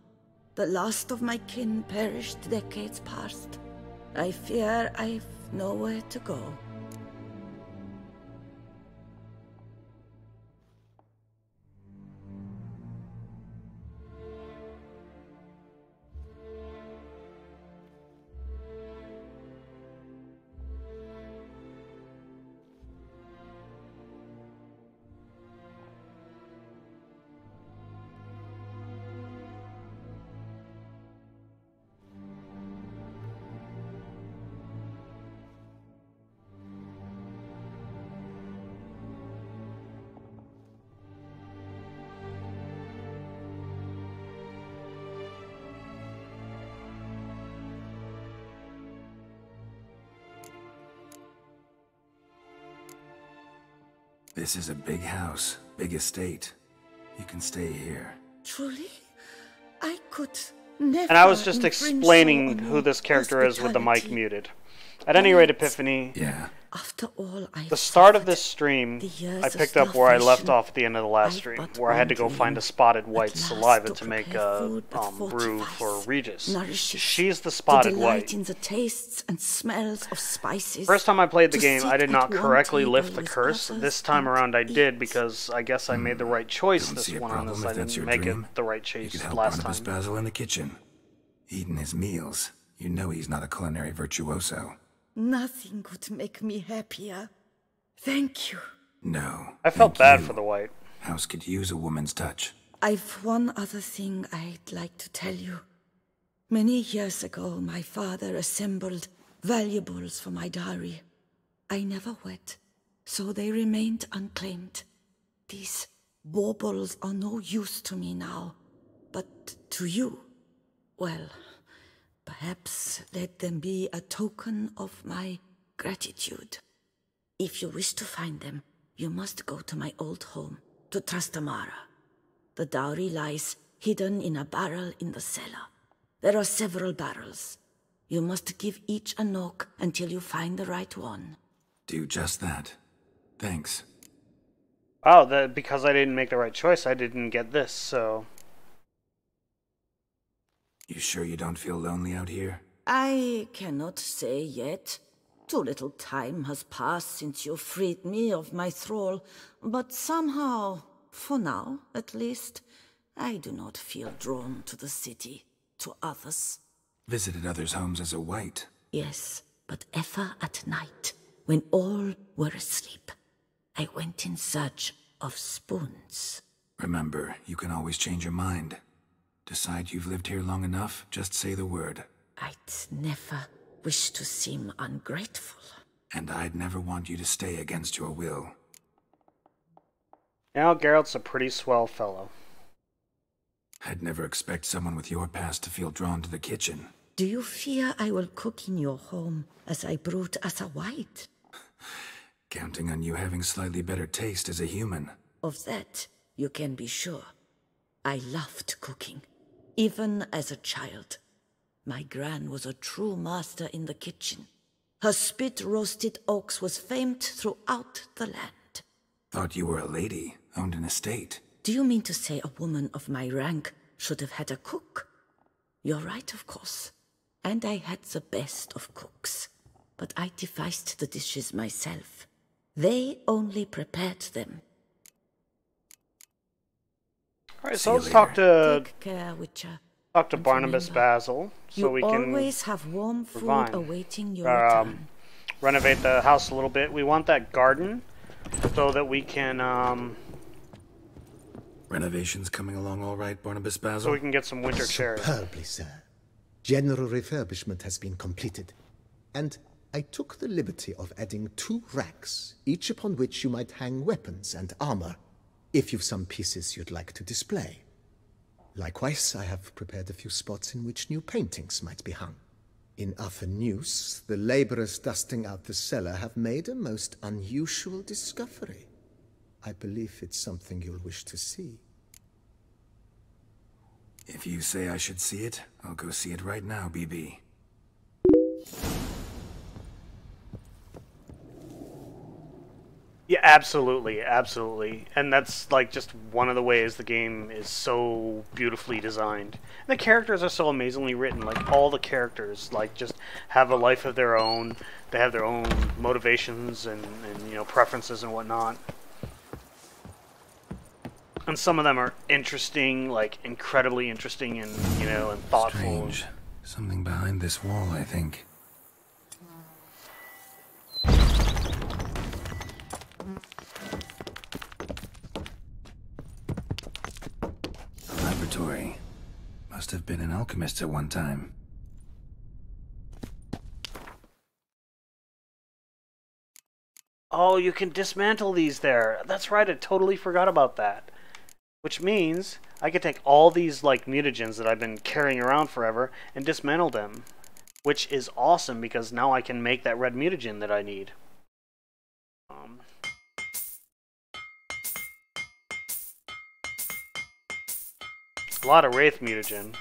The last of my kin perished decades past. I fear I've nowhere to go. This is a big house, big estate. You can stay here. Truly? I could never. And I was just infringe explaining so on who your this character is with the mic hospitality. muted. At any rate, Epiphany, After all the start of this stream, I picked up where I left off at the end of the last stream, where I had to go find a spotted white saliva to make a brew for Regis. She's the spotted white. In the tastes and smells of spices. First time I played the To game, sit I did at not one correctly table lift the with curse. others This time around I did, because I guess I made the right choice Don't this see a one on problem this. if I that's didn't your make dream. it the right You choice could help last Barnabas time. Basil in the kitchen. Eating his meals. You know he's not a culinary virtuoso. Nothing could make me happier. Thank you. No. I felt bad for the white. House could use a woman's touch. I've one other thing I'd like to tell you. Many years ago, my father assembled valuables for my dowry. I never wed, so they remained unclaimed. These baubles are no use to me now, but to you, well, perhaps let them be a token of my gratitude. If you wish to find them, you must go to my old home, to Trastamara. The dowry lies hidden in a barrel in the cellar. There are several barrels. You must give each a knock until you find the right one. Do just that. Thanks. Oh, because I didn't make the right choice, I didn't get this, so... You sure you don't feel lonely out here? I cannot say yet. Too little time has passed since you freed me of my thrall, but somehow, for now at least, I do not feel drawn to the city, to others. Visited others' homes as a white. Yes, but ever at night, when all were asleep, I went in search of spoons. Remember, you can always change your mind. Decide you've lived here long enough, just say the word. I'd never wish to seem ungrateful. And I'd never want you to stay against your will. Now Geralt's a pretty swell fellow. I'd never expect someone with your past to feel drawn to the kitchen. Do you fear I will cook in your home as I brewed as a white? Counting on you having slightly better taste as a human. Of that, you can be sure. I loved cooking, even as a child. My gran was a true master in the kitchen. Her spit-roasted oaks was famed throughout the land. Thought you were a lady, owned an estate. Do you mean to say a woman of my rank should have had a cook. You're right, of course. And I had the best of cooks. But I devised the dishes myself. They only prepared them. Alright, so let's talk to Take care, Witcher. Talk to And Barnabas remember, Basil so you we can always have warm food refine. awaiting your return. Renovate the house a little bit. We want that garden so that we can Renovations coming along all right, Barnabas Basil? so we can get some winter cherries. Superbly, sir. General refurbishment has been completed. And I took the liberty of adding 2 racks, each upon which you might hang weapons and armor, if you've some pieces you'd like to display. Likewise, I have prepared a few spots in which new paintings might be hung. In other news, the laborers dusting out the cellar have made a most unusual discovery. I believe it's something you'll wish to see. If you say I should see it, I'll go see it right now, BB. Yeah, absolutely, absolutely. And that's like just one of the ways the game is so beautifully designed. And the characters are so amazingly written. Like all the characters like just have a life of their own. They have their own motivations and you know, preferences and whatnot. And some of them are interesting, like incredibly interesting and, you know, and thoughtful. Strange. Something behind this wall, I think. A laboratory. Must have been an alchemist at one time. Oh, you can dismantle these there. That's right, I totally forgot about that. Which means I could take all these like mutagens that I've been carrying around forever and dismantle them. Which is awesome because now I can make that red mutagen that I need. A lot of Wraith mutagen.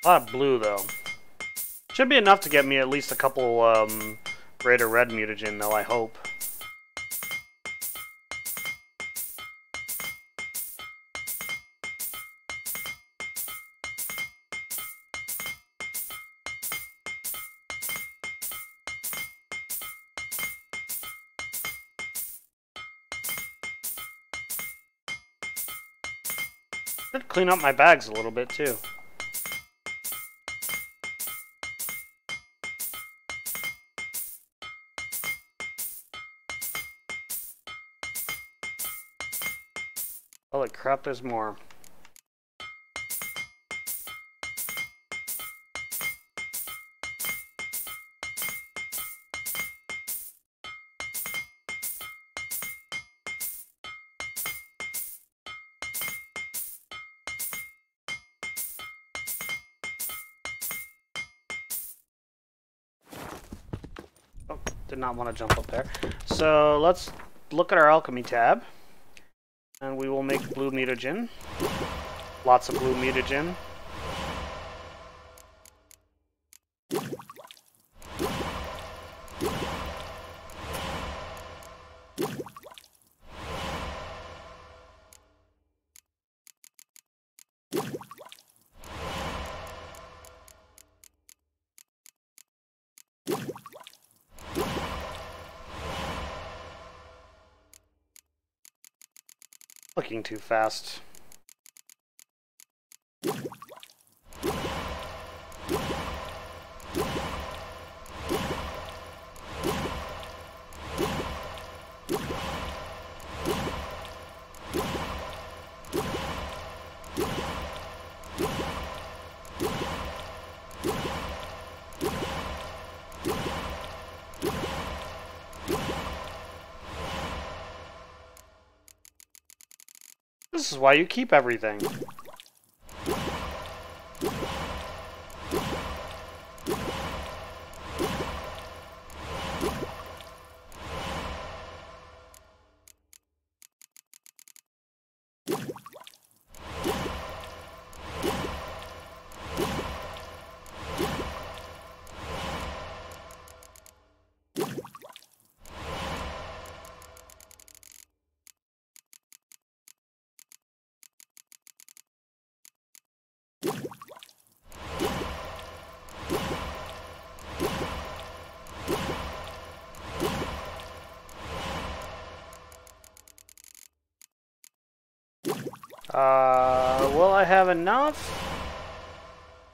A lot of blue, though. Should be enough to get me at least a couple greater red mutagen, though, I hope. Should clean up my bags a little bit, too. Holy crap, there's more. Oh, did not want to jump up there. So let's look at our alchemy tab. And we will make blue mutagen. Lots of blue mutagen. Looking too fast. This is why you keep everything. Will I have enough?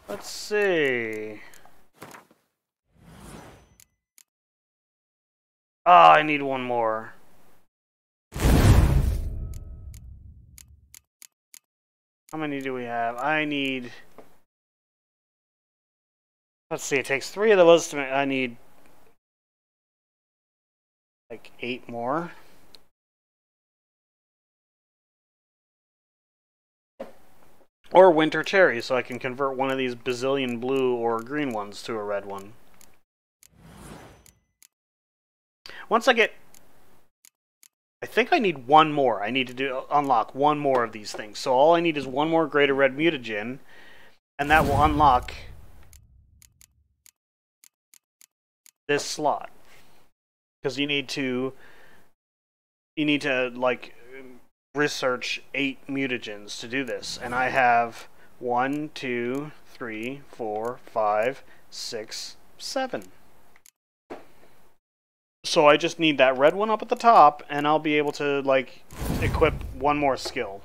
Let's see. Ah, I need one more. How many do we have? I need... Let's see, it takes 3 of those to make... I need... like 8 more. Or winter cherry, so I can convert one of these bazillion blue or green ones to a red one. Once I get... I think I need one more. I need to unlock one more of these things. So all I need is one more greater red mutagen, and that will unlock this slot. Because you need to like research 8 mutagens to do this, and I have 1, 2, 3, 4, 5, 6, 7. So I just need that red one up at the top, and I'll be able to like equip one more skill.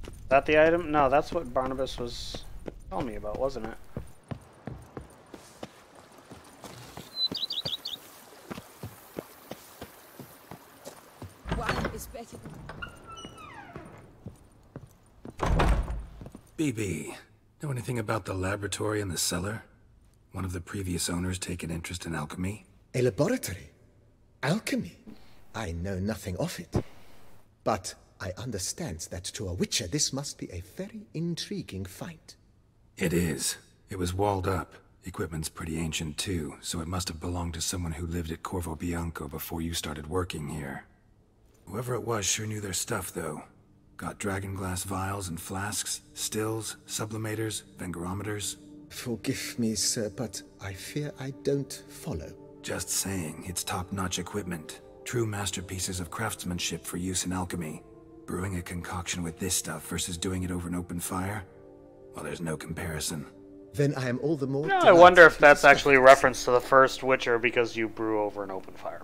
Is that the item? No, that's what Barnabas was telling me about, wasn't it? One is better BB, know anything about the laboratory in the cellar? One of the previous owners take an interest in alchemy? A laboratory? Alchemy? I know nothing of it. But I understand that to a witcher this must be a very intriguing find. It is. It was walled up. Equipment's pretty ancient too, so it must have belonged to someone who lived at Corvo Bianco before you started working here. Whoever it was sure knew their stuff though. Got dragon glass vials and flasks, stills, sublimators, vengerometers. Forgive me, sir, but I fear I don't follow. Just saying, it's top-notch equipment. True masterpieces of craftsmanship for use in alchemy. Brewing a concoction with this stuff versus doing it over an open fire? Well, there's no comparison. Then I am all the more... No, I wonder if that's actually a reference to the first Witcher because you brew over an open fire.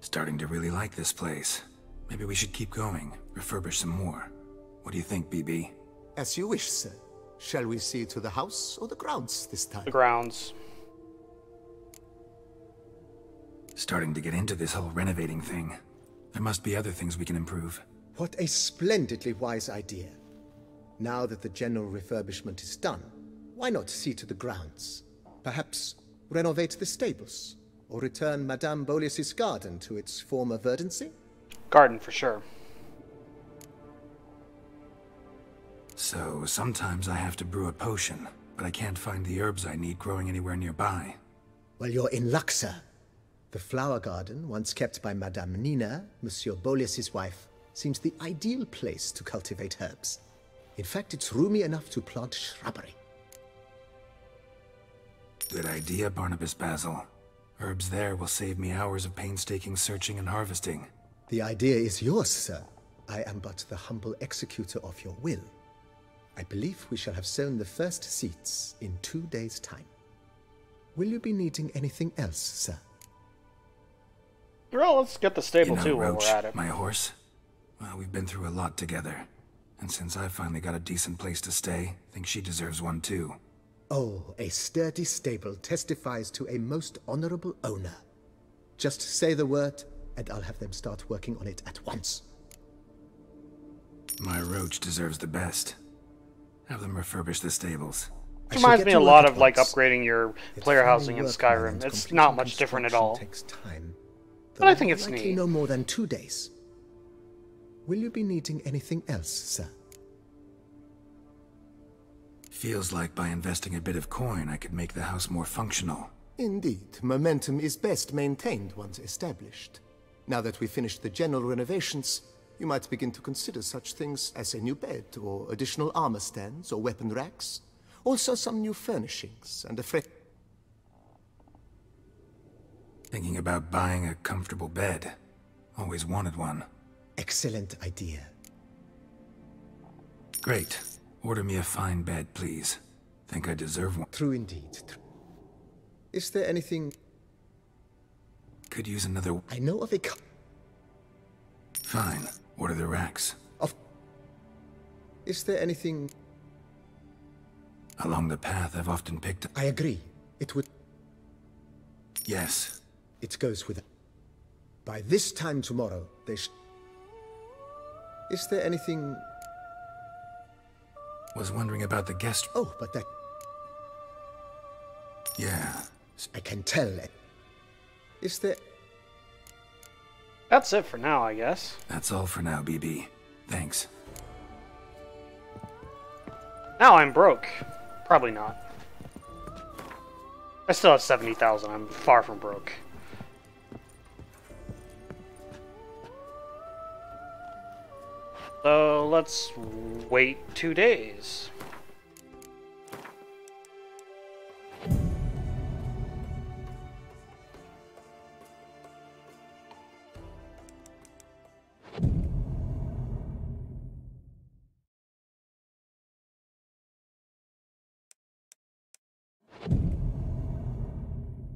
Starting to really like this place. Maybe we should keep going, refurbish some more. What do you think, BB? As you wish, sir. Shall we see to the house or the grounds this time? The grounds. Starting to get into this whole renovating thing. There must be other things we can improve. What a splendidly wise idea. Now that the general refurbishment is done, why not see to the grounds? Perhaps renovate the stables, or return Madame Boleus's garden to its former verdancy? Garden, for sure. So, sometimes I have to brew a potion, but I can't find the herbs I need growing anywhere nearby. Well, you're in luck, sir. The flower garden, once kept by Madame Nina, Monsieur Boleus's wife, seems the ideal place to cultivate herbs. In fact, it's roomy enough to plant shrubbery. Good idea, Barnabas Basil. Herbs there will save me hours of painstaking searching and harvesting. The idea is yours, sir. I am but the humble executor of your will. I believe we shall have sown the first seeds in 2 days' time. Will you be needing anything else, sir? Well, let's get the stable too while Roach, we're at it. my horse? Well, we've been through a lot together. And since I finally got a decent place to stay, I think she deserves one too. Oh, a sturdy stable testifies to a most honorable owner. Just say the word, and I'll have them start working on it at once. My Roach deserves the best. Have them refurbish the stables. It reminds me a lot of like upgrading your player housing in Skyrim. It's not much different at all. But I think it's neat. No more than 2 days. Will you be needing anything else, sir? Feels like by investing a bit of coin, I could make the house more functional. Indeed, momentum is best maintained once established. Now that we've finished the general renovations, you might begin to consider such things as a new bed, or additional armor stands, or weapon racks. Also some new furnishings, and a fresh... Thinking about buying a comfortable bed. Always wanted one. Excellent idea. Great. Order me a fine bed, please. Think I deserve one. True indeed. Is there anything... Could use another... I know of a... Fine. Order the racks. Is there anything... Along the path I've often picked... I agree. It would... Yes. It goes with... By this time tomorrow, they Is there anything... Was wondering about the guest... Oh, but that... Yeah. I can tell. Is there... That's it for now, I guess. That's all for now, BB. Thanks. Now I'm broke. Probably not. I still have 70,000. I'm far from broke. So let's wait 2 days.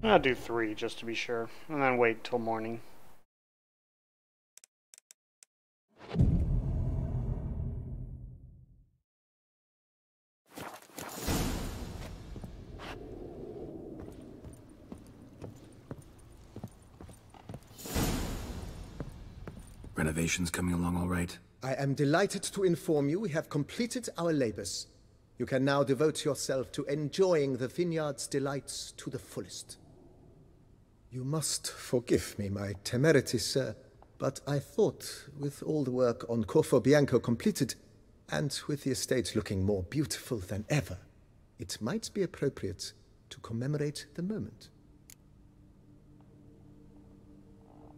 I'll do 3 just to be sure, and then wait till morning. Renovations coming along all right? I am delighted to inform you we have completed our labors. You can now devote yourself to enjoying the vineyard's delights to the fullest. You must forgive me my temerity, sir, but I thought, with all the work on Corfo Bianco completed, and with the estate looking more beautiful than ever, it might be appropriate to commemorate the moment.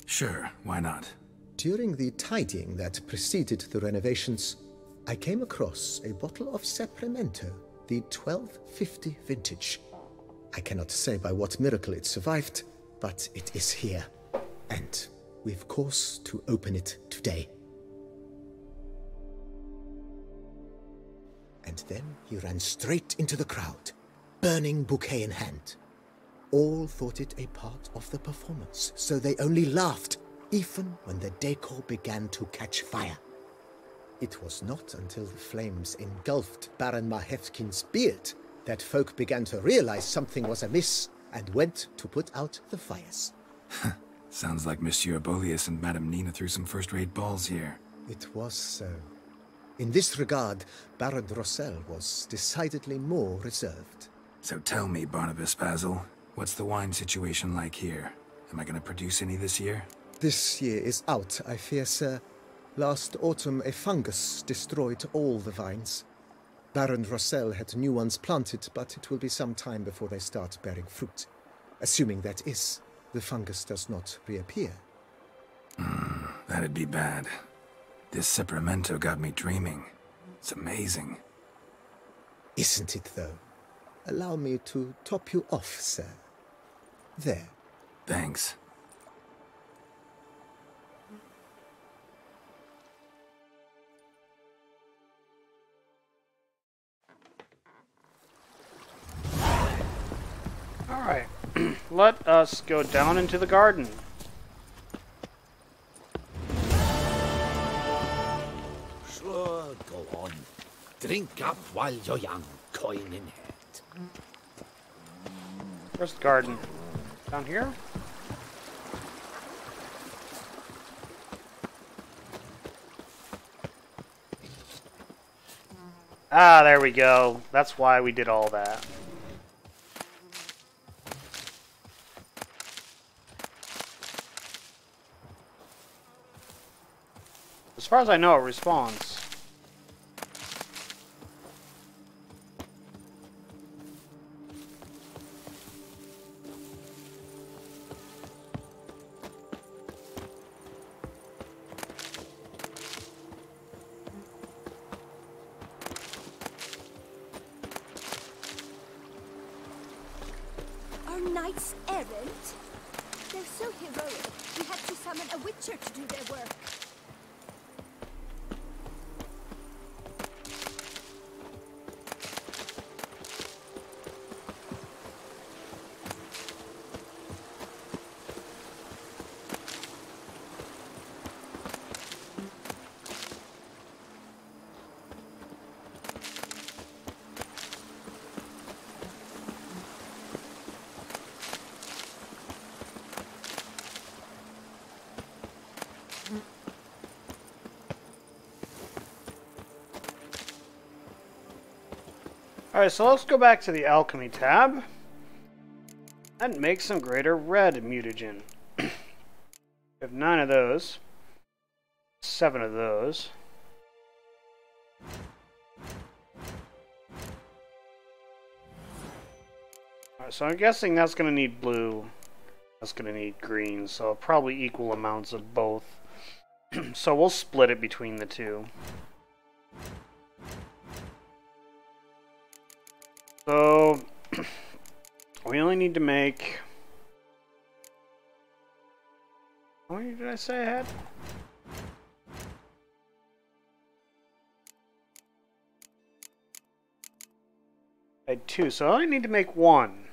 Sure, why not? During the tidying that preceded the renovations, I came across a bottle of Sapramento, the 1250 vintage. I cannot say by what miracle it survived, but it is here, and we've cause to open it today. And then he ran straight into the crowd, burning bouquet in hand. All thought it a part of the performance, so they only laughed, even when the decor began to catch fire. It was not until the flames engulfed Baron Mahevkin's beard that folk began to realize something was amiss and went to put out the fires. Sounds like Monsieur Bolius and Madame Nina threw some first-rate balls here. It was so. In this regard, Baron Rossel was decidedly more reserved. So tell me, Barnabas Basil, what's the wine situation like here? Am I going to produce any this year? This year is out, I fear, sir. Last autumn, a fungus destroyed all the vines. Baron Rossel had new ones planted, but it will be some time before they start bearing fruit. Assuming that is, the fungus does not reappear. That'd be bad. This Sapramento got me dreaming. It's amazing. Isn't it, though? Allow me to top you off, sir. There. Thanks. Alright, let us go down into the garden. Sure, go on. Drink up while you're young, coin in hand. Where's the garden? Down here? Ah, there we go. That's why we did all that. As far as I know, it respawns. Our knights errant? They're so heroic, we had to summon a witcher to do their work. Alright, so let's go back to the alchemy tab and make some greater red mutagen. We have 9 of those, 7 of those. Alright, so I'm guessing that's going to need blue, that's going to need green, so probably equal amounts of both. So we'll split it between the two. So we only need to make... How many did I say I had? I had 2, so I only need to make 1.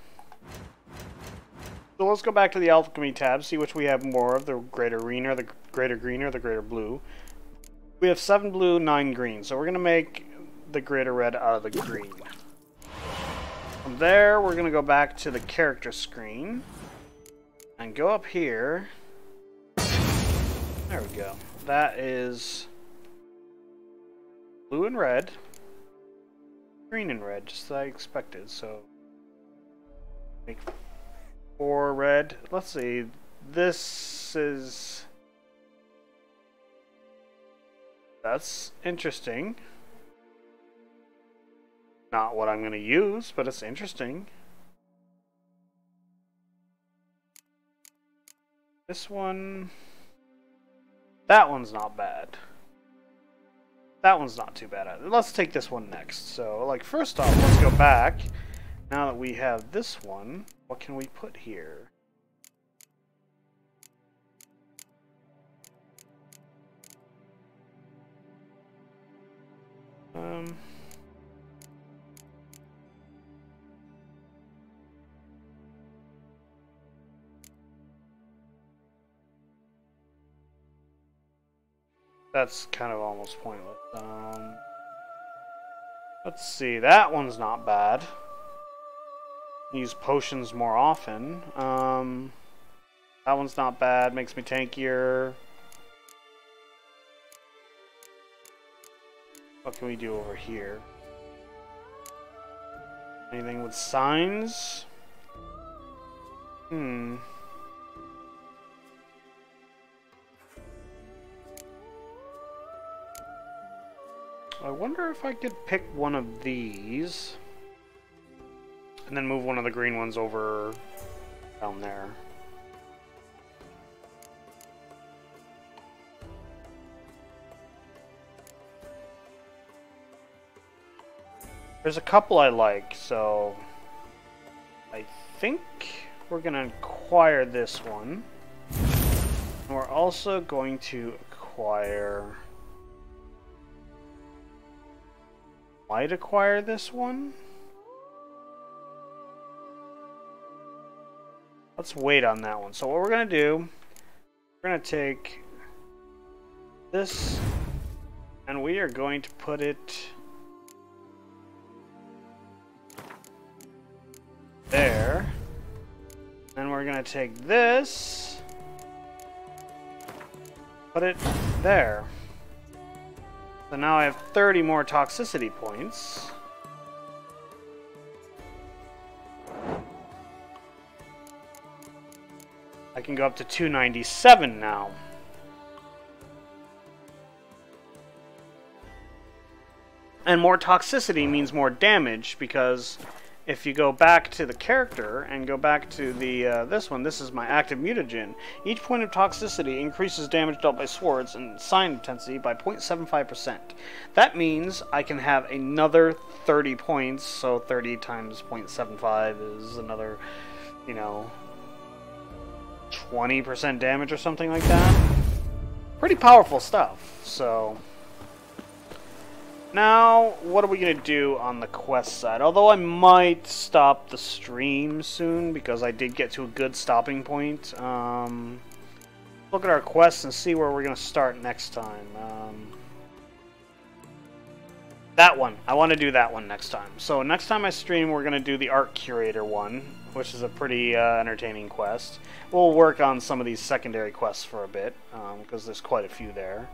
So let's go back to the alchemy tab, see which we have more of, the greater green or the greater green or the greater blue. We have 7 blue, 9 green, so we're going to make the greater red out of the green. From there, we're going to go back to the character screen and go up here. There we go. That is blue and red, green and red, just as I expected. So make 4 red. Let's see. This is... That's interesting. Not what I'm going to use, but it's interesting. This one... That one's not bad. That one's not too bad either. Let's take this one next. So, like, first off, let's go back. Now that we have this one, what can we put here? That's kind of almost pointless. Let's see, that one's not bad. Use potions more often. That one's not bad, makes me tankier. What can we do over here? Anything with signs? I wonder if I could pick one of these and then move one of the green ones over down there. There's a couple I like, so I think we're going to acquire this one. And we're also going to acquire... Might acquire this one? Let's wait on that one. So what we're going to do, we're going to take this and we are going to put it there. Then we're going to take this, put it there. So now I have 30 more toxicity points. I can go up to 297 now. And more toxicity means more damage, because if you go back to the character and go back to the this one, this is my active mutagen. Each point of toxicity increases damage dealt by swords and sign intensity by 0.75%. That means I can have another 30 points, so 30 times 0.75 is another, you know, 20% damage or something like that. Pretty powerful stuff, so... Now, what are we going to do on the quest side? Although I might stop the stream soon, because I did get to a good stopping point. Look at our quests and see where we're going to start next time. That one. I want to do that one next time. So next time I stream, we're going to do the Art Curator one, which is a pretty entertaining quest. We'll work on some of these secondary quests for a bit, because there's quite a few there.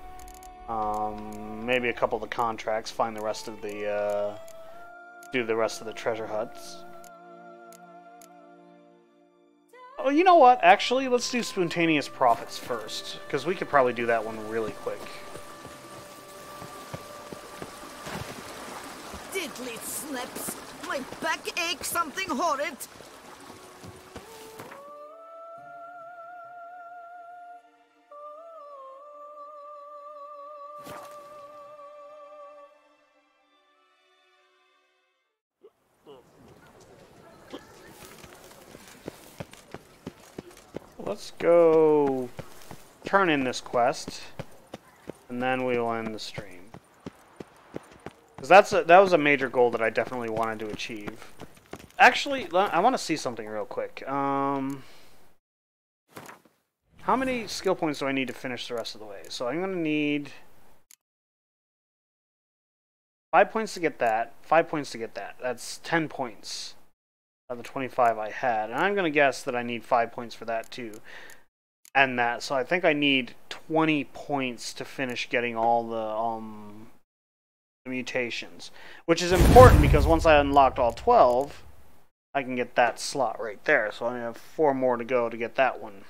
Maybe a couple of the contracts, find the rest of the do the rest of the treasure huts. Oh, you know what? Actually, let's do spontaneous profits first, because we could probably do that one really quick. Diddly snaps! My back aches something horrid! Let's go turn in this quest, and then we will end the stream. Because that was a major goal that I definitely wanted to achieve. Actually, I want to see something real quick. How many skill points do I need to finish the rest of the way? So I'm going to need 5 points to get that, 5 points to get that. That's 10 points out of the 25 I had. And I'm going to guess that I need 5 points for that too. And that, so I think I need 20 points to finish getting all the mutations, which is important because once I unlocked all 12, I can get that slot right there. So I have 4 more to go to get that one.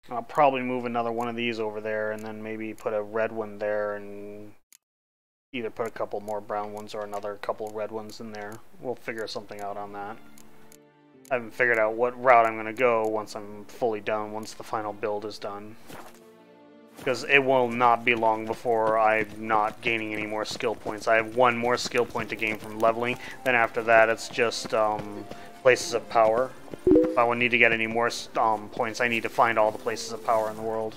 I'll probably move another one of these over there and then maybe put a red one there and either put a couple more brown ones or another couple red ones in there. We'll figure something out on that. I haven't figured out what route I'm going to go once I'm fully done, once the final build is done. Because it will not be long before I'm not gaining any more skill points. I have 1 more skill point to gain from leveling. Then after that, it's just places of power. If I need to get any more points, I need to find all the places of power in the world.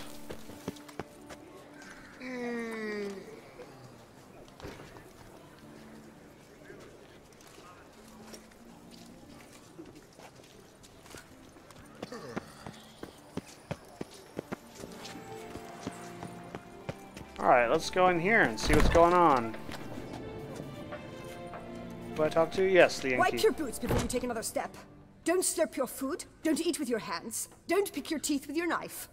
Alright, let's go in here and see what's going on. Who do I talk to? Yes, the innkeeper. Wipe your boots before you take another step. Don't slurp your food. Don't eat with your hands. Don't pick your teeth with your knife.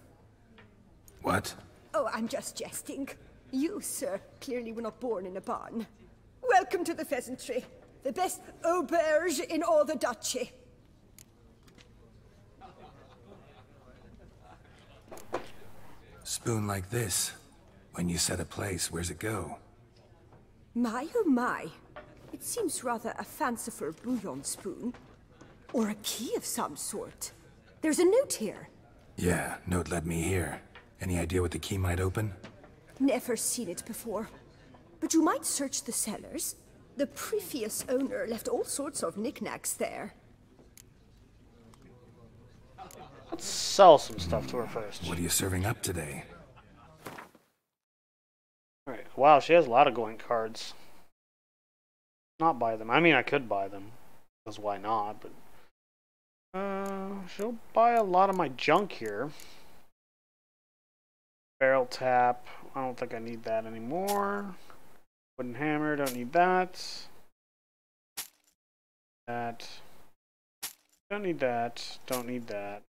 What? Oh, I'm just jesting. You, sir, clearly were not born in a barn. Welcome to the pheasantry. The best auberge in all the duchy. Spoon like this. When you set a place, where's it go? My oh my. It seems rather a fanciful bouillon spoon. Or a key of some sort. There's a note here. Yeah, note led me here. Any idea what the key might open? Never seen it before. But you might search the cellars. The previous owner left all sorts of knickknacks there. Let's sell some stuff to her first. What are you serving up today? Alright, wow, she has a lot of going cards. Not buy them. I mean, I could buy them. Because why not, but... she'll buy a lot of my junk here. Barrel tap. I don't think I need that anymore. Wooden hammer, don't need that. That. Don't need that. Don't need that.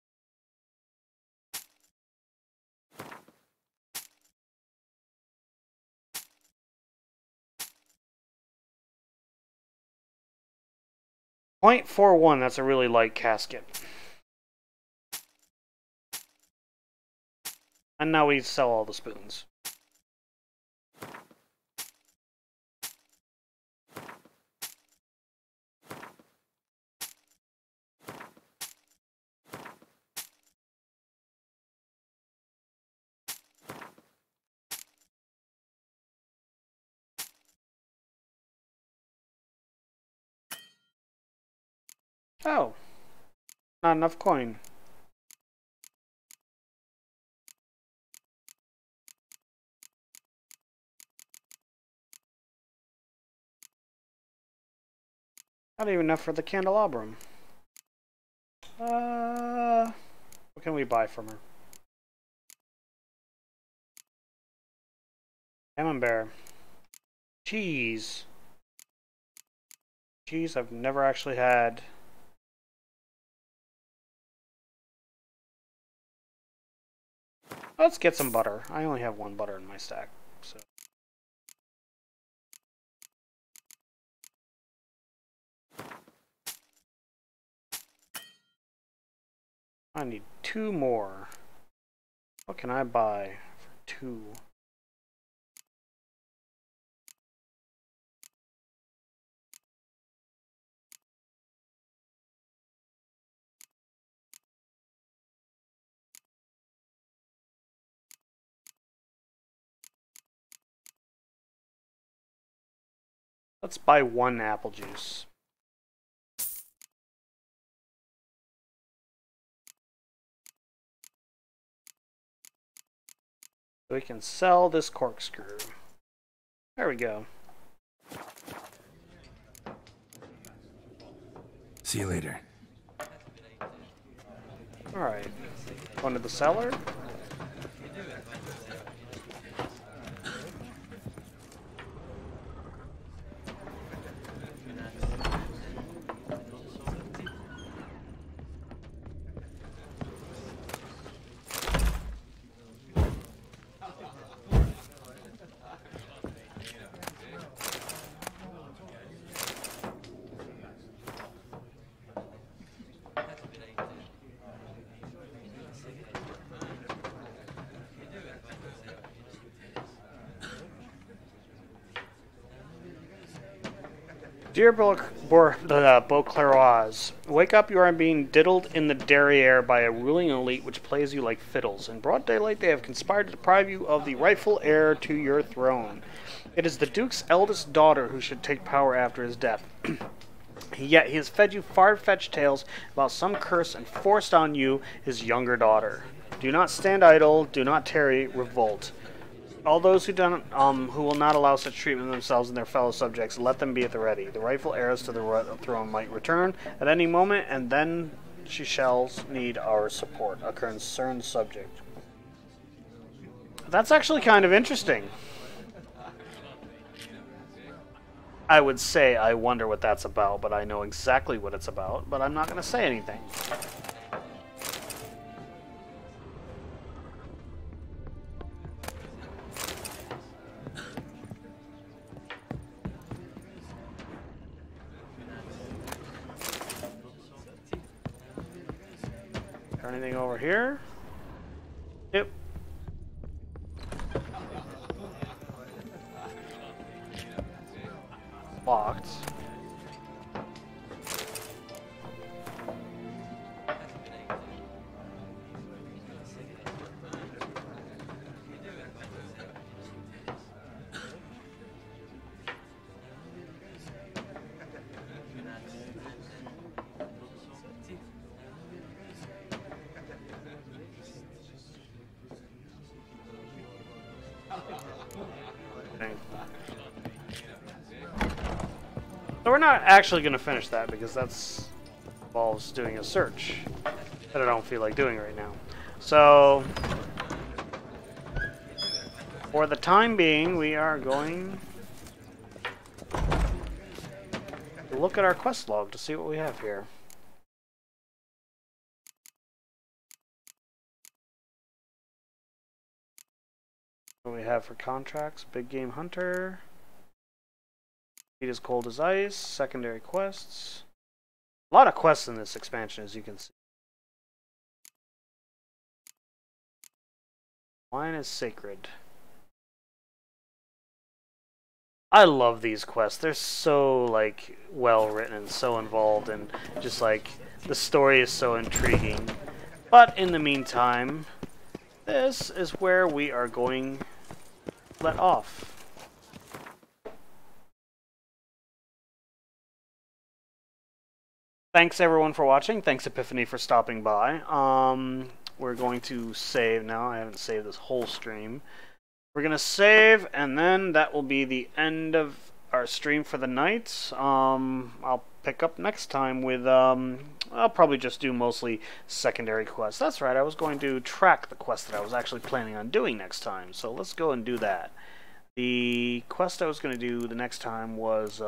.41, that's a really light casket. And now we sell all the spoons. Oh, not enough coin. Not even enough for the candelabrum. What can we buy from her? Camembert. Cheese. Cheese I've never actually had. Let's get some butter. I only have 1 butter in my stack, so. I need 2 more. What can I buy for 2? Let's buy 1 apple juice. We can sell this corkscrew. There we go. See you later. Alright. Going to the cellar. Dear Beauclarois, wake up, you are being diddled in the derriere by a ruling elite which plays you like fiddles. In broad daylight they have conspired to deprive you of the rightful heir to your throne. It is the Duke's eldest daughter who should take power after his death. Yet he has fed you far-fetched tales about some curse and forced on you his younger daughter. Do not stand idle, do not tarry, revolt. All those who will not allow such treatment of themselves and their fellow subjects, let them be at the ready. The rightful heiress to the throne might return at any moment, and then she shall need our support, a concerned subject. That's actually kind of interesting. I would say I wonder what that's about, but I know exactly what it's about, but I'm not going to say anything. Anything over here? Yep. Locked. So we're not actually going to finish that because that involves doing a search that I don't feel like doing right now. So for the time being, we are going to look at our quest log to see what we have here. What do we have for contracts? Big Game Hunter. Heat as cold as ice. Secondary quests. A lot of quests in this expansion, as you can see. Wine is sacred. I love these quests. They're so, like, well written and so involved, and just like the story is so intriguing. But in the meantime, this is where we are going to let off. Thanks everyone for watching. Thanks Epiphany for stopping by. We're going to save now. I haven't saved this whole stream. We're going to save, and then that will be the end of our stream for the night. I'll pick up next time with, I'll probably just do mostly secondary quests. That's right, I was going to track the quest that I was actually planning on doing next time. So let's go and do that. The quest I was going to do the next time was,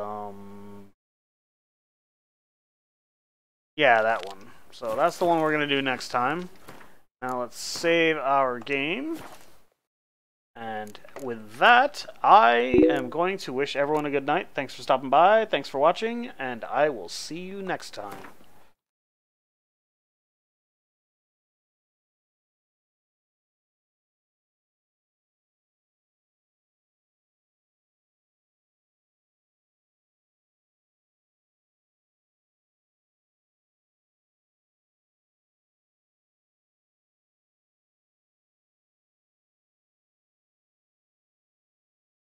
yeah, that one. So that's the one we're going to do next time. Now let's save our game. And with that, I am going to wish everyone a good night. Thanks for stopping by. Thanks for watching. And I will see you next time.